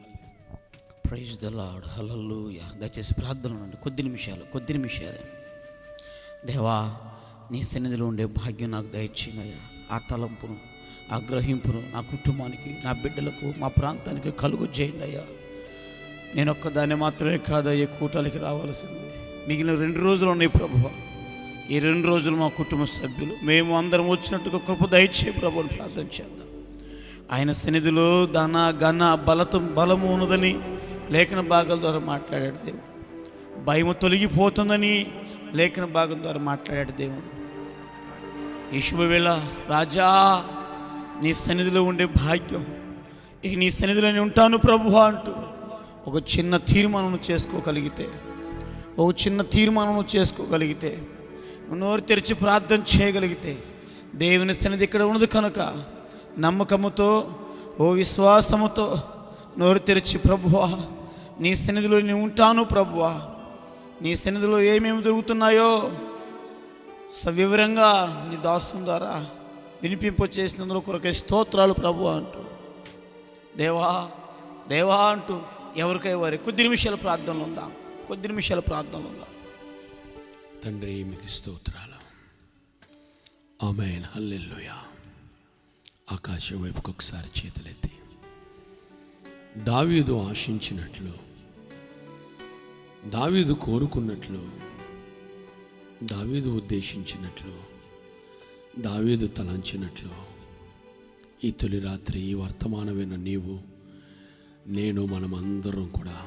Praise the Lord. Hallelujah. దయచేసి ప్రార్థన ఉండండి. కొద్ది నిమిషాలే. దేవా, నీ సన్నిధిలో ఉండే భాగ్యం నాకు దయచేయనయ్యా. ఆ తలంపును, ఆ గ్రహింపును నా కుటుంబానికి, నా బిడ్డలకు, మా ప్రాంతానికి కలుగు చేయండి అయ్యా. నేను ఒక్కదాన్ని మాత్రమే కాదయ్యా కూటాలకి రావాల్సింది. మిగిలిన 2 రోజులు ఉన్నాయి ప్రభువా. ఈ 2 రోజులు మా కుటుంబ సభ్యులు మేము అందరం వచ్చినట్టుగా కృప దయచేయ ప్రభువుని ప్రార్థన చేద్దాం. ఆయన సన్నిధిలో ధన ఘన బలము ఉన్నదని లేఖన భాగాల ద్వారా మాట్లాడాడు దేవుడు. భయము తొలగిపోతుందని లేఖన భాగం ద్వారా మాట్లాడాడు దేవుడు. ఈ శుభవేళ రాజా, నీ సన్నిధిలో ఉండే భాగ్యం, ఇక నీ సన్నిధిలోనే ఉంటాను ప్రభువా అంటూ ఒక చిన్న తీర్మానం చేసుకోగలిగితే, నోరు తెరిచి ప్రార్థన చేయగలిగితే, దేవుని సన్నిధి ఇక్కడ ఉన్నది కనుక నమ్మకముతో, ఓ విశ్వాసముతో నోరు తెరిచి ప్రభువా నీ సన్నిధిలో నేను ఉంటాను ప్రభువా, నీ సన్నిధిలో ఏమేమి దొరుకుతున్నాయో సవివరంగా నీ దాసం ద్వారా వినిపింప చేసినందులో కొరకై స్తోత్రాలు ప్రభువా అంటూ, దేవా అంటూ ఎవరికై వారి కొద్ది నిమిషాల ప్రార్థనలు ఉందాం. తండ్రి మీకు స్తోత్రాలు. ఆమేన్. హల్లెలూయా. ఆకాశం వైపుకి ఒకసారి చేతులెత్తి, దావీదు ఆశించినట్లు, దావీదు కోరుకున్నట్లు, దావీదు ఉద్దేశించినట్లు, దావీదు తలంచినట్లు ఈ తొలి రాత్రి ఈ వర్తమానమైన నీవు, నేను, మనమందరం కూడా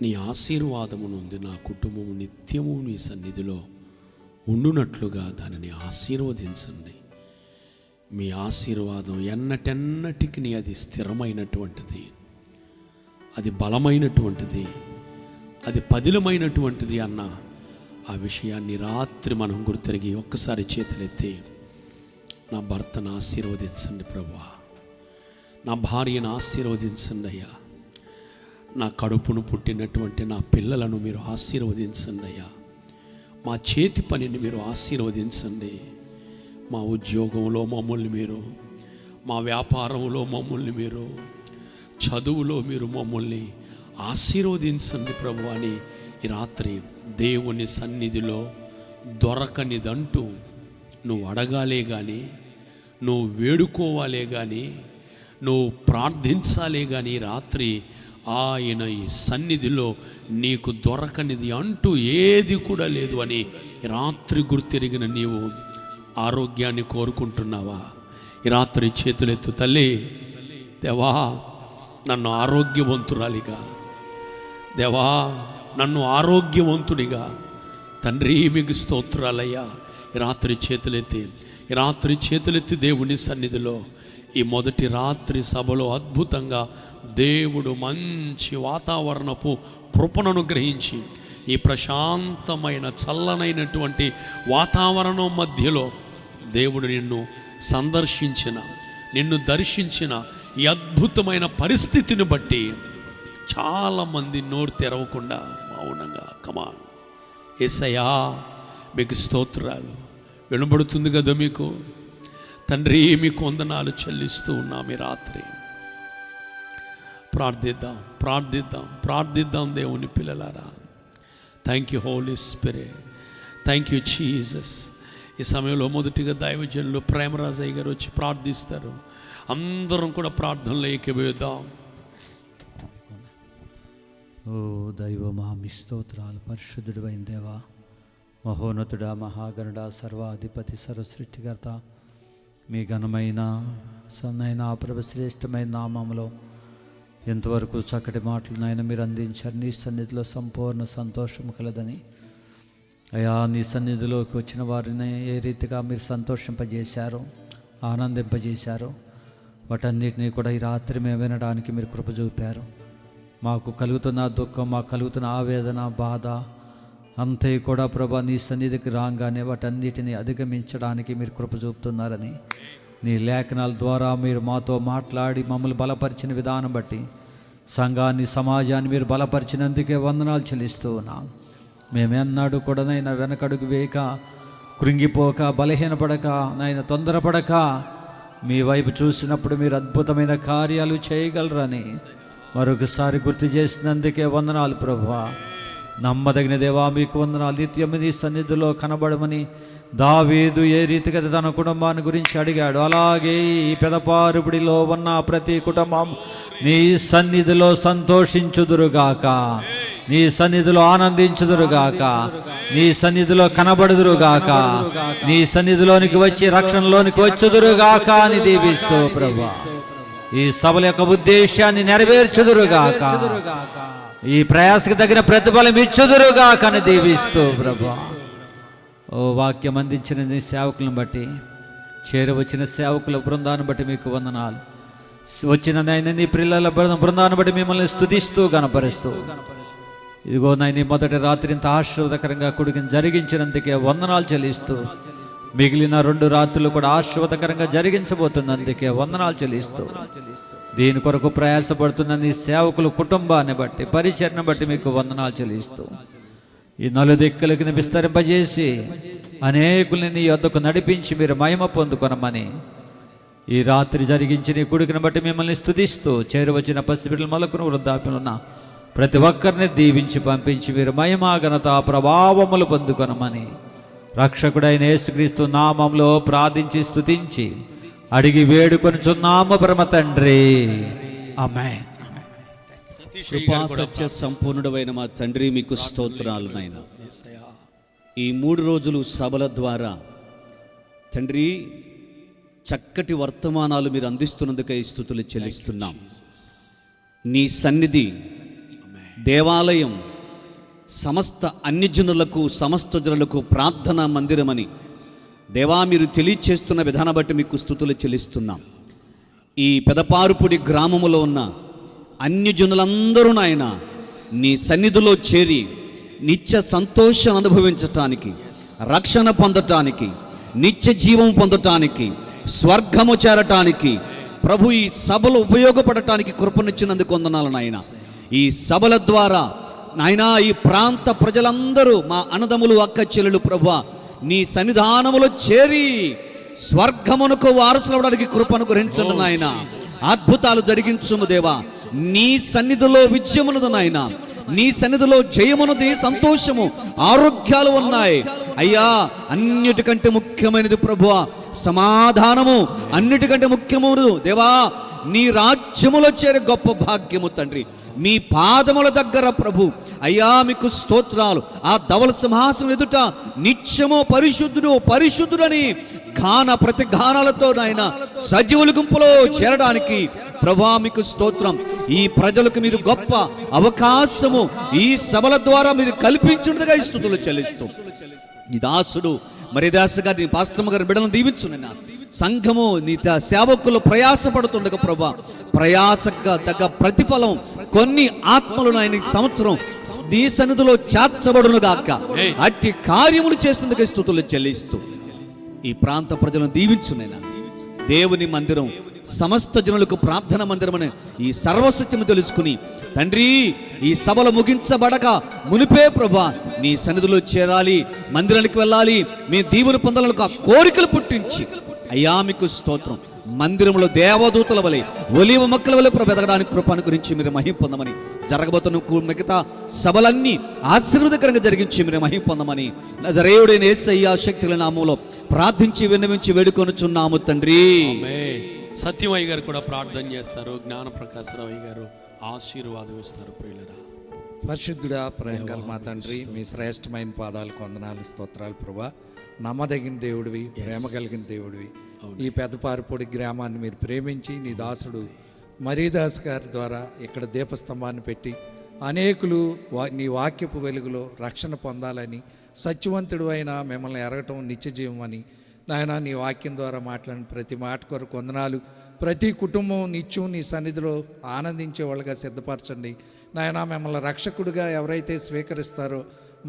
నీ ఆశీర్వాదము నుండి నా కుటుంబము నిత్యము నీ సన్నిధిలో ఉండునట్లుగా దానిని ఆశీర్వదించండి. మీ ఆశీర్వాదం ఎన్నటెన్నటికి అది స్థిరమైనటువంటిది, అది బలమైనటువంటిది, అది పదిలమైనటువంటిది అన్న ఆ విషయాన్ని రాత్రి మనం గుర్తిరిగి ఒక్కసారి చేతులెత్తి, నా భర్తను ఆశీర్వదించండి ప్రభువా, నా భార్యను ఆశీర్వదించండి అయ్యా, నా కడుపును పుట్టినటువంటి నా పిల్లలను మీరు ఆశీర్వదించండి అయ్యా, మా చేతి పనిని మీరు ఆశీర్వదించండి, మా ఉద్యోగంలో మమ్మల్ని మీరు, మా వ్యాపారంలో మమ్మల్ని మీరు, చదువులో మీరు మమ్మల్ని ఆశీర్వదించండి ప్రభు అని ఈ రాత్రి దేవుని సన్నిధిలో దొరకనిదంటూ నువ్వు అడగాలే కానీ, నువ్వు వేడుకోవాలే కానీ, నువ్వు ప్రార్థించాలే కానీ రాత్రి ఆయన ఈ సన్నిధిలో నీకు దొరకనిది అంటూ ఏది కూడా లేదు అని రాత్రి గుర్తెరిగిన నీవు ఆరోగ్యాన్ని కోరుకుంటున్నావా? ఈ రాత్రి చేతులెత్తు. తల్లి, దేవా నన్ను ఆరోగ్యవంతురాలిగా, దేవా నన్ను ఆరోగ్యవంతుడిగా, తండ్రి మీకు స్తోత్రాలయ్యా. ఈ రాత్రి చేతులెత్తి దేవుని సన్నిధిలో ఈ మొదటి రాత్రి సభలో అద్భుతంగా దేవుడు మంచి వాతావరణపు కృపణను గ్రహించి ఈ ప్రశాంతమైన చల్లనైనటువంటి వాతావరణం మధ్యలో దేవుడు నిన్ను సందర్శించిన, నిన్ను దర్శించిన ఈ అద్భుతమైన పరిస్థితిని బట్టి చాలామంది నోరు తెరవకుండా మౌనంగా కమాన్ యేసయ్యా మీకు స్తోత్రాలు వినబడుతుంది కదా మీకు? తండ్రి మీకు వందనాలు చెల్లిస్తూ ఉన్నాం. ఈ రాత్రి ప్రార్థిద్దాం దేవుని పిల్లలారా. Thank you holy spirit, thank you Jesus. ఈ సమయంలో మొదటిగా దైవజనులు ప్రేమరాజయ్య గారు వచ్చి ప్రార్థిస్తారు. అందరం కూడా ప్రార్థనలో ఏకీభవిద్దాం. ఓ దైవమా మీ స్తోత్రాలు. పరిశుద్ధుడు అయిన దేవా, మహోన్నతుడా, మహాగణుడా, సర్వాధిపతి, సర్వసృష్టికర్త, మీ ఘనమైన సన్నైన ప్రభశ్రేష్టమైన నామంలో ఎంతవరకు చక్కటి మాటలనైనా మీరు అందించారు. నీ సన్నిధిలో సంపూర్ణ సంతోషం కలదని అయా, నీ సన్నిధిలోకి వచ్చిన వారిని ఏ రీతిగా మీరు సంతోషింపజేశారో, ఆనందింపజేశారో వాటన్నిటినీ కూడా ఈ రాత్రి మేము వినడానికి మీరు కృప చూపారు. మాకు కలుగుతున్న దుఃఖం, మాకు కలుగుతున్న ఆవేదన, బాధ అంతే కూడా ప్రభా నీ సన్నిధికి రాగానే వాటన్నిటిని అధిగమించడానికి మీరు కృప చూపుతున్నారని నీ లేఖనాల ద్వారా మీరు మాతో మాట్లాడి మమ్మల్ని బలపరిచిన విధానం బట్టి సంఘాన్ని, సమాజాన్ని మీరు బలపరిచినందుకే వందనాలు చెల్లిస్తూ ఉన్నాం. మేమెన్నాడు కూడానైనా వెనకడుగు వేయక కృంగిపోక, బలహీనపడక, నాయన తొందరపడక మీ వైపు చూసినప్పుడు మీరు అద్భుతమైన కార్యాలు చేయగలరని మరొకసారి గుర్తు చేసినందుకే వందనాలు ప్రభువా. నమ్మదగిన దేవా మీకు వందనాలు. నిత్యము నీ సన్నిధిలో కనబడమని దావీదు ఏ రీతిగా తన కుటుంబాన్ని గురించి అడిగాడు, అలాగే ఈ పెదపారుబడిలో ఉన్న ప్రతి కుటుంబం నీ సన్నిధిలో సంతోషించుదురుగాక, నీ సన్నిధిలో ఆనందించుదురుగాక, నీ సన్నిధిలో కనబడుదురుగాక, నీ సన్నిధిలోనికి వచ్చి రక్షణలోనికి వచ్చుదురుగాక అని దీవిస్తూ ప్రభువా ఈ సభల యొక్క ఉద్దేశాన్ని నెరవేర్చుదురుగాక, ఈ ప్రయాసకు తగిన ప్రతిఫలం ఇచ్చుదురుగాక అని దీవిస్తూ ప్రభువా ఓ వాక్యం అందించిన నీ సేవకులను బట్టి, చేరవచ్చిన సేవకుల బృందాన్ని బట్టి మీకు వందనాలు. వచ్చిన నాయన నీ పిల్లల బృందాన్ని బట్టి మిమ్మల్ని స్తుతిస్తూ గణపరుస్తూ, ఇదిగో నాయన మొదటి రాత్రి ఇంత ఆశీర్వాదకరంగా కొడుకుని జరిగించినందుకే వందనాలు చెల్లిస్తూ, మిగిలిన 2 రాత్రులు కూడా ఆశీర్వాదకరంగా జరిగించబోతున్నందుకే వందనాలు చెల్లిస్తూ, దీని కొరకు ప్రయాసపడుతున్న నీ సేవకుల కుటుంబాన్ని బట్టి, పరిచరణ బట్టి మీకు వందనాలు చెల్లిస్తూ, ఈ నలుదిక్కులకి విస్తరింపజేసి అనేకుల్ని నీ యొద్దకు నడిపించి మీరు మహిమ పొందుకొనమని ఈ రాత్రి జరిగించి నీ కొడుకుని బట్టి మిమ్మల్ని స్తుతిస్తూ, చేరువచ్చిన పసిబిడ్డల మొదలుకుని వృద్ధాప్యంలో ఉన్న ప్రతి ఒక్కరిని దీవించి పంపించి మీరు మహిమ, ఘనత, ప్రభావములు పొందుకొనమని రక్షకుడైన యేసుక్రీస్తు నామంలో ప్రార్థించి స్తుతించి అడిగి వేడుకొనుచున్నాము పరమ తండ్రి, ఆమేన్. కృపా సత్య సంపూర్ణుడైన మా తండ్రి, మీకు స్తోత్రాలు నాయనా. ఈ 3 రోజులు సభల ద్వారా తండ్రి చక్కటి వర్తమానాలు మీరు అందిస్తున్నందుకై స్తుతులు చెల్లిస్తున్నాం. నీ సన్నిధి దేవాలయం సమస్త అన్యజనులకు, సమస్త జనులకు ప్రార్థనా మందిరమని దేవా మీరు తెలియచేస్తున్న విధానం బట్టి మీకు స్తుతులు చెల్లిస్తున్నాం. ఈ పెదపారుపుడి గ్రామములో ఉన్న అన్యజనులందరూ నాయన నీ సన్నిధిలో చేరి నిత్య సంతోషం అనుభవించటానికి, రక్షణ పొందటానికి, నిత్య జీవం పొందటానికి, స్వర్గము చేరటానికి ప్రభు ఈ సభలు ఉపయోగపడటానికి కృపనిచ్చినందుకు వందనాలు నాయన. ఈ సభల ద్వారా నాయనా ఈ ప్రాంత ప్రజలందరూ మా అన్నదమ్ములు, అక్క చెల్లెలు ప్రభువా నీ సన్నిధానములో చేరి స్వర్గమునకు వారసులవడానికి కృపను గ్రహించండి నాయన. అద్భుతాలు జరిగించుము దేవా. నీ సన్నిధిలో విజయమున్నది నాయన, నీ సన్నిధిలో జయమున్నది, సంతోషము, ఆరోగ్యాలు ఉన్నాయి అయ్యా. అన్నిటికంటే ముఖ్యమైనది ప్రభువా సమాధానము, అన్నిటికంటే ముఖ్యమైనది దేవా నీ రాజ్యములో చేరే గొప్ప భాగ్యము తండ్రి. మీ పాదముల దగ్గర ప్రభు అయ్యా మీకు స్తోత్రాలు. ఆ ధవల సింహాసనం ఎదుట నిత్యము పరిశుద్ధుడు పరిశుద్ధుడని గాన ప్రతి గానాలతో నాయన సజీవుల గుంపులో చేరడానికి ప్రభా మీకు స్తోత్రం. ఈ ప్రజలకు మీరు గొప్ప అవకాశము ఈ సభల ద్వారా మీరు కల్పించుండగా స్తుతులు చెల్లిస్తూ, నీ దాసుడు మరి దాస గారిని, పాస్టమ్మ గారిని బిడ్డలను దీవించునైనా. సంఘము నీ సేవకులు ప్రయాసపడుతుండగా ప్రభా ప్రయాసగా తగ్గ ప్రతిఫలం కొన్ని ఆత్మలు ఆయన సంవత్సరం నీ సన్నిధిలో చేర్చబడును గాక. అట్టి కార్యములు చేసినందుకు స్తుతులు చెల్లిస్తూ ఈ ప్రాంత ప్రజలను దీవించునైనా. దేవుని మందిరం సమస్త జనులకు ప్రార్థన మందిరమని ఈ సర్వసత్యము తెలుసుకుని తండ్రి ఈ సభలు ముగించబడక మునిపే ప్రభా నీ సన్నిధిలో చేరాలి, మందిరానికి వెళ్ళాలి, మీ దీవుని పొందాలకు ఆ కోరికలు పుట్టించి అయ్యా మీకు స్తోత్రం. మందిరంలో దేవదూతల వలె, ఒలీవ మొక్కల వలె ఎదగడానికి కృపను గురించి మీరు మహిమ పొందమని, జరగబోతున్న మిగతా సభలన్నీ ఆశీర్వాదకరంగా జరిగించి మీరు మహిమ పొందమని నజరేయుడైన యేసయ్య శక్తుల నామములో ప్రార్థించి విన్నవించి వేడుకొనుచున్నాము తండ్రి. సత్యమయ్య గారు కూడా ప్రార్థన చేస్తారు. జ్ఞాన ప్రకాశరావు గారు ఆశీర్వాదం ఇస్తారు. ప్రియులరా, పరిశుద్ధుడా, ప్రేమగల మా తండ్రి, మీ శ్రేష్టమైన పాదాలకు వందనాలు, స్తోత్రాలు ప్రభా. నమ్మదగిన దేవుడివి, ప్రేమ కలిగిన దేవుడివి. ఈ పెదపారుపొడి గ్రామాన్ని మీరు ప్రేమించి నీ దాసుడు మరీదాస్ గారి ద్వారా ఇక్కడ దీపస్తంభాన్ని పెట్టి అనేకులు నీ వాక్యపు వెలుగులో రక్షణ పొందాలని, సత్యవంతుడు అయినా మిమ్మల్ని ఎరగటం నిత్యజీవం అని నాయన నీ వాక్యం ద్వారా మాట్లాడిన ప్రతి మాట కొరకు వందనాలు. ప్రతి కుటుంబం నిత్యం నీ సన్నిధిలో ఆనందించే వాళ్ళగా సిద్ధపరచండి నాయన. మిమ్మల్ని రక్షకుడిగా ఎవరైతే స్వీకరిస్తారో,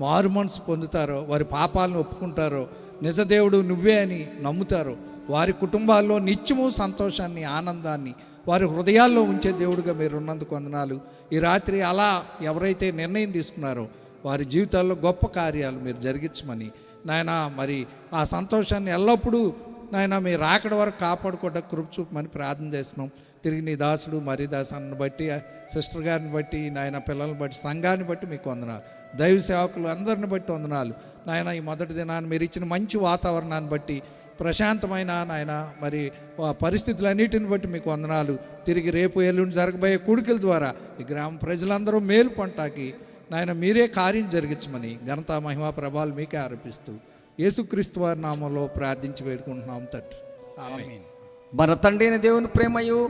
మారు మనసు పొందుతారో, వారి పాపాలను ఒప్పుకుంటారో, నిజదేవుడు నువ్వే అని నమ్ముతారో, వారి కుటుంబాల్లో నిత్యము సంతోషాన్ని, ఆనందాన్ని వారి హృదయాల్లో ఉంచే దేవుడిగా మీరు ఉన్నందుకు వందనాలు. ఈ రాత్రి అలా ఎవరైతే నిర్ణయం తీసుకున్నారో వారి జీవితాల్లో గొప్ప కార్యాలు మీరు జరిగించమని నాయన మరి ఆ సంతోషాన్ని ఎల్లప్పుడూ నాయన మీ రాకడ వరకు కాపాడుకోవడం కృప చూపమని ప్రార్థన చేస్తున్నాం. తిరిగి నీ దాసుడు మరి దాసాన్ని బట్టి, సిస్టర్ గారిని బట్టి, నాయన పిల్లల్ని బట్టి, సంఘాన్ని బట్టి మీకు వందనాలు. దైవ సేవకులు అందరిని బట్టి వందనాలు నాయన. ఈ మొదటి దినాన్ని మీరు ఇచ్చిన మంచి వాతావరణాన్ని బట్టి, ప్రశాంతమైన నాయన మరి పరిస్థితులన్నిటిని బట్టి మీకు వందనాలు. తిరిగి రేపు ఎల్లుండి జరగబోయే కూడికల ద్వారా ఈ గ్రామ ప్రజలందరూ మేలు పొంటాకి నాయన మీరే కార్యం జరిగించమని ఘనత మహిమా ప్రభావాలు మీకే ఆరోపిస్తూ యేసుక్రీస్తు వారి నామంలో ప్రార్థించి వేడుకుంటున్నాం తండ్రి. ఆమేన్. మన తండ్రి అయిన దేవుని ప్రేమయు,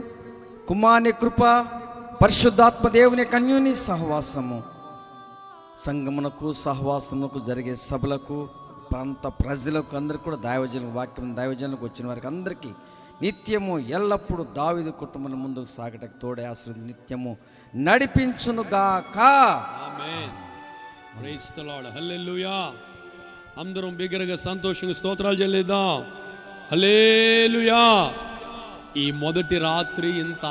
కుమారుని కృప, పరిశుద్ధాత్మ దేవుని కన్యుని సహవాసము, సంగమునకు సహవాసమునకు జరిగే సభలకు, ప్రాంత ప్రజలకు అందరికీ కూడా దైవజనులకు, వాక్యం దైవజనులకు వచ్చిన వారికి అందరికీ నిత్యము ఎల్లప్పుడూ దావీదు కుటుంబం ముందుకు సాగటకు తోడే ఆశ్రయించి నిత్యము నడిపించునుగాక. Amen. Praise the Lord. Hallelujah. అందరం బిగ్గరగా సంతోషంగా స్తోత్రాలు చెల్లిద్దాం. హల్లెలూయా. ఈ మొదటి రాత్రి ఇంత